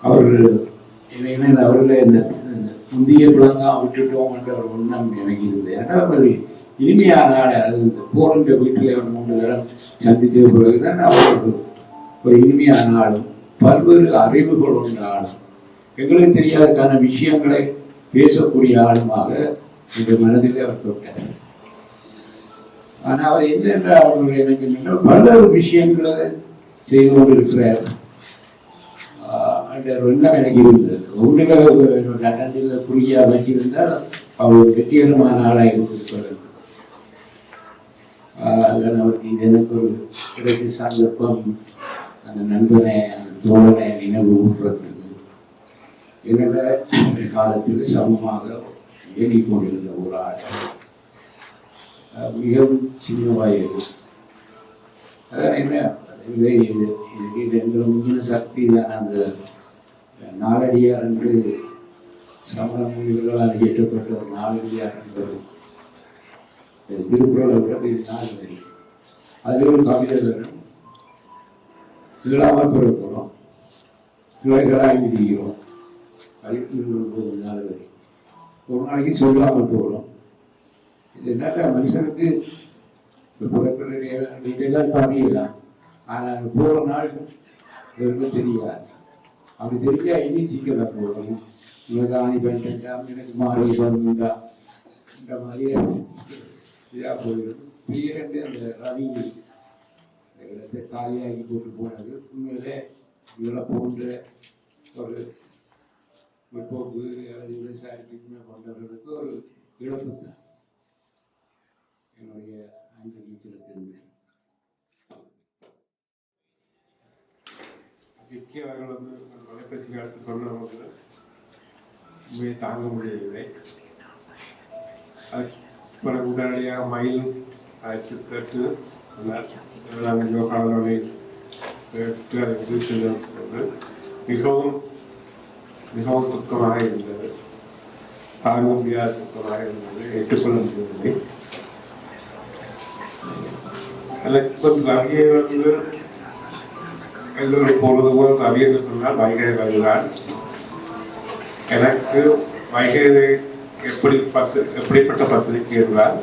அவர் அவர்கள் இந்த முந்தைய குழந்தான் விட்டுட்டோம் என்ற ஒரு எண்ணம் எனக்கு இருந்தது. ஏன்னா ஒரு இனிமையான ஆள், அது போகின்ற வீட்டில் ஒரு 3 தரம் சந்தித்த பிறகுதான் அவருக்கு ஒரு இனிமையான ஆளும் பல்வேறு அறிவுகள் கொண்ட ஆளும் எங்களுக்கு தெரியாதக்கான விஷயங்களை பேசக்கூடிய ஆளுமாக இந்த மனதில் அவர் தொட்டார். ஆனால் அவர் என்னென்ற அவர்கள் எனக்கு பல்வேறு விஷயங்களை செய்து கொண்டிருக்கிறார் என்ற எண்ணம் எனக்கு இருந்தது. ஒன்றில் நடனில் குறியா வச்சிருந்தால் அவர் வெற்றிகரமான ஆளாக இருந்திருக்கிறார். அதனால் அவருக்கு இது எனக்கு ஒரு கிடைத்த சந்தர்ப்பம், அந்த நண்பனை அந்த தோழனை நினைவு ஊட்டுறதுக்கு என்னோட காலத்தில் சமமாக இயங்கிக் கொண்டிருந்த ஒரு ஆள், மிகவும் சின்ன வயது. அதான் என்ன எங்களை முன்ன சக்தி தான் அந்த நாலடியார் என்று சமண மொழிகளால் இயற்றப்பட்ட ஒரு நாலடியார் என்பது திருக்குறளை விட இது 4 வரி. அதில் ஒரு கவிதை வரும், கீழாமல் பிறக்கிறோம் கிளைகளாய் விதிக்கிறோம், அதுக்கு 4 வரி. ஒரு நாளைக்கு சொல்லாமல் போகிறோம். இது என்ன மனுஷனுக்கு பிறக்கிறதெல்லாம் கவியலாம், ஆனால் போகிற நாள் இவருக்கு தெரியாது. அப்படி தெரிஞ்சா இன்னும் சிக்கல போகணும். இவருக்கு ஆணி பண்ணிட்டான், எனக்கு மாறி பண்ணுண்டா இந்த மாதிரியே இதாக போயிடும். திடீரென்று அந்த ரவி இடத்தை காலியாகி போட்டு போனது உண்மையிலே இவளை போன்ற ஒரு முற்போக்கு அல்லது விவசாய சின்ன கொண்டவர்களுக்கு ஒரு இழப்பு தான். என்னுடைய அஞ்சலி செலுத்திருந்தேன். அவர்கள் வந்து தொலைபேசி எடுத்து சொன்னவங்க உண்மையை தாங்க முடியவில்லை. பிறகு உடனடியாக மயில் அழைத்து கேட்டு நாங்கள் யோகாவை கேட்டு அதை உதவி செய்தது மிகவும் மிகவும் துக்கமாக இருந்தது. தாங்க முடியாத துக்கமாக இருந்தது, ஏற்றுக்கொள்ள முடியவில்லை. எனக்கு நிறைய வந்து எல்லோரும் போனது போல கவி என்று சொன்னால் வைகை வருகிறார். எனக்கு வைகை எப்படிப்பட்ட பத்திரிகை என்றால்,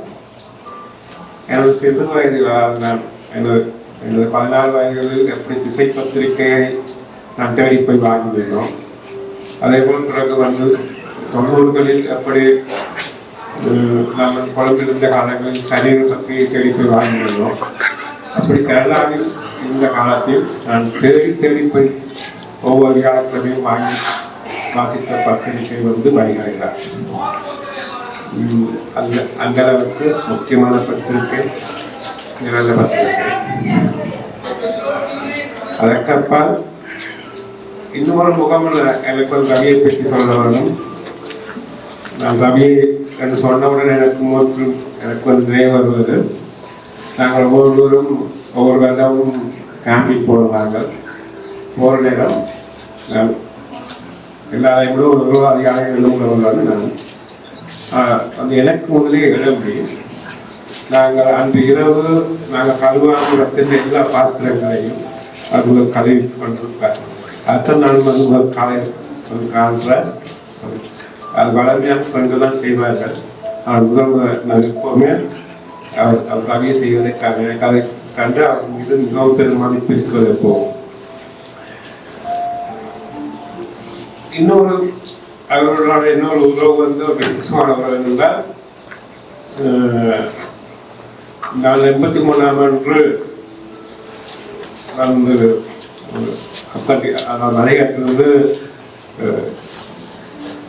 எனது சிறு வயதில் நான் எனது 14 வயதில் எப்படி திசை பத்திரிகையை நான் தேடி போய் வாங்கினோம், அதே போல் பிறகு வந்து 90களில் எப்படி நாங்கள் குழந்திருந்த காலங்களில் சரீர பத்திரிகை தேடி போய் வாங்கினோம், அப்படி கேரளாவில் இந்த காலத்தில் நான் தேடி போய் ஒவ்வொரு காலத்திலையும் வாங்கி வாசித்த பத்திரிகை வந்து வைகிறார். அந்த அளவுக்கு முக்கியமான பத்திரிகை நிரந்த பத்திரிகை. அதற்கப்பால் இன்னொரு முகம் எனக்கு ஒரு ரவியை பற்றி சொல்ல வேண்டும். நான் ரவி என்று சொன்னவுடன் எனக்கு வந்து நினைவு வருவது, நாங்கள் ஒவ்வொருவரும் ஒவ்வொரு வருடமும் கேம்பிங் போடுவாங்க. போகிற நேரம் எல்லாரையும் கூட ஒரு அதிகாரம் எழுதுகிறவர்கள் நான் அந்த எனக்கு முதலே எழுப்பி நாங்கள் அன்று இரவு நாங்கள் கருவாங்குளத்தின் எல்லா பாத்திரங்களையும் அது கழுவி கொண்டிருப்பார். அதுதான் நான் வந்து முதல் காலையில் வந்து காண்றேன். அது வளமையான பெண்கள் தான் செய்வார்கள். அவர் முதல் நான் எப்போவுமே அவர் கவியை செய்வதற்காக எனக்கு அதை கண்டு அவர் மீது மிகவும் பெரும் மதிப்பு இருக்கிறது. போகும் அவர்களோட இன்னொரு உறவு வந்து ஒரு வித்தியாசமான உறவு என்றால், நான் 83ஆம் ஆண்டு வந்து மலையாட்டிலிருந்து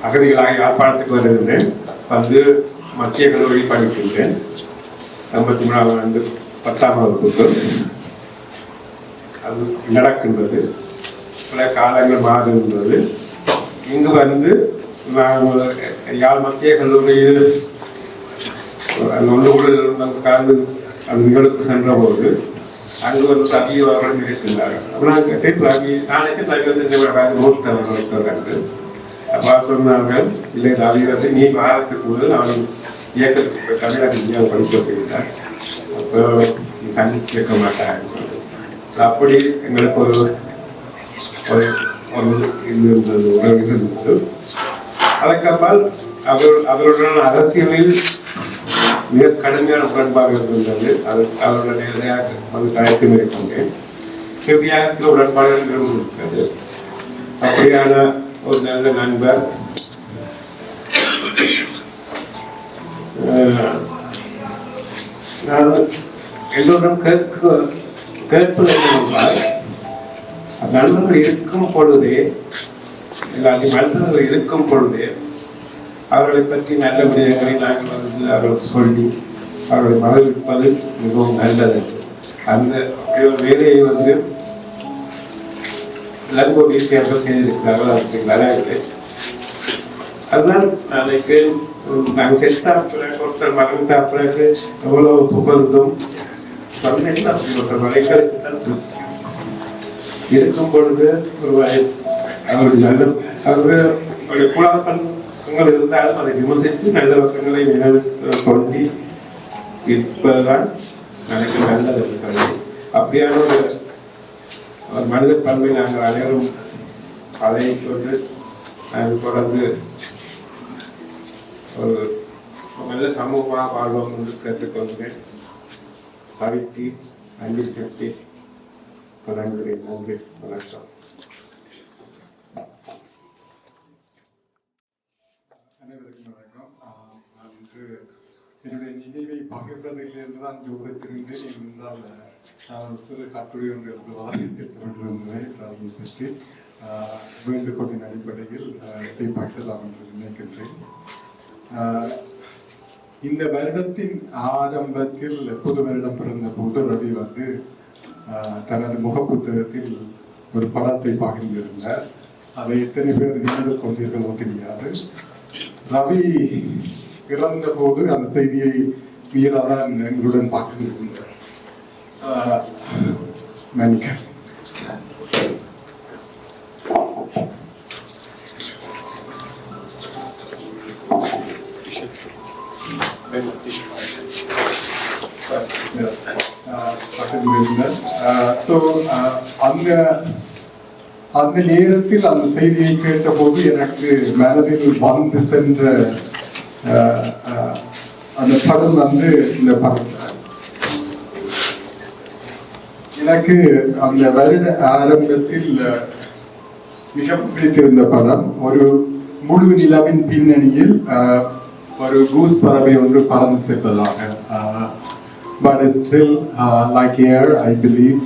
அகதிகளாக யாழ்ப்பாணத்துக்கு வருகின்றேன். வந்து மத்திய கல்லூரி படிக்கின்றேன். 83ஆம் ஆண்டு 10ஆம் வகுப்புக்கு அது நடக்கின்றது. பல காலங்கள் மாறுகின்றது. இங்கு வந்து நாங்கள் யாழ் மத்திய கல்லூரியில் ஒன்று கூட கலந்து அந்த நிகழ்வுக்கு சென்ற போது அங்கு வந்து ரவி அவர்கள் பேசினார்கள். அப்போ நான் கேட்டேன், ரவி வந்து நோட்டு அப்பா சொன்னார்கள், இல்லை ரவி வந்து நீ வாரத்துக்கு போது அவன் இயக்கத்துக்கு தமிழக இந்தியாவை படிக்க போயிருந்தார், அப்போ நீ சந்திக்க மாட்டான்னு சொல்லி அப்படி எங்களுக்கு ஒரு இது இருந்தது, உறவு இருந்தது. அதற்கப்பால் அவருடன் அரசியலில் மிக கடுமையான உடன்பாடுகள் இருந்தது. அவருடைய கருத்து மேற்கொண்டேன். இறுதியாக சில உடன்பாடுகளும் இருக்கிறது. அப்படியான ஒரு நல்ல நண்பர் நான் எல்லோரும் கேட்பது என்னவென்றால், நண்பர்கள் இருக்கும் பொழுதே எல்லாத்தையும் நண்பர்கள் இருக்கும் பொழுதே அவர்களை பற்றி நல்ல விடயங்களை நாங்கள் அவர்களுக்கு சொல்லி அவர்களை மகிழ்விப்பது மிகவும் நல்லது. அந்த வேலையை இளங்கோ தேசியர்கள் செய்திருக்கிறார்கள். அதுக்கு வரவில்லை. அதுதான் நாளைக்கு நாங்கள் செத்தா பிறகு ஒருத்தர் மறந்தா பிறகு எவ்வளவு புகழ்ந்தும் இருக்கும் பொழுது அவருடைய நல்ல அவருடைய குழாத பக்கங்கள் இருந்தாலும் அதை விமர்சித்து நல்ல பக்கங்களை நினைவு சொல்லி இருப்பதுதான் எனக்கு நல்லது இருக்கிறது. அப்படியான ஒரு மனித பண்பை நாங்கள் அனைவரும் அதை கொண்டு நாங்கள் தொடர்ந்து ஒரு நல்ல சமூகமாக வாழ்வோம் என்று கேட்டுக்கொள்கிறேன். அவைக்கு அஞ்சு சக்தி வழங்குகிறேன். நன்றி, வணக்கம். அனைவருக்கும் வணக்கம். நான் இன்று என்னுடைய நினைவை பகிர்வதில் என்றுதான் யோசித்திருந்தேன். என்றால் நான் சிறு கட்டுரை ஒன்று எழுதுவதாக கேட்டுக்கொண்டிருந்தேன். அதை பற்றி வேண்டுகோளின் அடிப்படையில் இதை பகிரலாம் என்று நினைக்கின்றேன். இந்த வருடத்தின் ஆரம்பத்தில் புது வருடம் பிறந்த போது ரவி தனது முகப்புத்தகத்தில் ஒரு படத்தை பகிர்ந்திருந்தார். அதை எத்தனை பேர் நினைவில் கொண்டீர்களோ தெரியாது. ரவி இறந்த போது அந்த செய்தியை மீராதான் எங்களுடன் பகிர்ந்திருந்தார். மன்னிக்க அந்த நேரத்தில் அந்த செய்தியை கேட்டபோது எனக்கு மனதில் வந்து சென்ற அந்த படம் இந்த படம் எனக்கு அந்த வருட ஆரம்பத்தில் மிக பிடித்திருந்த படம். ஒரு முழு நிலவின் பின்னணியில் ஒரு கூஸ் பறவை ஒன்று பறந்து செல்வதாக. But still, like air, I believe,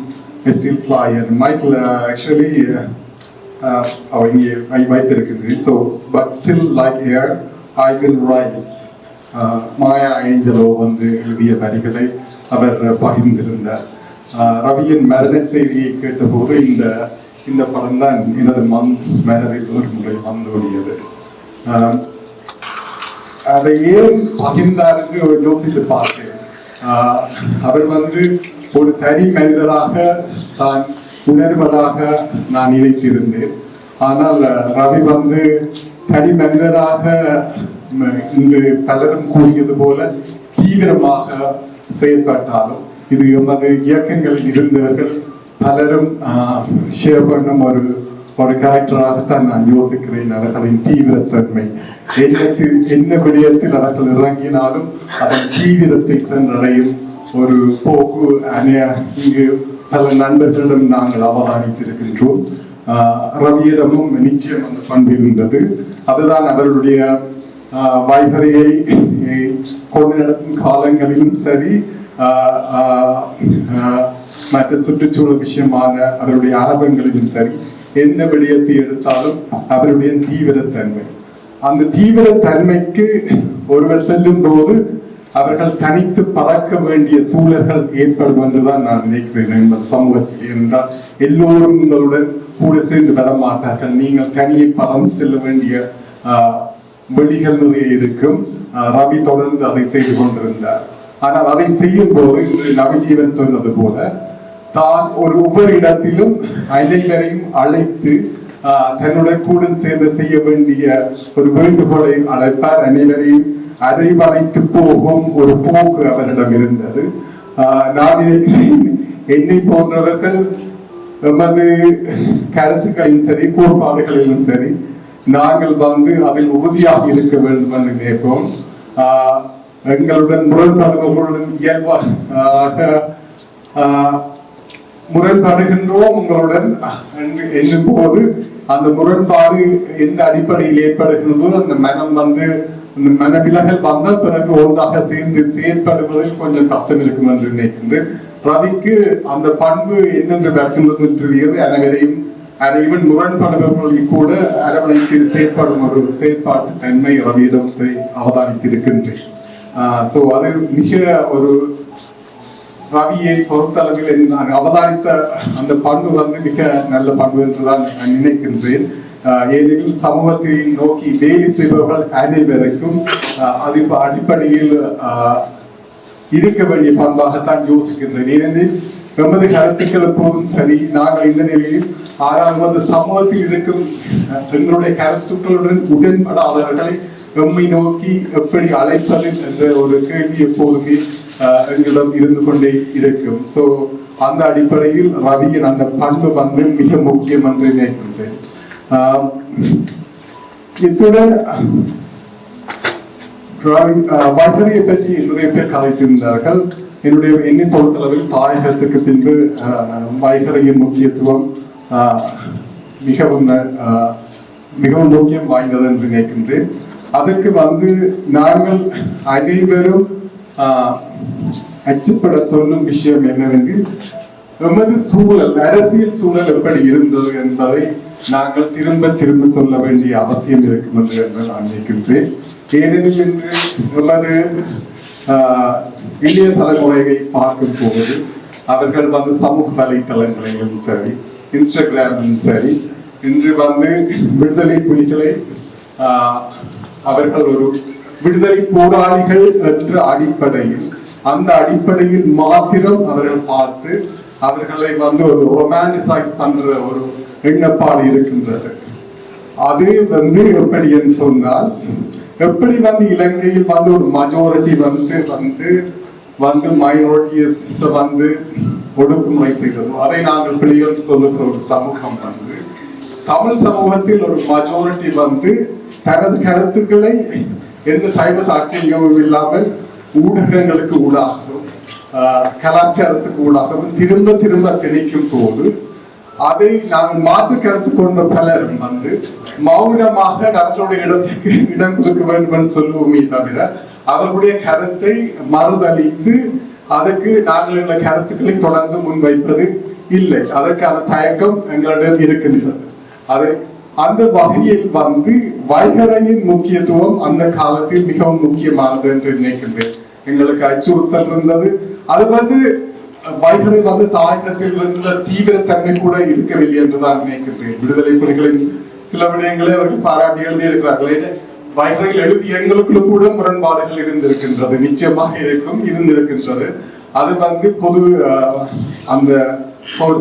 I still fly. And Michael actually, so, but still like air, I will rise. Maya Angelou எழுதிய வரிகளை அவர் பகிர்ந்திருந்தார். ரவியின் மரண செய்தியை கேட்டபோது இந்த படம் தான் எனது மனதில் ஒரு முறை வந்தோடியது. அதை ஏன் பகிர்ந்தார் என்று யோசித்து பார்த்தேன். அவர் ஒரு தனி மனிதராக தான் உணர்வதாக நான் நினைத்திருந்தேன். ஆனால் ரவி தனி மனிதராக இன்று பலரும் கூறியது போல தீவிரமாக செயல்பட்டாலும் இது எமது இயக்கங்களில் இருந்தவர்கள் பலரும் ஷேர் பண்ணும் ஒரு கேரக்டராகத்தான் நான் யோசிக்கிறேன். அவர்களின் தீவிரத்தன்மை என்ன விடயத்தில் அவர்கள் இறங்கினாலும் அதன் தீவிரத்தை சென்றடையும் ஒரு போக்கு இங்கு பல நண்பர்களிடம் நாங்கள் அவதானித்திருக்கின்றோம். ரவியிடமும் நிச்சயம் அந்த பண்பு இருந்தது. அதுதான் அவருடைய வைகரையை கொண்டு நடக்கும் காலங்களிலும் சரி, மற்ற சுற்றுச்சூழல் விஷயமான அவருடைய ஆர்வங்களிலும் சரி, எந்த விடயத்தை எடுத்தாலும் அவருடைய தீவிரத்தன்மை, அந்த தீவிரத்தன்மைக்கு ஒருவர் செல்லும் போது அவர்கள் தனித்து பறக்க வேண்டிய சூழல்கள் ஏற்படும் என்றுதான் நான் நினைக்கிறேன். என்பது சமூகத்தில் என்றால் எல்லோரும் உங்களுடன் கூட சேர்ந்து வர மாட்டார்கள். நீங்கள் தனியை பறந்து செல்ல வேண்டிய வெளிகள் நிறைய இருக்கும். ரவி தொடர்ந்து அதை செய்து கொண்டிருந்தார். ஆனால் அதை செய்யும் போது இன்று நவஜீவன் சொன்னது போல தான் ஒவ்வொரு இடத்திலும் அனைவரையும் அழைத்து தன்னுடைய கூட சேர்ந்து செய்ய வேண்டிய ஒரு வேண்டுகோளை அழைப்பார். அனைவரையும் அதை வளைத்து போகும் ஒரு போக்கு அவரிடம் இருந்தது. நான் நினைக்கிறேன் என்னை போன்றவர்கள் எமது கருத்துக்களிலும் சரி, கோட்பாடுகளிலும் சரி, நாங்கள் அதில் உறுதியாக இருக்க வேண்டும் என்று நினைப்போம். எங்களுடன் முரண்பாடுகளுடன் இயல்பாக முரண்படுகின்றோம் உங்களுடன் என்னும் போது அந்த முரண்பாடு எந்த அடிப்படையில் ஏற்படுகின்றதோ அந்த மனம் அந்த மனவிலகல் வந்த பிறகு ஒன்றாக சேர்ந்து செயற்படுவதில் கொஞ்சம் கஷ்டம் இருக்கும் என்று நினைக்கின்றேன். ரவிக்கு அந்த பண்பு என்னென்று வருகின்றது என்று அனைவன் முரண்பாடுகளில் கூட அரவணைத்து செயற்படும் ஒரு செயற்பாட்டு தன்மை ரவியிடத்தை அவதானித்திருக்கின்றேன். அது மிக ஒரு ரவியை பொறுத்தளவில் நான் அவதானித்த அந்த பண்பு மிக நல்ல பண்பு என்றுதான் நான் நினைக்கின்றேன். ஏனெனில் சமூகத்தை நோக்கி வேலை செய்பவர்கள் அனைவருக்கும் அது அடிப்படையில் இருக்க வேண்டிய பண்பாகத்தான் யோசிக்கின்றேன். ஏனெனில் எமது கருத்துக்கள் எப்போதும் சரி, நாங்கள் இந்த நிலையில் ஆறாவது சமூகத்தில் இருக்கும் எங்களுடைய கருத்துக்களுடன் உடன்படாதவர்களை எம்மை நோக்கி எப்படி அழைப்பது என்ற ஒரு கேள்வி எப்போதுமே எங்களிடம் இருந்து கொண்டே இருக்கும். அந்த அடிப்படையில் ரவியின் அந்த பண்பு மிக முக்கியம் என்று நினைக்கின்றேன். இத்துடன் வைகரியை பற்றி நிறைய பேர் கதைத்திருந்தார்கள். என்னை பொறுத்தளவில் தாயகத்துக்கு பின்பு வைகரியின் முக்கியத்துவம் மிகவும் முக்கியம் வாய்ந்தது என்று நினைக்கின்றேன். அதற்கு நாங்கள் அனைவரும் அச்சுப்பட சொல்லும் விஷயம் என்னவென்றால் எமது சூழல், அரசியல் சூழல் எப்படி இருந்தது என்பதை நாங்கள் திரும்ப சொல்ல வேண்டிய அவசியம் இருக்கும் என்று நான் நினைக்கின்றேன். ஏனெனில் இன்று எமது இளைய தலைமுறையை பார்க்கும் போது அவர்கள் சமூக வலைத்தளங்களிலும் சரி, இன்ஸ்டாகிராமிலும் சரி, இன்று விடுதலை புலிகளை அவர்கள் ஒரு விடுதலை போராளிகள் என்ற அடிப்படையில், அந்த அடிப்படையில் மாத்திரம் அவர்கள் பார்த்து அவர்களை ஒரு ரொமான்டிசைஸ் பண்ற ஒரு எண்ணப்பாடு இருக்கின்றது. அது எப்படி என்று சொன்னால், எப்படி இலங்கையில் ஒரு மெஜாரிட்டி மைனாரிட்டிஸ் ஒடுக்குமுறை செய்ததோ அதை நாங்கள் பிள்ளைகள் சொல்லுகிற ஒரு சமூகம் தமிழ் சமூகத்தில் ஒரு மெஜாரிட்டி தனது கருத்துக்களை எந்த சைவ சாட்சியமும் இல்லாமல் ஊடகங்களுக்கு ஊடாகவும் கலாச்சாரத்துக்கு ஊடாகவும் திரும்ப திணிக்கும் போது அதை நாங்கள் மாற்று கருத்து கொண்ட பலரும் மௌனமாக அவர்களுடைய இடத்துக்கு இடம் கொடுக்க வேண்டும் என்று சொல்லுவோமே தவிர அவர்களுடைய கருத்தை மறுதளித்து அதற்கு நாங்கள் இந்த கருத்துக்களை தொடர்ந்து முன்வைப்பது இல்லை. அதற்கான தயக்கம் எங்களிடம் இருக்கின்றது. அந்த வகையில் வைகரையின் முக்கியத்துவம் அந்த காலத்தில் மிகவும் முக்கியமானது என்று நினைக்கின்றேன். எங்களுக்கு அச்சுறுத்தல் இருந்தது. அது வைகரை தாயகத்தில் இருந்த தீவிரத்தன்மை கூட இருக்கவில்லை என்றுதான் நினைக்கின்றேன். விடுதலை புலிகளின் சில விடயங்களை அவர்கள் பாராட்டி எழுதி இருக்கிறார்கள். வைகரையில் எழுதி எங்களுக்குள்ள கூட முரண்பாடுகள் இருந்திருக்கின்றது, நிச்சயமாக இருந்திருக்கின்றது. அது பொது அந்த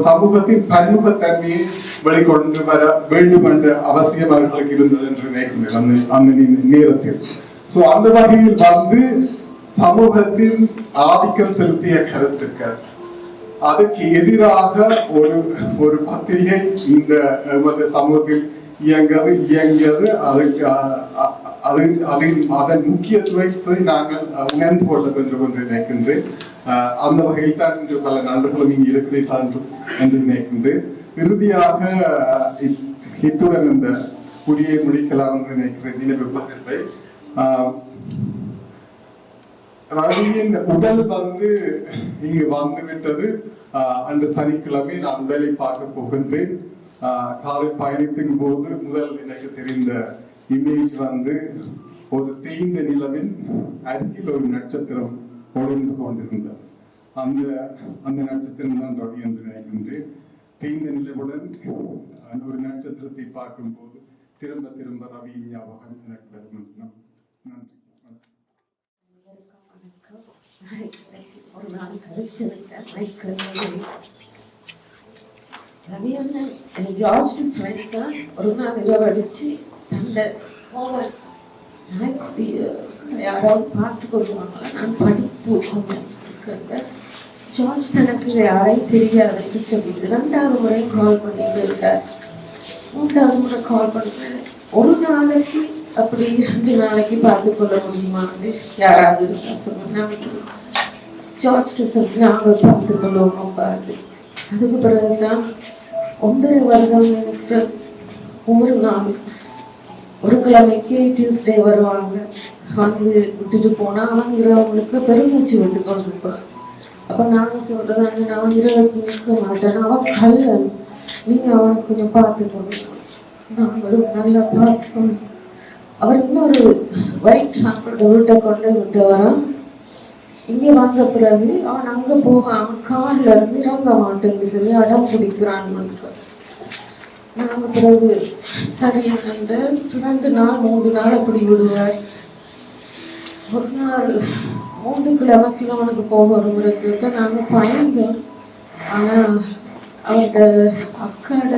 சமூகத்தின் பன்முகத்தன்மையை வெளிக்கொண்டு வர வேண்டும் என்ற அவசியம் அவர்களுக்கு இருந்தது என்று நினைக்கின்றேன் அந்த நேரத்தில். அந்த வகையில் சமூகத்தில் ஆதிக்கம் செலுத்திய கருத்துக்கள் அதுக்கு எதிராக ஒரு பத்திரிகை இந்த சமூகத்தில் இயங்கியது. அதன் முக்கியத்துவத்தை நாங்கள் உணர்ந்து கொள்ள வேண்டும் என்று நினைக்கின்றேன். அந்த வகையில் தான் இன்று பல நண்பர்களும் இங்கு இருக்கிறீர்கள் என்று நினைக்கின்றேன். இறுதியாக இத்துடன் இந்த புதிய முடிக்கலாம் என்று நினைக்கிறேன். நினைவு பகிர்வை ரவியின் உடல் இங்கு வந்துவிட்டது. அன்று சனிக்கிழமை நான் உடலை பார்க்க போகின்றேன். காலை பயணத்தின் போது முதல் எனக்கு தெரிந்த இமேஜ் ஒரு தேய்ந்த நிலவின் அருகில் ஒரு நட்சத்திரம் ஒளிந்து கொண்டிருந்தது. அந்த நட்சத்திரம் தான் ரவி என்று நினைக்கின்றேன். தேய்ந்த நிலவுடன் ஒரு நட்சத்திரத்தை பார்க்கும் போது திரும்ப ரவியின் ஞாபகம் எனக்கு வரும். நன்றி. ஒரு நாள் கருத்து ரவி அண்ணன் ஜார்ஜ் ஒரு நாள் இரவடிச்சு தந்த யாராவது பார்த்து கொள்வாங்களா, நான் படிப்பு ஜார்ஜ் தனக்கு யாரையும் தெரியாதுன்னு சொல்லிட்டு 2வது முறை கால் பண்ணிட்டு இருக்கார். மூன்றாவது முறை கால் பண்ணுறேன். ஒரு நாளைக்கு அப்படி 2 நாளைக்கு பார்த்துக்கொள்ள முடியுமான்னு யாராவது இருந்தா சொல்லுங்க. நாங்கள் சொல்லுவோம் ஜார்ஜ்ட்டு சொல்லி நாங்கள் பார்த்துக்கொள்வோம் பார்த்து. அதுக்கு பிறகுதான் 1.5 வருடம் எனக்கு ஒவ்வொரு நாளும் ஒரு கிழமைக்கு டியூஸ்டே வருவாங்க. வந்து விட்டுட்டு போனால் அவன் இரவுகளுக்கு பெருமூச்சு விட்டு கொண்டிருப்பான். அப்போ நாங்கள் சொல்கிறதாங்க, நான் இரவுக்கு நிற்க மாட்டேன், அவன் கல்லன், நீங்கள் அவனை கொஞ்சம் பார்த்துக்கணும். நாங்களும் நல்லா பார்த்துக்கணும். அவர் இன்னொரு ஒயிட் ஹாங்கோட வீட்டை கொண்டு விட்டவரான். இங்கே வந்த பிறகு அவன் அங்கே போகாமல் காரில் இருந்து இறங்க மாட்டேன்னு சொல்லி அடம் பிடிக்கிறான்னு. நாங்கள் பிறகு சரி என்னண்ட 2 நாள் 3 நாள் அப்படி விடுவார். ஒரு நாள் 3 கிழமை சிலவனுக்கு போக வருகிறதுக்கு நாங்கள் பயந்தோம். ஆனால் அவரோட அக்காட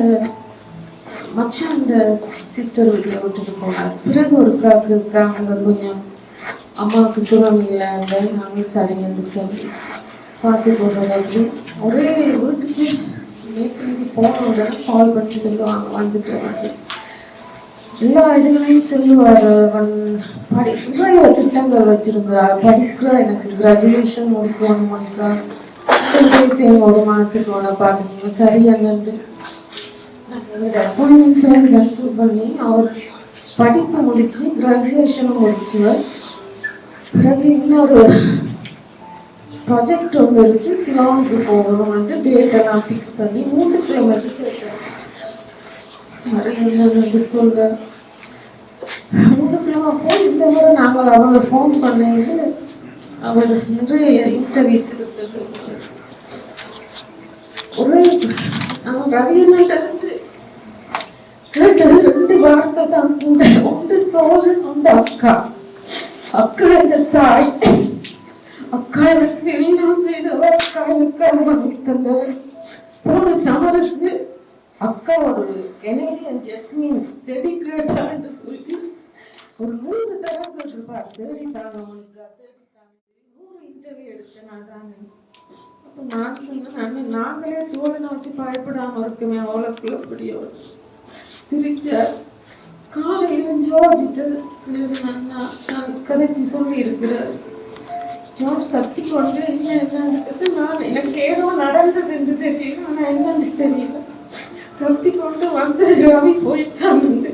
மச்சாண்ட சிஸ்டர் வீட்டில் விட்டுட்டு போனார். பிறகு ஒரு காக்கு அவங்க கொஞ்சம் அம்மாவுக்கு சுகம் இல்லைங்க, நாங்கள் சரின்னு சொல்லி பார்த்து போடுறது. ஒரே வீட்டுக்கு நேற்று போன உடனே கால் பண்ணி சொல்லுவாங்க வந்துட்டு வந்து எல்லா இதுகளையும் சொல்லுவார். நிறைய திட்டங்கள் வச்சிருந்தார். படிக்க எனக்கு கிராஜுவேஷன் முடிக்கணும்க்கா, பேசிய ஒரு மாதத்துக்கு ஒன்று பார்த்துக்கோங்க சரி என்னன்னு அப்பாயின்மெண்ட்ஸ் கேன்சல் பண்ணி அவர் படிப்பு முடிச்சு கிராஜுவேஷனும் முடிச்சுவர். பிறகு இன்னொரு ப்ராஜெக்ட் ஒன்று இருக்கு, சிலாங்குக்கு போகணும் வந்து டேட்டெல்லாம் ஃபிக்ஸ் பண்ணி 3 கிலோமீட்டர் கேட்டேன். சரி என்னன்னு சொல்ல 3 கிலோமீட்டர் போய் இந்த முறை நாங்கள் அவங்க ஃபோன் பண்ணிட்டு அவர் நிறைய இன்டர்வியூஸ் இருக்குது. ஒரு ரவியன்கிட்ட இருந்து கேட்டது 2 வார்த்தை தான் கூட. ஒன்று தோழன், ஒன்று அக்கா. அக்கா எங்க தாய், அக்கா எனக்கு எல்லாம் செய்தவர், அக்கா எனக்கு வாங்கி தந்தவர். போன சமருக்கு அக்கா ஒரு கெனடியன் ஜஸ்மின் செடி கேட்டான்னு சொல்லி ஒரு 3 தடவை கேட்டிருப்பார். தேடித்தாங்க உனக்கு, தேடித்தாங்க 100 இன்டர்வியூ எடுத்தேன் நான் தானே. அப்போ நான் சொன்னேன், நாங்களே தோழனை வச்சு பயப்படாம இருக்குமே அவ்வளோக்குள்ள அப்படியோ சிரிச்சார். காலையில் ஜோர்ஜிட்டு நான் கதைச்சி சொல்லி இருக்கிறார். ஜோர்ஜ் கத்தி கொண்டு என்னன்னு நான் எனக்கு ஏதோ நடந்தது என்று தெரியல, ஆனால் என்னன்னு தெரியல. கத்தி கொண்டு வந்து ரவி போயிட்டான்னு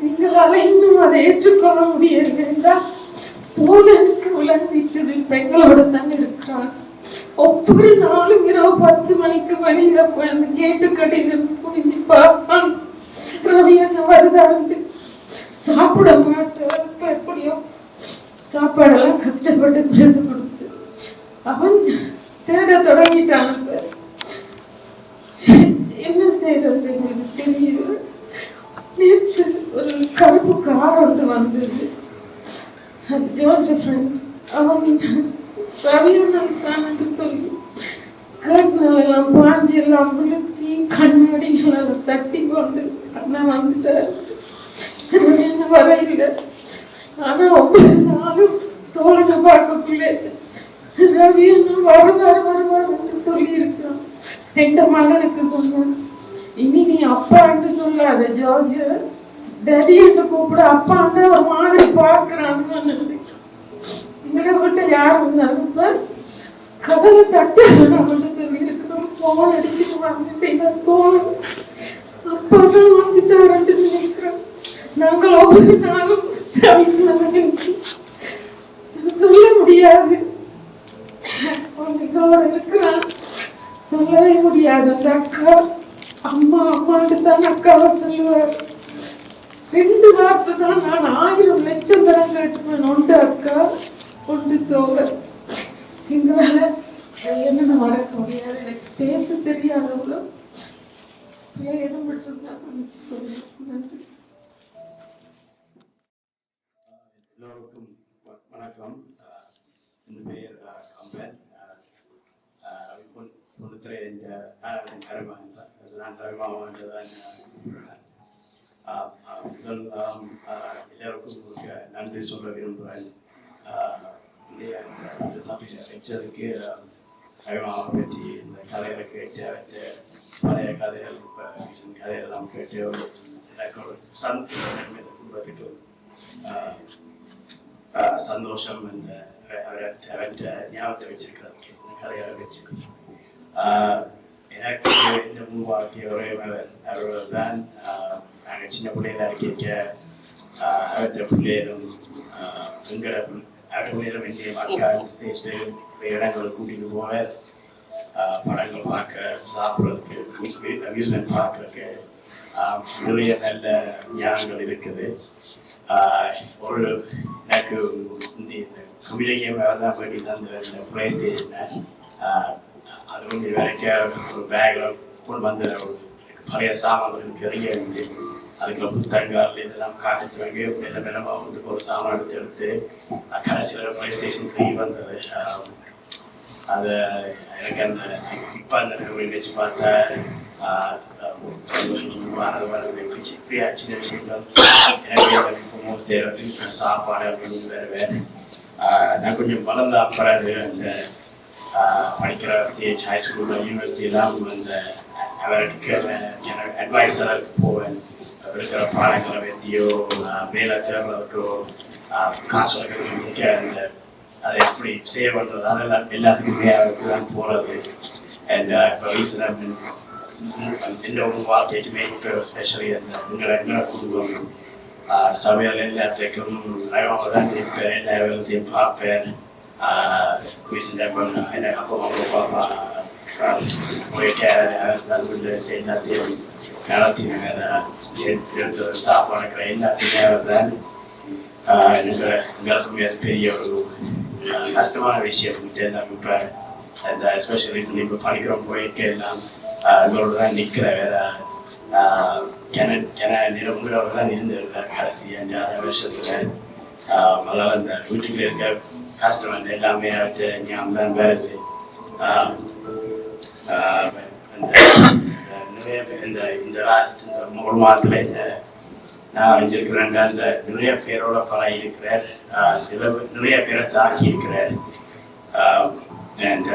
நீங்களால இன்னும் அதை ஏற்றுக்கொள்ள முடியவில்லை என்றால் தோழனுக்கு விளங்கிட்டது. பெங்களோட தான் இருக்கிறான். ஒவ்வொரு நாளும் இரவு 10 மணிக்கு வெளியில போய் அந்த கேட்டு கடையில் புரிஞ்சு பார்ப்பான் ரவி என்ன வருதான்ட்டு. சாப்பிட மாட்டேன், எப்படியோ சாப்பாடெல்லாம் கஷ்டப்பட்டு பிறந்து கொடுத்து அவன் தேட தொடங்கிட்டான். என்ன செய்யறது எனக்கு தெரியுது. நேற்று ஒரு கருப்பு கார் ஒன்று வந்தது. ஜோர்ஜ் ஃப்ரெண்ட் அவன் ரவியண்ணன் என்று சொல்லி கேட்னாலெல்லாம் பாஞ்சி எல்லாம் விழுத்தி கண்ணாடிகளை தட்டி கொண்டு அண்ணன் வந்துட்டார். என்ன வரையில ஆனா ஒவ்வொரு நாளும் தோழனை பார்க்கக்குள்ளே ரவியண்ணன் வருவார் என்று சொல்லி இருக்கிறான். எந்த மகனுக்கு சொன்னான், இனி நீ அப்பா என்று சொல்லாத ஜார்ஜ், டேடி என்று கூப்பிட. அப்பா அண்ணா ஒரு மாதிரி பார்க்கிறான்னு எங்களை விட்டு யார் வந்தாலும் கதவை தட்டு வேணாம்னு சொல்லி இருக்கிறோம். போன் அடிச்சுட்டு வந்துட்டு தோணும் அப்பா தான் வந்துட்டாருன்னு நினைக்கிறோம். நாங்கள் ஒவ்வொரு நாளும் சொல்ல முடியாது, எங்களோட இருக்கிறான் சொல்லவே முடியாது. அந்த அக்கா அம்மா அம்மாட்டு தான் அக்காவை சொல்லுவார். 2 வார்த்தை தான் நான் 1000 லட்சம் தரம் கேட்டுவேன். ஒன்று அக்கா, ஒன்று தோழர். எங்களால என்னென்ன மறக்க முடியாது. எனக்கு பேச தெரியாதவங்களும் எதுவும் விட்டுருந்தா நினைச்சுக்கோங்க. நன்றி. எல்லோருக்கும் வணக்கம். என் பெயர் கம்பன். பொதுத்துறை நான் தரமாவதான். முதல் எல்லோருக்கும் நன்றி சொல்ல விரும்புகிறேன். இந்த சமய லெக்சருக்கு அறிவாக பற்றி இந்த கதைகளை கேட்டு பழைய கதைகள் இப்போ கதையெல்லாம் கேட்டு எனக்கு ஒரு குடும்பத்துக்கு சந்தோஷம் இந்த அவர்கிட்ட ஞாபகத்தை வச்சிருக்கிறதுக்கு இந்த கதையை வச்சு எனக்கு இந்த வாழ்க்கை ஒரே அவர் தான். நாங்கள் சின்ன பிள்ளைகளா இருக்க அவற்றை பிள்ளைகளும் எங்களை அவற்றை பிள்ளைகளும் வேண்டிய மக்கள் சேர்த்து இடங்களை கூட்டிட்டு போக படங்கள் பார்க்க சாப்பிட்றதுக்கு அம்யூஸ்மெண்ட் பார்க்கறதுக்கு நிறைய நல்ல ஞானங்கள் இருக்குது. ஒரு எனக்கு இந்த கம்ப்யூட்டர் கேம் தான் போயிட்டு தான் இந்த ப்ளே ஸ்டேஷனை அது வந்து வரைக்கும் ஒரு பேக்கில் கொண்டு வந்து பழைய சாமான்கள் நிறைய இருந்து அதுக்குள்ள புத்தகங்கள் இதெல்லாம் காட்டுத்து வாங்கி மெல்ல மெல்லமாக வந்து ஒரு சாமான் எடுத்து கடைசியில் ப்ளே ஸ்டேஷன் 3 வந்தது. அது எனக்கு அந்த இப்போ அந்த வச்சு பார்த்தா இப்படியா சின்ன விஷயங்கள் எனக்கு செய்கிறது சாப்பாடு அப்படின்னு வேறு நான் கொஞ்சம் வளர்ந்த அப்புறம் அந்த படிக்கிற ஸ்டேஜ் ஹை ஸ்கூலில் யூனிவர்சிட்டியெல்லாம் அந்த அவருக்கு அட்வைஸராக போவேன். இருக்கிற பாடங்களை பற்றியோ வேலை தேர்றதுக்கோ காசு வளர்க்குறதுக்கு அந்த அதை எப்படி சேவ் பண்ணுறது அதெல்லாம் எல்லாத்துக்குமே அவருக்கு தான் போகிறது. அண்ட் இப்போ ரீசனாக எந்த ஒரு வாழ்க்கைக்குமே இப்போ எஸ்பெஷலி அந்த எங்களை குடும்பம் சமையல் எல்லாத்துக்கும் அவங்க தான் இருப்பேன். எல்லா வேலைத்தையும் பார்ப்பேன். எனக்கு அப்போ பாப்பா போயிட்டு எல்லாத்தையும் நடத்தினாங்க. எடுத்து சாப்பாடுக்கிற எல்லாத்தையுமே அவர் தான். எங்களுக்குமே அது பெரிய ஒரு கஷ்டமான விஷயம் எல்லாம் இப்போ அந்த எஸ்பெஷலி இப்போ படிக்கிறோம் போயிட்டு எல்லாம் எங்களோட தான் நிற்கிற வேற உங்களோட தான் இருந்திருக்கார் கடைசி 5-6 வருஷத்துல. அதனால அந்த வீட்டுக்குள்ள இருக்க கஷ்டம் வந்து எல்லாமே அவற்றை ஞாபகம் தான் வருது. நிறைய இந்த லாஸ்ட் இந்த 3 மாதத்துல நான் அறிஞ்சிருக்கிறேன். அந்த நிறைய பேரோட பழகி இருக்கிறார். நிறைய பேரை தாக்கி இருக்கிறார்.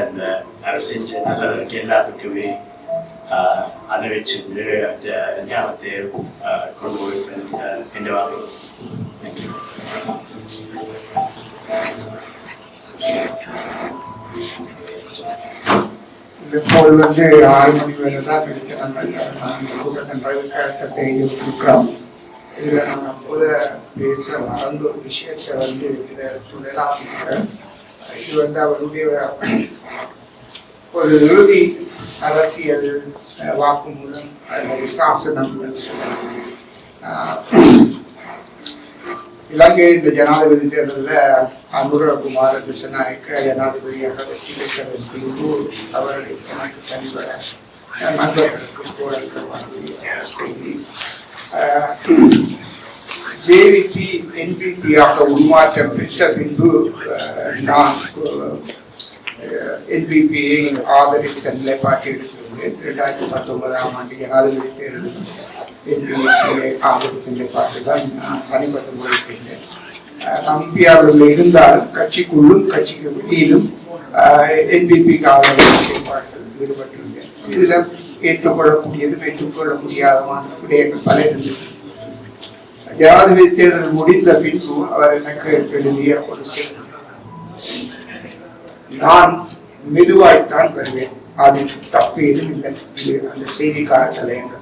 அந்த அவர் செஞ்ச நல்லதற்கு எல்லாத்துக்குமே அதை வச்சு ஞாபகத்தை கொண்டு போயிருப்பேன் என்ற வாழ்க்கை. இப்போது 6 மணி வரை தான் இருக்கிறாங்க. கூட்டத்தின் கருத்தை இருக்கிறோம். இதில் நம்ம அப்போது பேச மறந்த ஒரு விஷயத்தை இதில் சொல்லலாம். இது அவருடைய ஒரு இறுதி அரசியல் வாக்குமூலம் அல்லது சாசனம் என்று சொல்லலாம். இலங்கையின் ஜனாதிபதி தேர்தலில் அனுரகுமார திசநாயக்க ஜனாதிபதியாக வெற்றி பெற்றதன் பின்பு அவர்கள் எனக்கு தனிப்பட நண்பர்களுக்கு செய்தி ஜேவிபி என்பிபியாக உருமாற்றம் பெற்ற பின்பு நான் என்பிபியை ஆதரித்த நிலைப்பாட்டை எடுத்துள்ளேன். 2019ஆம் ஆண்டு ஜனாதிபதி தேர்தலில் என்பிபியை ஆதரித்த நிலைப்பாட்டை தான் நான் தனிப்பட்ட முறையில் எம்பியாவில் இருந்தாலும் கட்சிக்குள்ளும் கட்சிக்கு வெளியிலும் என்பிபிக்கு ஆதரவு செயல்பாடுகள் ஈடுபட்டிருந்தேன். இதில் ஏற்றுக்கொள்ளக்கூடியது ஏற்றுக்கொள்ள முடியாதமான விடயங்கள் பல இருந்தது. ஜனாதிபதி தேர்தல் முடிந்த பின்பு அவர் எனக்கு எழுதிய ஒரு செய்தி, நான் மெதுவாய்த்தான் வருவேன், அதில் தப்பு எதுவும் இல்லை. அந்த செய்திக்கான தலையங்கள்.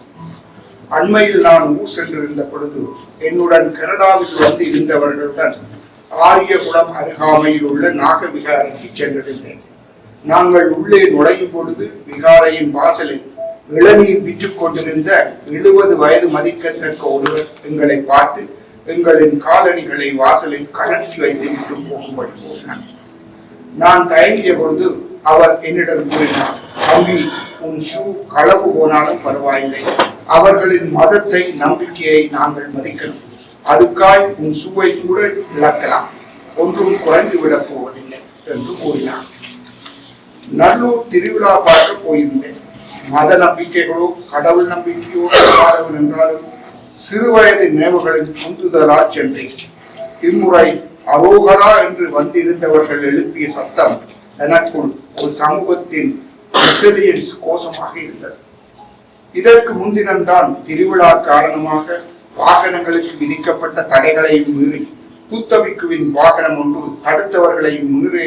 அண்மையில் நான் ஊர் சென்றிருந்த பொழுது என்னுடன் கனடாவில் இருந்தவர்கள் தான் ஆரியகுளம் அருகாமையில் உள்ள நாகவிகாரைக்கு சென்றிருந்தேன். நாங்கள் உள்ளே நுழையும் பொழுது விகாரையின் வாசலில் இளநீர் விற்றுக் கொண்டிருந்த 70 வயது மதிக்கத்தக்க ஒருவர் எங்களை பார்த்து எங்களின் காலணிகளை வாசலில் கழற்றி வைத்து விட்டு போகும்படி போனார். நான் தயங்கிய பொழுது அவர் என்னிடம் கூறினார், தம்பி, உன் ஷூ களவு போனாலும் பரவாயில்லை, அவர்களின் மதத்தை நம்பிக்கையை நாங்கள் மதிக்கணும், அதுக்காய் உன் ஷூவை கூட இழக்கலாம், ஒன்றும் குறைந்து விடப் போவதில்லை என்று கூறினார். நல்லூர் திருவிழா பார்க்க போயிருந்தேன். மத நம்பிக்கைகளோ கடவுள் நம்பிக்கையோ என்றாலும் சிறுவயது நினைவுகளின் உந்துதலா சென்றேன். இம்முறை அரோகரா என்று வந்திருந்தவர்கள் எழுப்பிய சத்தம் எனக்குள் ஒரு சமூகத்தின் கோஷமாக இருந்தது. இதற்கு முன்தினம்தான் திருவிழா காரணமாக வாகனங்களுக்கு விதிக்கப்பட்ட தடைகளை மீறி புத்தபிக்குவின் வாகனம் ஒன்று தடுத்தவர்களை மீறி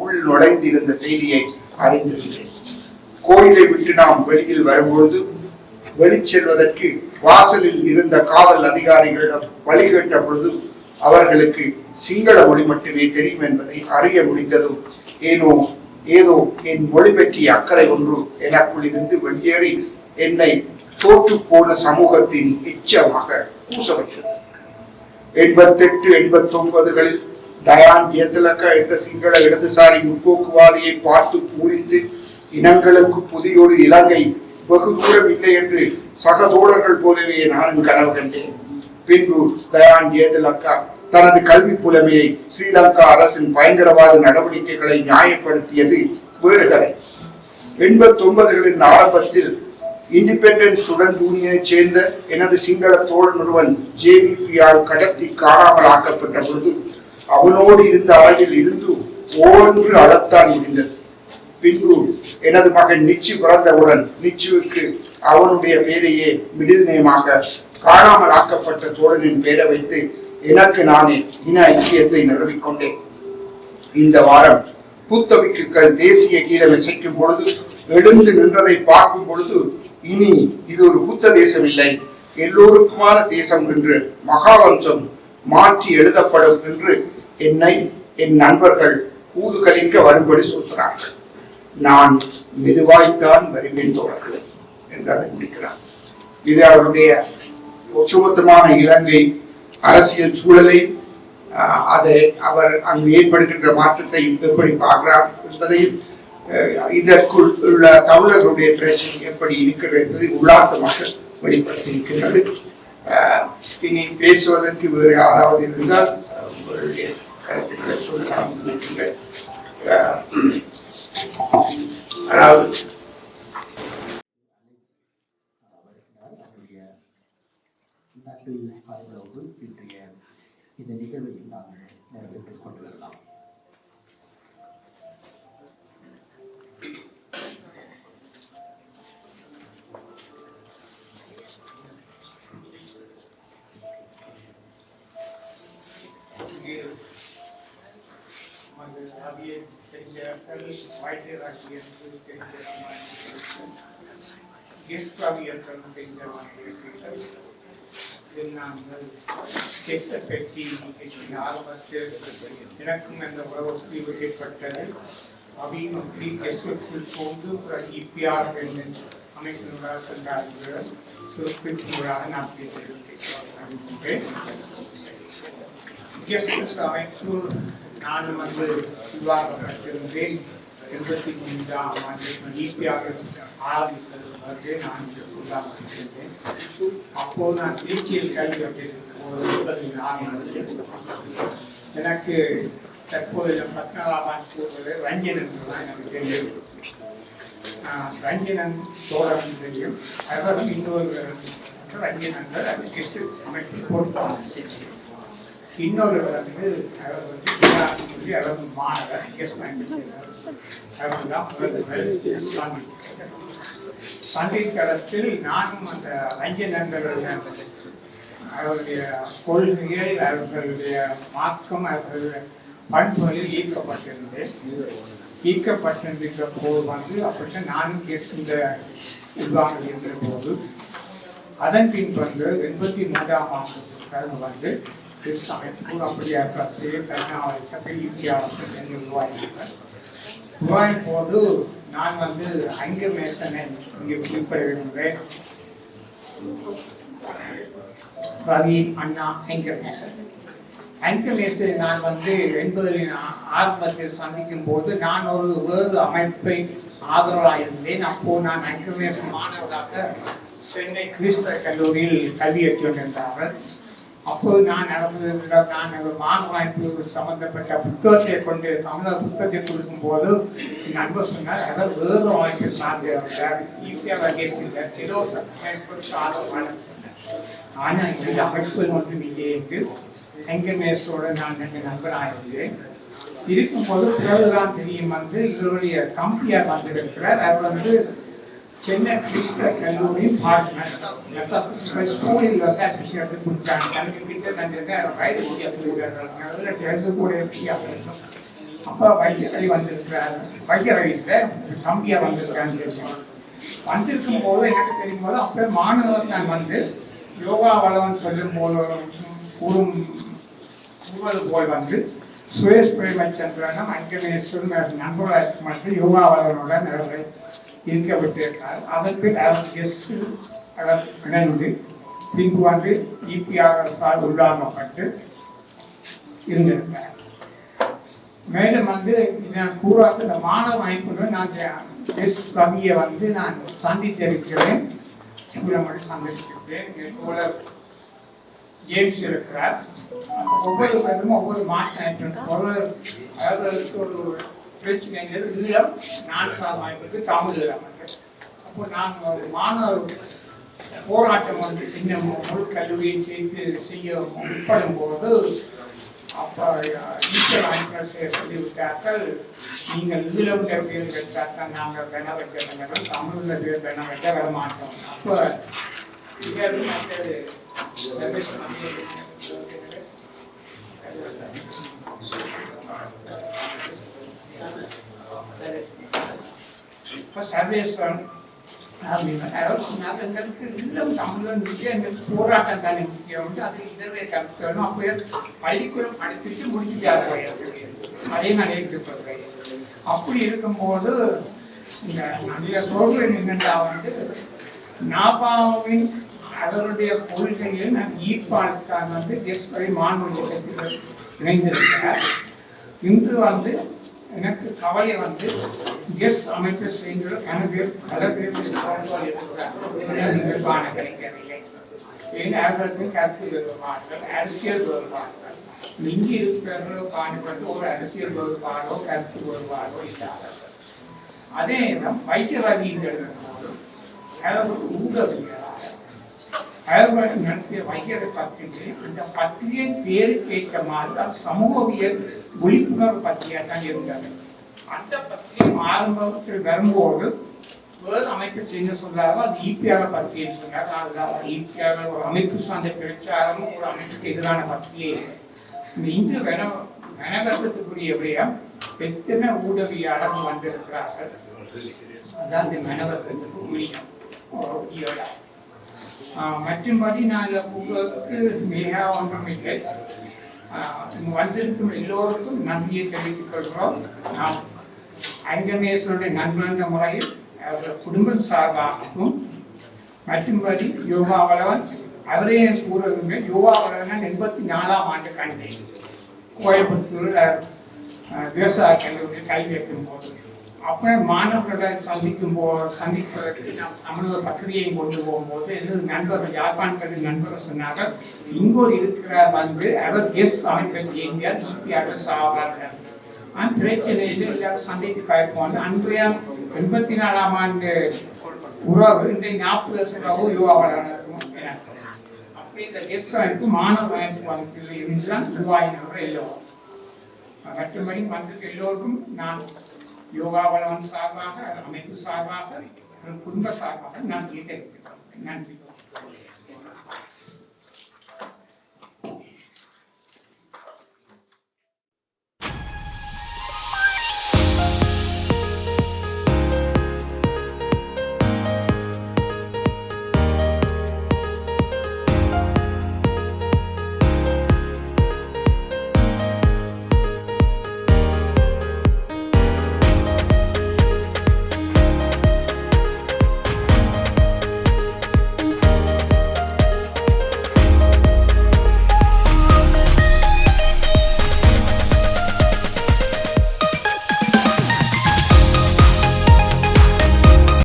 உள் நுழைந்திருந்த செய்தியை அறிந்திருந்தேன். கோயிலை விட்டு நாம் வெளியில் வரும்பொழுது வெளிச்செல்வதற்கு வாசலில் இருந்த காவல் அதிகாரிகளிடம் வழிகேட்ட பொழுது அவர்களுக்கு சிங்கள மொழி மட்டுமே தெரியும் என்பதை அறிய முடிந்ததும் ஏதோ என் மொழி பற்றிய அக்கறை ஒன்று எனக்குள் இருந்து வெளியேறி என்னை தோற்று போன சமூகத்தின் எச்சமாக பூச வைத்தது. 88, 89களில் தயான் ஜெயதிலக என்ற சிங்கள இடதுசாரி முற்போக்குவாதியை பார்த்து பூரித்து இனங்களுக்கு புதியொரு இலங்கை வெகு தூரம் இல்லை என்று சக தோழர்கள் போலவே நானும் கனவு கண்டேன். பின்பு தயான் ஜெயதிலக்கா தனது கல்வி புலமையை ஸ்ரீலங்கா அரசின் பயங்கரவாத நடவடிக்கைகளை நியாயப்படுத்தியது வேறு கதை. 89களின் ஆரம்பத்தில் இண்டிபெண்டன்ஸ் ஸ்டூடெண்ட் யூனியனை சேர்ந்த எனது சிங்கள தோழன் ஒருவன் JVP-யால் கடத்தி காணாமல் ஆக்கப்பட்ட பொழுது அவனோடு இருந்த அறையில் இருந்து ஓன்று அழத்தான் முடிந்தது. பின்பு எனது மகன் நிச்சு பிறந்தவுடன் நிச்சுவுக்கு அவனுடைய பெயரையே மிடில் நேமாக காணாமல் ஆக்கப்பட்ட தோழனின் பெயரை வைத்து எனக்கு நானே இன ஐக்கியத்தை நிறுவிக்கொண்டேன். இந்த வாரம் புத்தபிக்குகள் தேசிய கீதம் இசைக்கும் பொழுது எழுந்து நின்றதை பார்க்கும் பொழுது இனி இது ஒரு புத்த தேசம் இல்லை, எல்லோருக்குமான தேசம் என்று மகாவம்சம் மாற்றி எழுதப்படும் என்று என்னை என் நண்பர்கள் ஊதுகலிக்க வரும்படி சொல்கிறார்கள். நான் மெதுவாய்த்தான் வருவேன் தோழர்களே என்று அதை முடிக்கிறார். இது அவருடைய ஒட்டுமொத்தமான இலங்கை அரசியல் சூழலை அதை அவர் அங்கு ஏற்படுகின்ற மாற்றத்தை எப்படி பார்க்கிறார் என்பதையும் இதற்குள் உள்ள தமிழர்களுடைய பிரச்சனை எப்படி இருக்கிறது என்பதை உள்ளார்த்தமாக வெளிப்படுத்தி இருக்கின்றது. இனி பேசுவதற்கு வேறு யாராவது இருந்தால் உங்களுடைய கருத்துக்களை சொல்லலாம். அதாவது இன்றைய இந்த நிகழ்வில் நாங்கள் நிறைவேற்றிக் கொண்டிருக்கலாம். எனக்கும் அந்த உறவுக்கு ஏற்பட்டது அவையும் போன்று இப்பியார் அமைப்பினராக சென்றார்கள் சுருப்பிற்காக நான் பேசுகிறேன். அமைப்பு நானும் வந்து உருவாக்கப்பட்டிருந்தேன். 83ஆம் ஆண்டு இபிஆர் ஆரம்பித்தது வந்து நான் உருவாக்கப்பட்டிருந்தேன். அப்போது நான் திருச்சியில் கல்வி கட்டியிருக்கும் எனக்கு தற்போது 14ஆம் ஆண்டு சூழலில் ரஞ்சனன் எனக்கு தெரியும். ரஞ்சனன் தோழன் தெரியும். அவர் இன்னொரு ரஞ்சனன் அமைப்பு பொறுப்பான இன்னொரு வந்து அவர் வந்து அவர் மாணவர் சந்தித்தளத்தில் நானும் அந்த ரஞ்சனர்களுடைய அவருடைய கொள்கையை அவர்களுடைய மார்க்கம் அவர்களுடைய பண்புகளில் ஈர்க்கப்பட்டிருந்த போது வந்து அப்படி நானும் இந்த உருவாக இருந்த போது அதன் பின் வந்து 83ஆம் ஆண்டு வந்து அமைப்பு அப்படியாக உருவாயின் போது நான் வந்து அங்கமேசனை இங்கே குறிப்பிட விரும்புகிறேன். ரவி அண்ணா அங்கமேசன் நான் வந்து 80 ஆரம்பத்தில் சந்திக்கும் போது நான் ஒரு வேறு அமைப்பை ஆதரவாக இருந்தேன். அப்போ நான் அங்கமேச மாணவராக சென்னை கிறிஸ்தவ கல்லூரியில் கல்வி கற்று கொண்டிருந்தார்கள். அப்போது நான் மாணவராய்ப்பு சம்பந்தப்பட்ட புத்தகத்தை கொண்டு தமிழர் புத்தகத்தை கொடுக்கும் போது என் நண்பர் சொன்னார் அவர் வேறு அமைப்பை சார்ந்தவர். ஆனால் இந்த அமைப்பு ஒன்றும் இல்லை என்று எங்கமேசோடு நான் எங்கள் நண்பராக இருந்தேன். இருக்கும்போது பிறகுதான் தெரியும் வந்து இவருடைய தம்பியார் வந்திருக்கிறார். அவர் வந்து சென்னை கிறிஸ்தவ கல்லூரி ஸ்கூலில் விஷயத்தை கொடுத்தாங்க. தனக்கு கிட்ட தங்க வயது வித்தியாசம் கூட வித்தியாசம் இருக்கும். அப்போ வைத்தியரை வந்திருக்கிறார், வைத்தியரையில் தம்பியா வந்திருக்கான்னு தெரியும். வந்திருக்கும் போது எனக்கு தெரியும் போது அப்போ மாணவர் நான் வந்து யோகா வளவன் சொல்லும் போது கூறுவது போல் வந்து சுரேஷ் பிரேமச்சந்திரனும் அங்கனேஸ்வரன் நண்பர்களாக மட்டும் யோகா வளவனுடன் அவரை இருக்க விட்டிருக்கிறார். அதற்கு அவர் இணைந்து பின்பு வந்து இபிஆர் உள்ளாங்கப்பட்டு இருந்திருக்கிறார். மேலும் வந்து நான் கூறாக இந்த மாணவ அமைப்புடன் நான் எஸ் ரவியை வந்து நான் சந்தித்திருக்கிறேன், சூழமொழி சந்தித்திருக்கிறேன். ஜேம்ஸ் இருக்கிறார். ஒவ்வொரு பேரும் ஒவ்வொரு மாற்றம் அவர்களுக்கு ஒரு பிரச்சனை ஈழம் நான் சாதமைப்பது தமிழ் இல்லாமல். அப்போ நான் ஒரு மாணவர் போராட்டம் வந்து சின்ன முழு கல்லூரியை சேர்த்து செய்ய உட்படும் போது அப்போ ஈஸ்வர் ஆய்வுகள் சொல்லிவிட்டார்கள், நீங்கள் ஈழம் பேர் பெற்றால் நாங்கள் பெண வைக்கிறோம், தமிழில் பேர் பெண வைக்க வர மாட்டோம். அப்போ சர்வேஸ்வரன் எங்களுக்கு இல்லம் தமிழன் எங்களுக்கு போராட்டம் தானே முக்கியம், அது இதே கருத்து. அப்போ பள்ளிக்கூடம் படிச்சுட்டு முடிச்சுட்டாரு, அதே நான் ஏற்றுக்கொள்கிறேன். அப்படி இருக்கும்போது இந்த நிறைய சொல்றேன் என்னென்னா வந்து நாபாவின் அவருடைய கொள்கையில் நான் ஈர்ப்பாளர்கான் வந்து எஸ்வரை மாணவர்கள் இணைந்திருக்கிறார். இன்று வந்து எனக்கு கவலை வந்து எஸ் அமைப்பு செய்கிற பல பேர் காண கிடைக்கவில்லை. ஏன் கருத்து வேறுபாடுகள், அரசியல் வேறுபாடுகள் இங்கு இருக்கிற காணப்பட்டு ஒரு அரசியல் வேறுபாடோ கருத்து வேறுபாடோ இல்லாதது. அதே நேரம் வைத்தியவாதிகள் ஊடகவியலாளர் நடத்திய வைத்தியரை பத்திரிகை, அந்த பத்திரிகை பேருக்கு ஏற்ற மாதிரி அது சமூகவியல் விழிப்புணர்வு பத்திரிகையாக தான் இருந்தது. அந்த பத்திரிகை ஆரம்பத்தில் வரும்போது வேறு அமைப்பு செய்ய சொல்லாத அது ஈபிஆர் பத்திரிகை சொன்னார். அதுதான் ஈபிஆர் ஒரு அமைப்பு சார்ந்த பிரச்சாரமும் ஒரு அமைப்புக்கு எதிரான பத்திரிகை. இன்று மெனகத்துக்குரிய விடயம் எத்தனை ஊடகவியாளர்கள் வந்திருக்கிறார்கள், அதான் இந்த மெனகத்துக்கு முடியும். மற்றும்படி நான் உங்களுக்கு மிக ஒன்றும் இல்லை. வந்திருக்கும் எல்லோருக்கும் நன்றியை தெரிவித்துக் கொள்கிறோம். நாம் அங்கமேஸ்வருடைய நண்பன் என்ற முறையில் அவர்கள் குடும்பம் சார்பாகவும் மற்றும்படி யோகா வளவன் அவரே கூறுகின்ற யோகா வளவன் 84ஆம் ஆண்டு கண்டேன். கோயம்புத்தூரில் விவசாய கல்லூரியில் கல்வி வைக்கும் போது அப்புறம் மாணவர்களை சந்திப்பதற்கு நாம் தமிழக பத்திரிகையும் கொண்டு போகும்போது எனது நண்பர்கள் யாழ்ப்பாணத்தில் நண்பர்கள் சொன்னார்கள், இங்கோர் இருக்கிறார் வந்து அவர் எஸ் அமைப்பை இயங்கியார் இபிஆர் சாவார்கள். அந்த பிரச்சனையில் எல்லாரும் சந்தைக்கு கலைப்போம். அன்றைய 84ஆம் ஆண்டு உறவு இன்றைய 40 உறவு யுவாவலான இருக்கும். அப்படி இந்த எஸ் அமைப்பு மாணவ அமைப்பு அமைப்பில் இருந்துதான் உருவாயினவர் எல்லோரும். மற்றபடி மற்ற எல்லோருக்கும் நான் யோகா வளவன் சார்பாக, அமைப்பு சார்பாக, குடும்ப சார்பாக நன்றியை தெரிவித்துக்கிறேன். நன்றி.